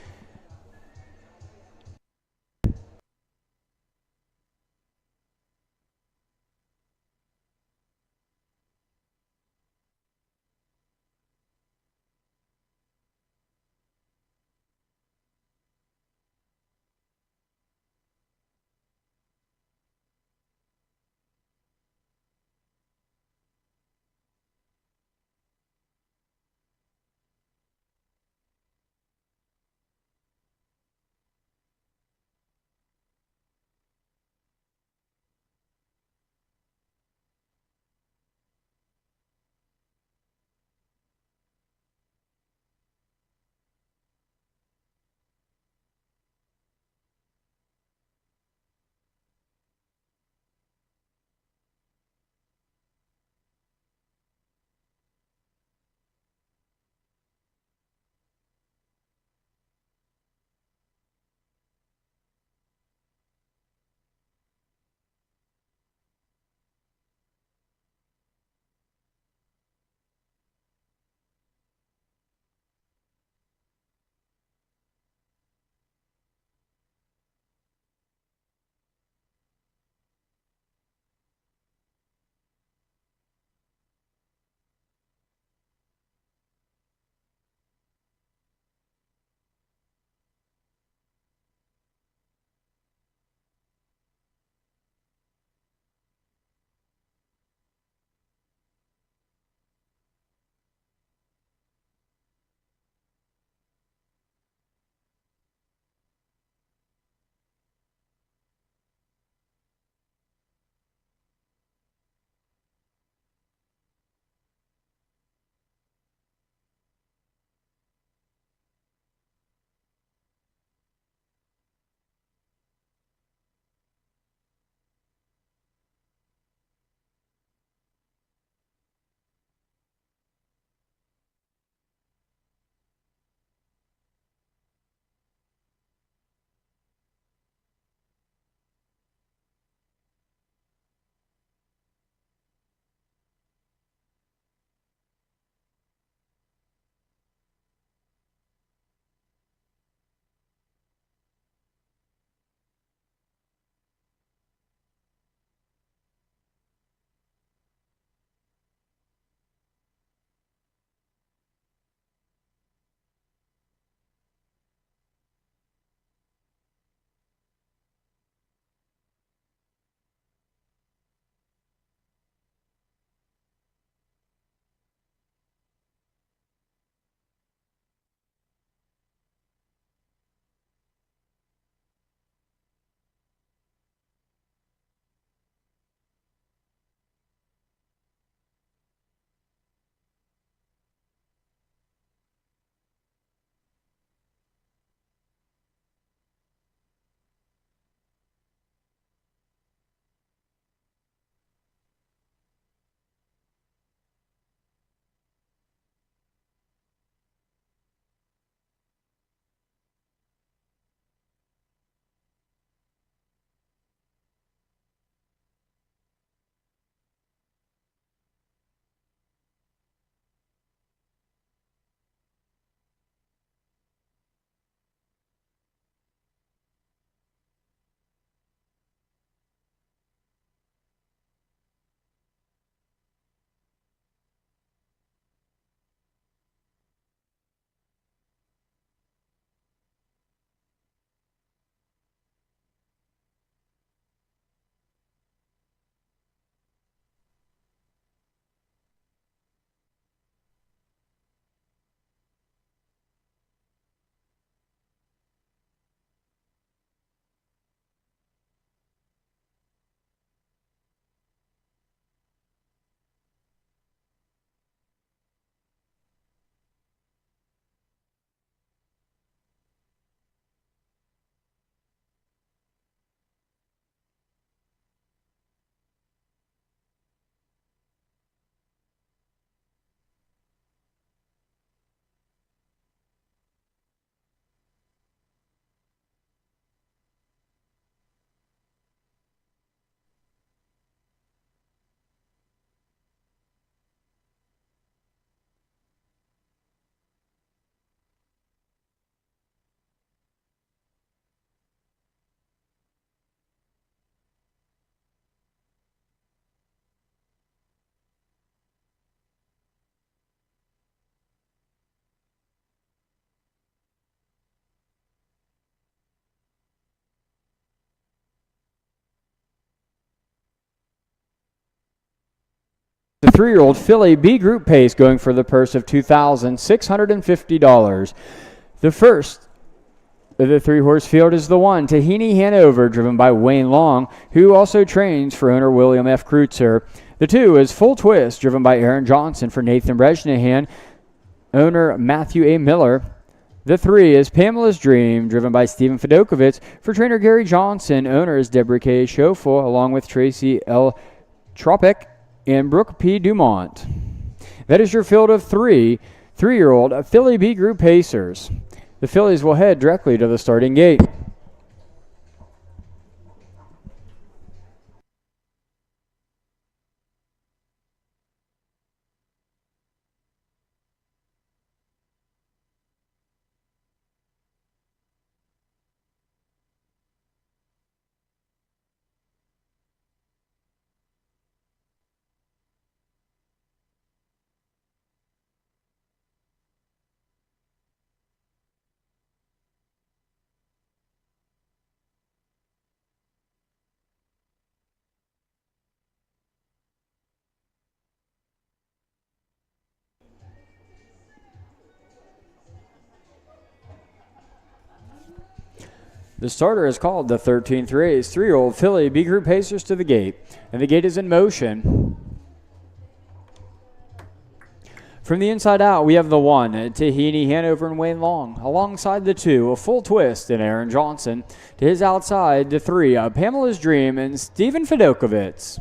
The 3-year-old filly B Group Pace going for the purse of $2,650. The first of the 3-horse field is the 1, Tahini Hanover, driven by Wayne Long, who also trains for owner William F. Kreutzer. The 2 is Full Twist, driven by Aaron Johnson for Nathan Brejnahan, owner Matthew A. Miller. The 3 is Pamela's Dream, driven by Stephen Fedokovitz for trainer Gary Johnson. Owner is Deborah K. Schoeffel, along with Tracy L. Tropic and Brooke P. Dumont. That is your field of 3-year-old filly B Group Pacers. The fillies will head directly to the starting gate. The starter is called the 13th race. 3-year-old filly B Group Pacers to the gate, and the gate is in motion. From the inside out, we have the 1, Tahini Hanover and Wayne Long. Alongside the 2, a Full Twist and Aaron Johnson. To his outside, the 3, Pamela's Dream and Stephen Fedokovitz.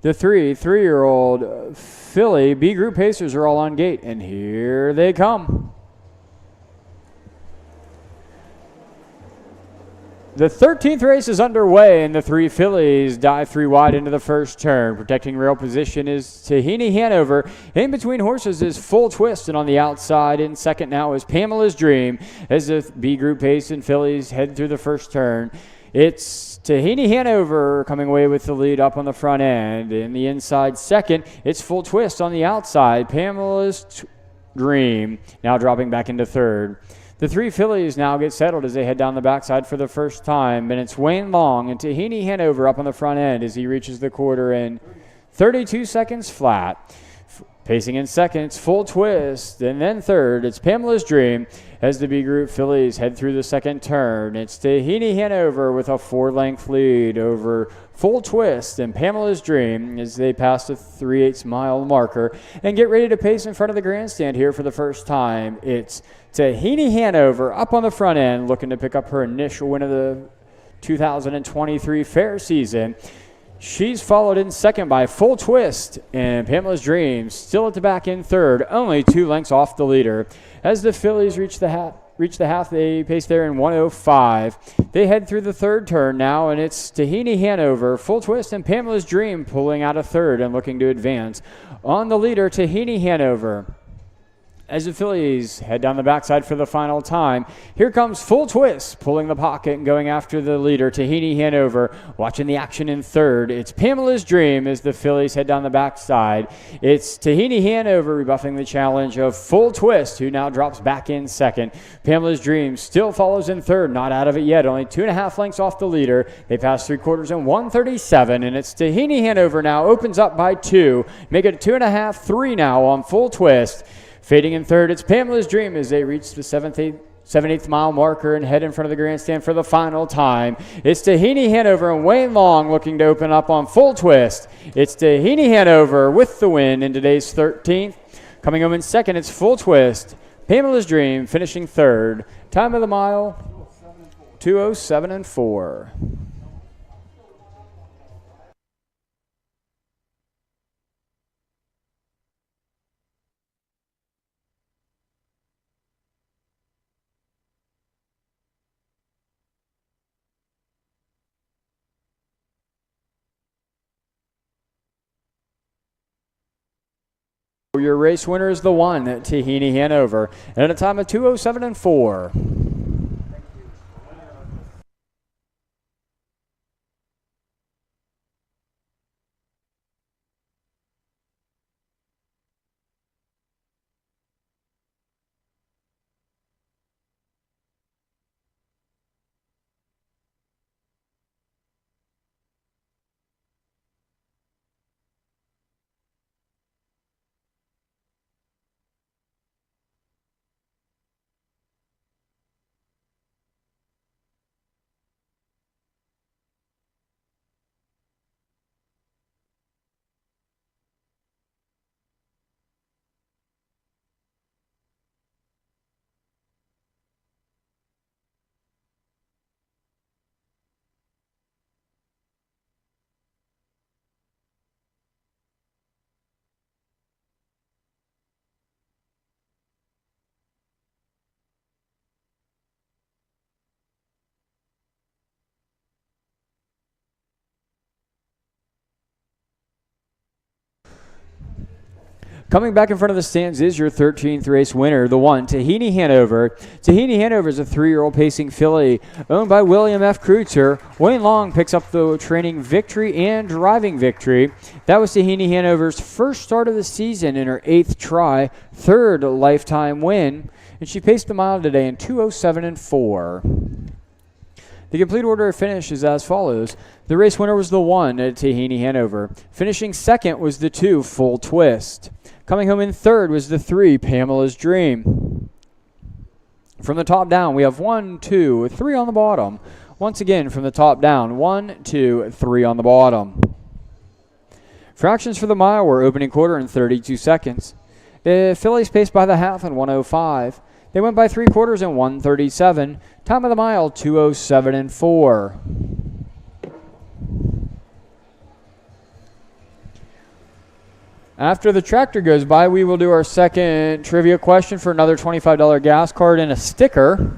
The 3-year-old filly B Group Pacers are all on gate, and here they come. The 13th race is underway, and the 3 fillies dive 3 wide into the first turn. Protecting rail position is Tahini Hanover. In between horses is Full Twist, and on the outside in second now is Pamela's Dream. As the B Group Pace and fillies head through the first turn, it's Tahini Hanover coming away with the lead up on the front end. In the inside second, it's Full Twist on the outside. Pamela's Dream now dropping back into third. The 3 fillies now get settled as they head down the backside for the first time, and it's Wayne Long and Tahini Hanover up on the front end as he reaches the quarter in 32 seconds flat. Pacing in second, it's Full Twist, and then third, it's Pamela's Dream as the B Group fillies head through the second turn. It's Tahini Hanover with a 4-length lead over Full Twist and Pamela's Dream as they pass the 3/8 mile marker and get ready to pace in front of the grandstand here for the first time. It's Tahini Hanover up on the front end, looking to pick up her initial win of the 2023 fair season. She's followed in second by Full Twist, and Pamela's Dream still at the back in third, only 2 lengths off the leader. As the fillies reach the half, they pace there in 1:05. They head through the third turn now, and it's Tahini Hanover, Full Twist, and Pamela's Dream pulling out a third and looking to advance. On the leader, Tahini Hanover. As the fillies head down the backside for the final time, here comes Full Twist, pulling the pocket and going after the leader, Tahini Hanover. Watching the action in third, it's Pamela's Dream as the fillies head down the backside. It's Tahini Hanover rebuffing the challenge of Full Twist, who now drops back in second. Pamela's Dream still follows in third, not out of it yet, only 2.5 lengths off the leader. They pass 3/4 in 1:37, and it's Tahini Hanover now opens up by 2. Make it 2.5, 3 now on Full Twist. Fading in third, it's Pamela's Dream as they reach the 7/8 mile marker and head in front of the grandstand for the final time. It's Tahini Hanover and Wayne Long looking to open up on Full Twist. It's Tahini Hanover with the win in today's 13th. Coming home in second, it's Full Twist. Pamela's Dream finishing third. Time of the mile, 2:07.4. Your race winner is the 1, Tahini Hanover, and at a time of 2:07.4. Coming back in front of the stands is your 13th race winner, the one, Tahini Hanover. Tahini Hanover is a 3-year-old pacing filly owned by William F. Kreutzer. Wayne Long picks up the training victory and driving victory. That was Tahini Hanover's first start of the season in her 8th try, 3rd lifetime win, and she paced the mile today in 2:07 and 4. The complete order of finish is as follows. The race winner was the 1 at Tahini Hanover. Finishing second was the 2, Full Twist. Coming home in third was the 3, Pamela's Dream. From the top down, we have 1, 2, 3 on the bottom. Once again, from the top down, 1, 2, 3 on the bottom. Fractions for the mile were opening quarter in 32 seconds. The fillies paced by the half in 1:05. They went by 3/4 in 1:37. Time of the mile, 2:07 and 4. After the tractor goes by, we will do our second trivia question for another $25 gas card and a sticker.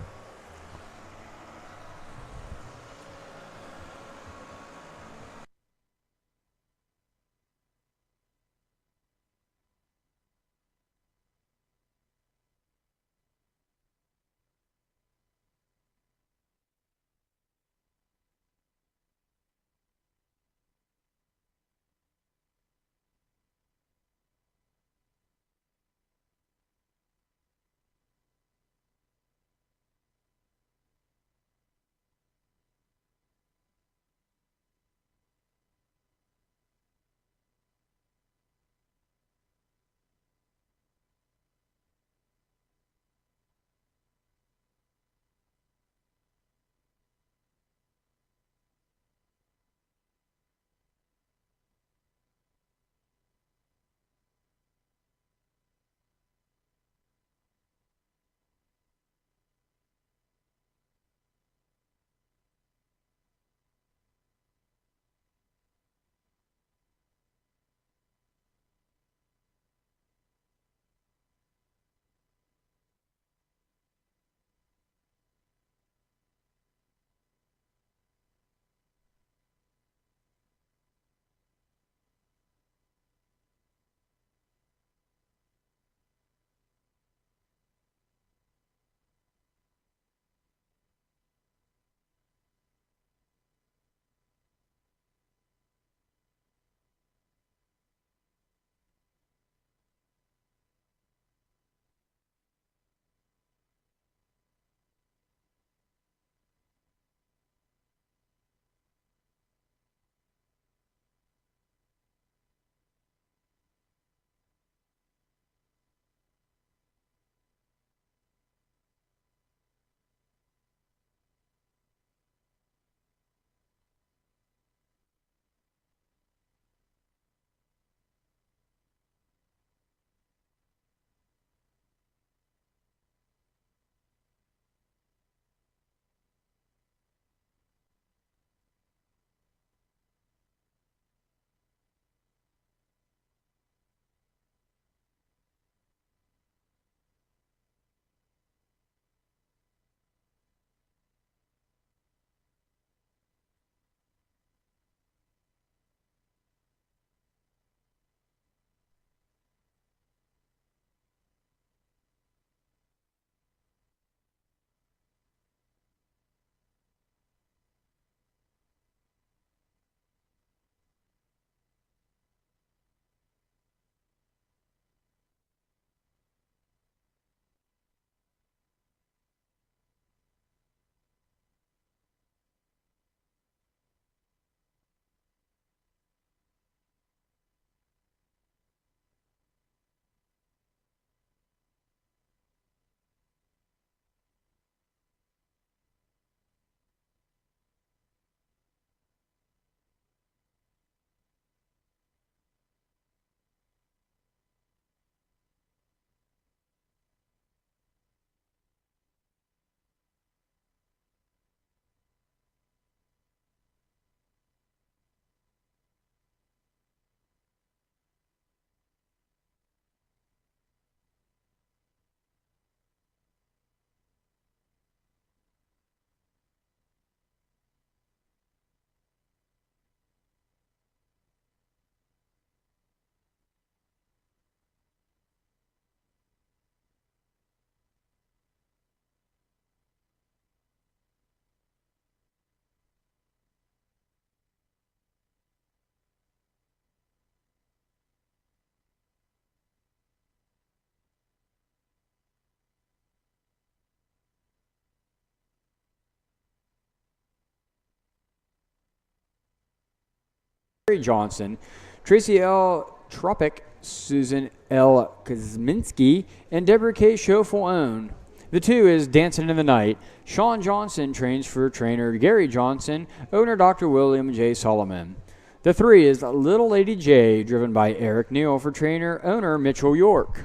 Gary Johnson, Tracy L. Tropic, Susan L. Kosminski, and Deborah K. Schoeffel own. The 2 is Dancing in the Night. Sean Johnson trains for trainer Gary Johnson, owner Dr. William J. Solomon. The 3 is Little Lady J, driven by Eric Neal for trainer owner Mitchell York.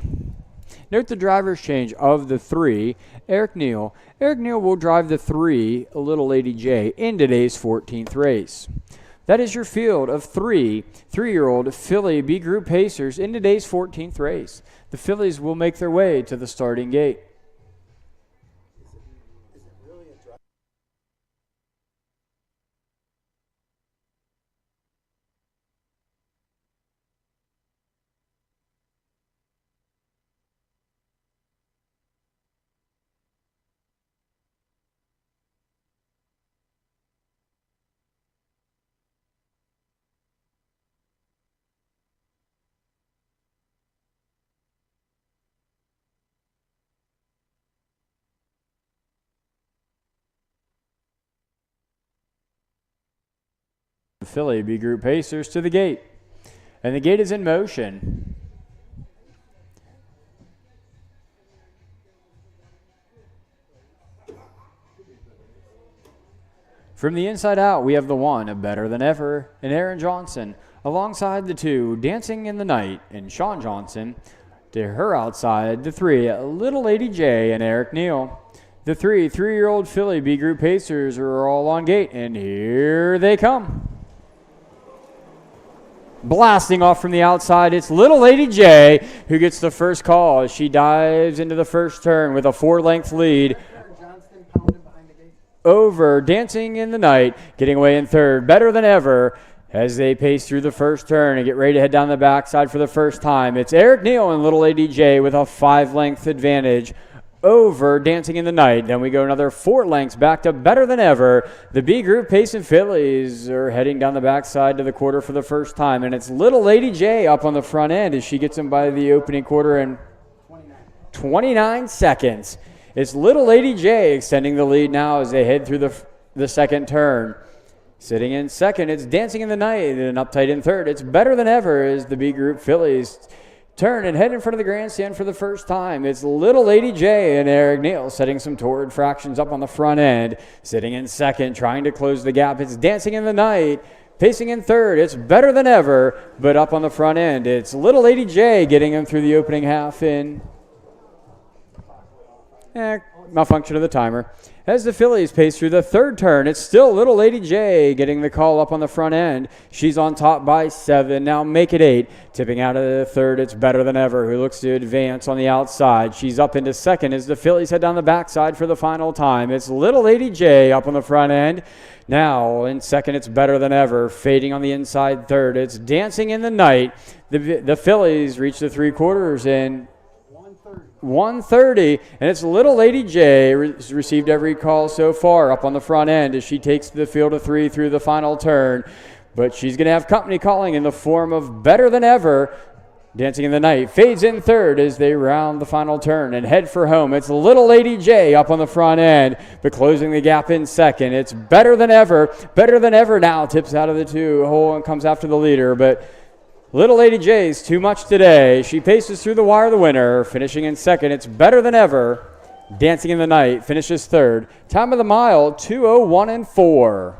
Note the driver's change of the 3, Eric Neal. Eric Neal will drive the 3, Little Lady J, in today's 14th race. That is your field of 3-year-old filly B Group Pacers in today's 14th race. The fillies will make their way to the starting gate. The filly B Group Pacers to the gate. And the gate is in motion. From the inside out, we have the 1, Better Than Ever, and Aaron Johnson, alongside the 2, Dancing in the Night, and Sean Johnson. To her outside, the 3, Little Lady J, and Eric Neal. The 3-year-old filly B Group Pacers are all on gate, and here they come. Blasting off from the outside, it's Little Lady J who gets the first call as she dives into the first turn with a 4-length lead over Dancing in the Night, getting away in third. Better Than Ever as they pace through the first turn and get ready to head down the backside for the first time. It's Eric Neal and Little Lady J with a 5-length advantage over Dancing in the Night. Then we go another 4 lengths back to Better Than Ever. The B Group Pacing fillies are heading down the backside to the quarter for the first time, and it's Little Lady J up on the front end as she gets them by the opening quarter in 29 seconds. It's Little Lady J extending the lead now as they head through the second turn. Sitting in second, it's Dancing in the Night, and uptight in third, it's Better Than Ever as the B Group fillies turn and head in front of the grandstand for the first time. It's Little Lady J and Eric Neal setting some toward fractions up on the front end. Sitting in second, trying to close the gap, it's Dancing in the Night. Pacing in third, it's Better Than Ever, but up on the front end, it's Little Lady J getting him through the opening half in malfunction of the timer. As the fillies pace through the third turn, it's still Little Lady J getting the call up on the front end. She's on top by 7. Now make it 8. Tipping out of the third, it's Better Than Ever, who looks to advance on the outside. She's up into second as the fillies head down the backside for the final time. It's Little Lady J up on the front end. Now in second, it's Better Than Ever. Fading on the inside third, it's Dancing in the Night. The fillies reach the 3/4 in 1:30, and it's Little Lady J received every call so far up on the front end as she takes the field of 3 through the final turn. But she's going to have company calling in the form of Better Than Ever. Dancing in the Night fades in third as they round the final turn and head for home. It's Little Lady J up on the front end, but closing the gap in second. It's Better Than Ever. Better Than Ever now tips out of the 2 hole and comes after the leader, but Little Lady J's too much today. She paces through the wire, the winner, finishing in second. It's Better Than Ever. Dancing in the Night finishes third. Time of the mile, 2:01.4.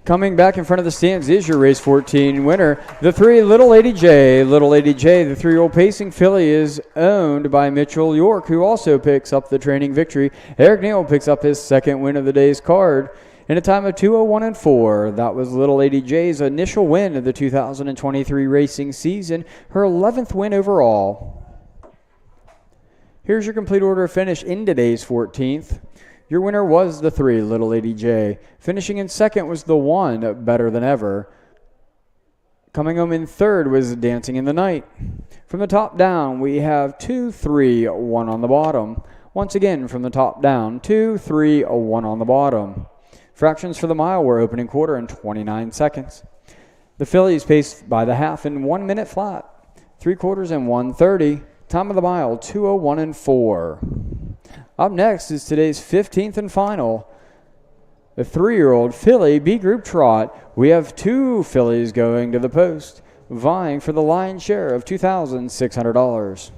Coming back in front of the stands is your race 14 winner, the 3 Little Lady J. Little Lady J, the 3-year-old pacing filly, is owned by Mitchell York, who also picks up the training victory. Eric Neal picks up his second win of the day's card in a time of 2:01.4. That was Little Lady J's initial win of the 2023 racing season, her 11th win overall. Here's your complete order of finish in today's 14th. Your winner was the 3, Little Lady J. Finishing in second was the 1, Better Than Ever. Coming home in third was Dancing in the Night. From the top down, we have 2, 3, 1 on the bottom. Once again, from the top down, 2, 3, 1 on the bottom. Fractions for the mile were opening quarter in 29 seconds. The fillies paced by the half in 1 minute flat. 3/4 in 1:30. Time of the mile, 2:01.4. Up next is today's 15th and final, the 3-year-old filly B Group Trot. We have 2 fillies going to the post, vying for the lion's share of $2,600.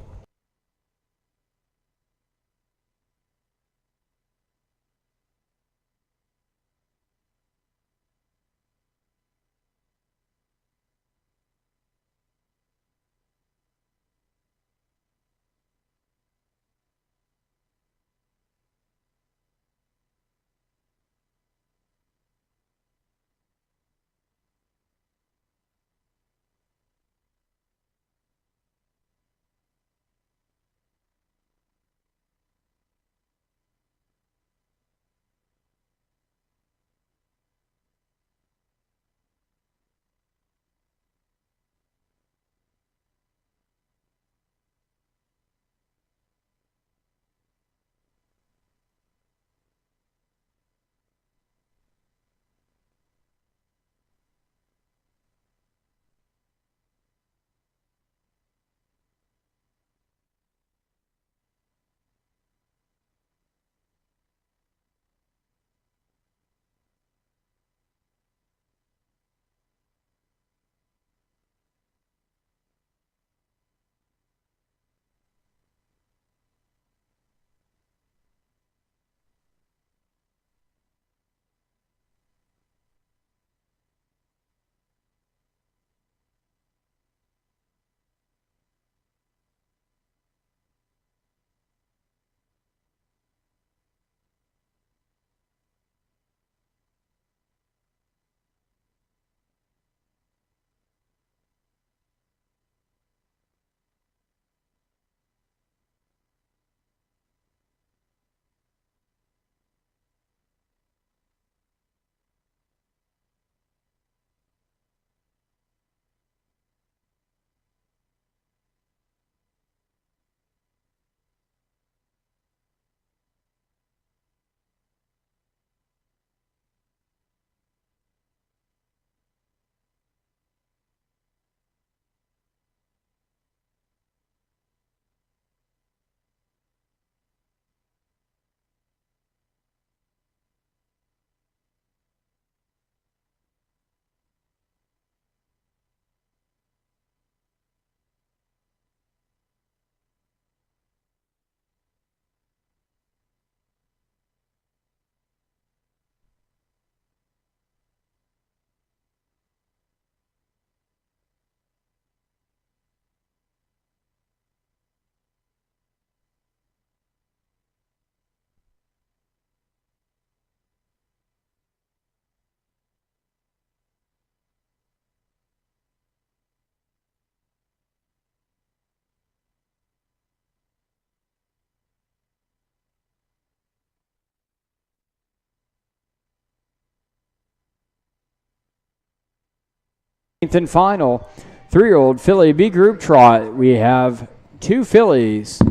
And final, 3-year-old filly B Group Trot. We have 2 fillies.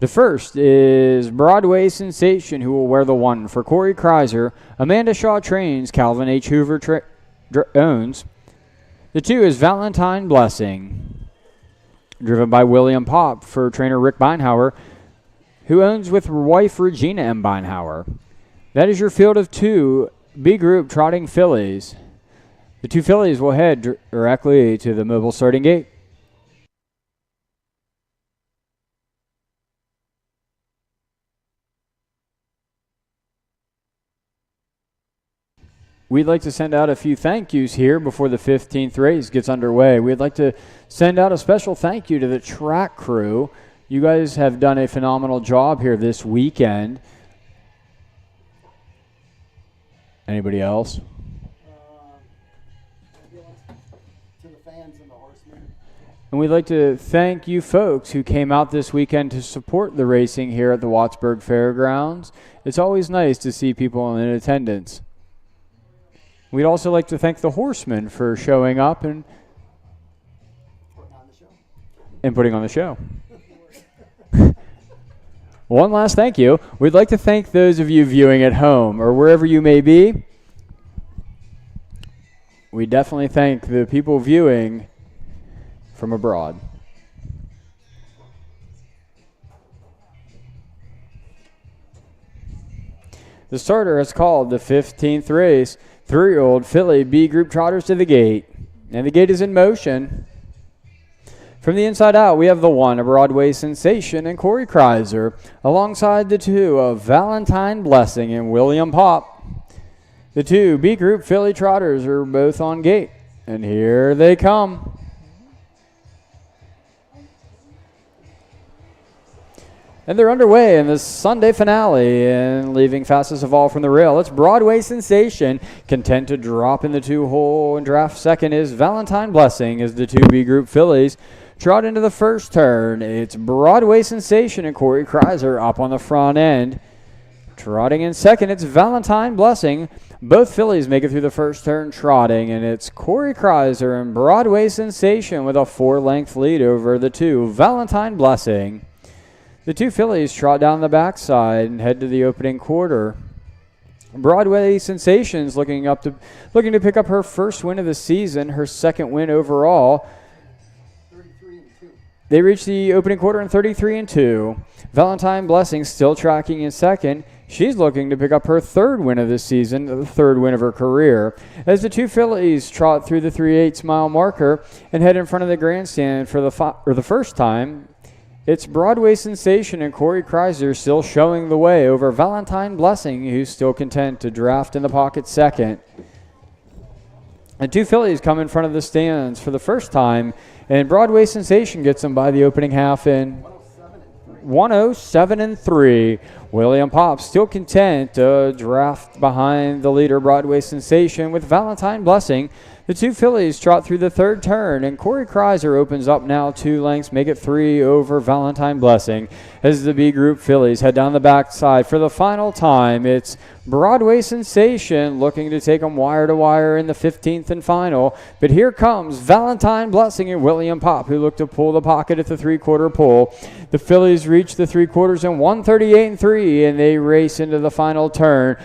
The first is Broadway Sensation, who will wear the 1 for Corey Kreiser. Amanda Shaw trains, Calvin H. Hoover owns. The 2 is Valentine Blessing, driven by William Pop for trainer Rick Beinhauer, who owns with wife Regina M. Beinhauer. That is your field of 2 B Group trotting fillies. The 2 fillies will head directly to the mobile starting gate. we'd like to send out a few thank yous here before the 15th race gets underway. We'd like to send out a special thank you to the track crew. You guys have done a phenomenal job here this weekend. Anybody else? To the fans and the horsemen. And we'd like to thank you folks who came out this weekend to support the racing here at the Wattsburg Fairgrounds. It's always nice to see people in attendance. We'd also like to thank the horsemen for showing up and putting on the show. One last thank you. We'd like to thank those of you viewing at home or wherever you may be. We definitely thank the people viewing from abroad. The starter has called the 15th race. 3-year-old filly B Group trotters to the gate. And the gate is in motion. From the inside out, we have the 1, a Broadway sensation, and Corey Kreiser, alongside the 2 of Valentine Blessing and William Pop. The 2 B Group filly trotters are both on gate. And here they come. And they're underway in the Sunday finale and leaving fastest of all from the rail. It's Broadway Sensation, content to drop in the 2-hole and draft second is Valentine Blessing as the 2 B Group fillies trot into the first turn. It's Broadway Sensation and Corey Kreiser up on the front end. Trotting in second, it's Valentine Blessing. Both fillies make it through the first turn trotting, and it's Corey Kreiser and Broadway Sensation with a 4-length lead over the 2 Valentine Blessing. The 2 fillies trot down the backside and head to the opening quarter. Broadway Sensations looking to pick up her first win of the season, her second win overall. 33-2. They reach the opening quarter in 33-2. Valentine Blessing still tracking in second. She's looking to pick up her third win of the season, the third win of her career. As the 2 fillies trot through the 3/8 mile marker and head in front of the grandstand for the first time, it's Broadway Sensation and Corey Kreiser still showing the way over Valentine Blessing, who's still content to draft in the pocket second. And 2 fillies come in front of the stands for the first time, and Broadway Sensation gets them by the opening half in 107-3. William Pop still content to draft behind the leader Broadway Sensation with Valentine Blessing. The 2 fillies trot through the third turn, and Corey Kreiser opens up now 2 lengths, make it 3 over Valentine Blessing. As the B Group fillies head down the backside for the final time, it's Broadway Sensation looking to take them wire to wire in the 15th and final. But here comes Valentine Blessing and William Pop, who look to pull the pocket at the 3/4 pull. The fillies reach the 3/4 in 138-3, and they race into the final turn.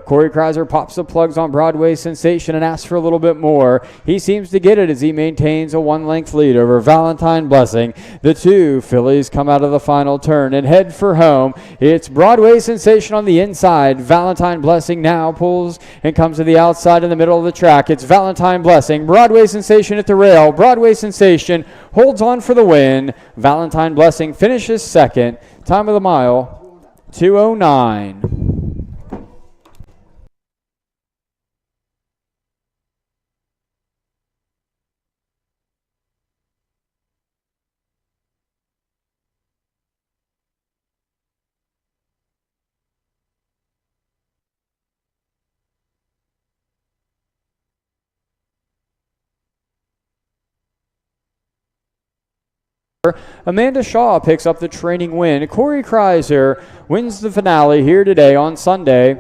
Corey Kreiser pops the plugs on Broadway Sensation and asks for a little bit more. He seems to get it as he maintains a 1-length lead over Valentine Blessing. The 2 fillies come out of the final turn and head for home. It's Broadway Sensation on the inside. Valentine Blessing now pulls and comes to the outside in the middle of the track. It's Valentine Blessing. Broadway Sensation at the rail. Broadway Sensation holds on for the win. Valentine Blessing finishes second. Time of the mile, 2:09. Amanda Shaw picks up the training win. Corey Kreiser wins the finale here today on Sunday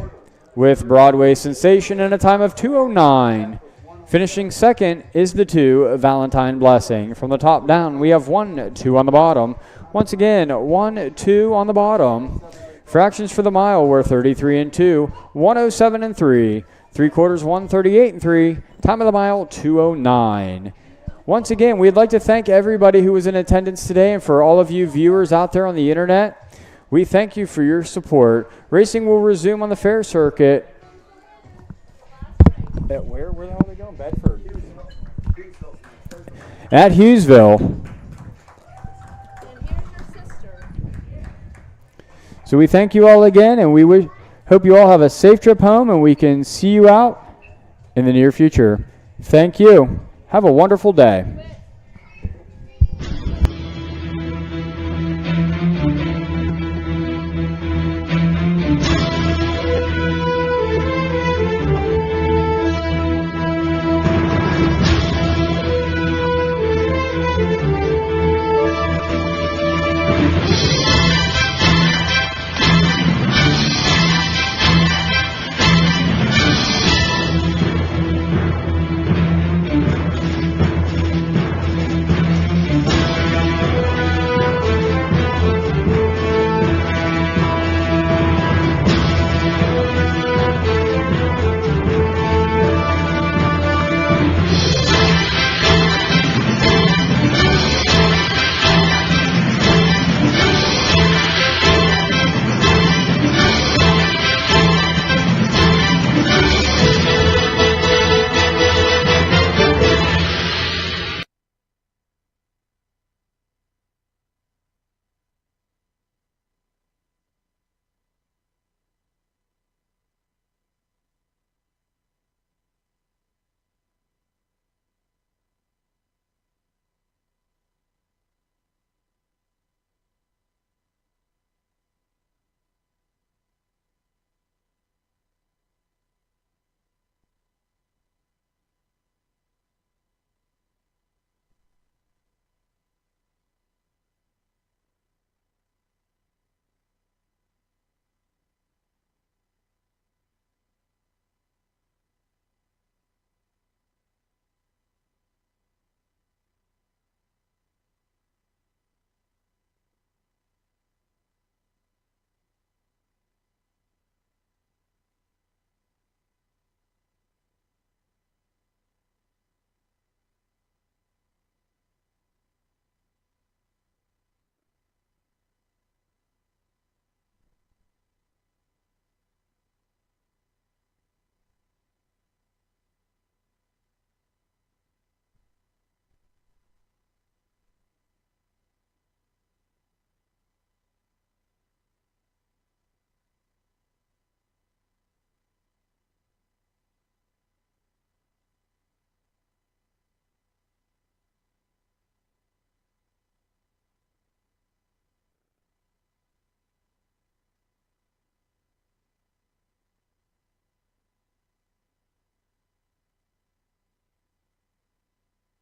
with Broadway Sensation in a time of 2:09. Finishing second is the 2 Valentine Blessing. From the top down, we have 1-2 on the bottom. Once again, 1-2 on the bottom. Fractions for the mile were 33-2, 107-3, 3/4 138-3. Time of the mile 2:09. Once again, we'd like to thank everybody who was in attendance today, and for all of you viewers out there on the internet, we thank you for your support. Racing will resume on the fair circuit. At where the hell are they going? Bedford. At Hughesville. And here's your sister. So we thank you all again, and we hope you all have a safe trip home, and we can see you out in the near future. Thank you. Have a wonderful day.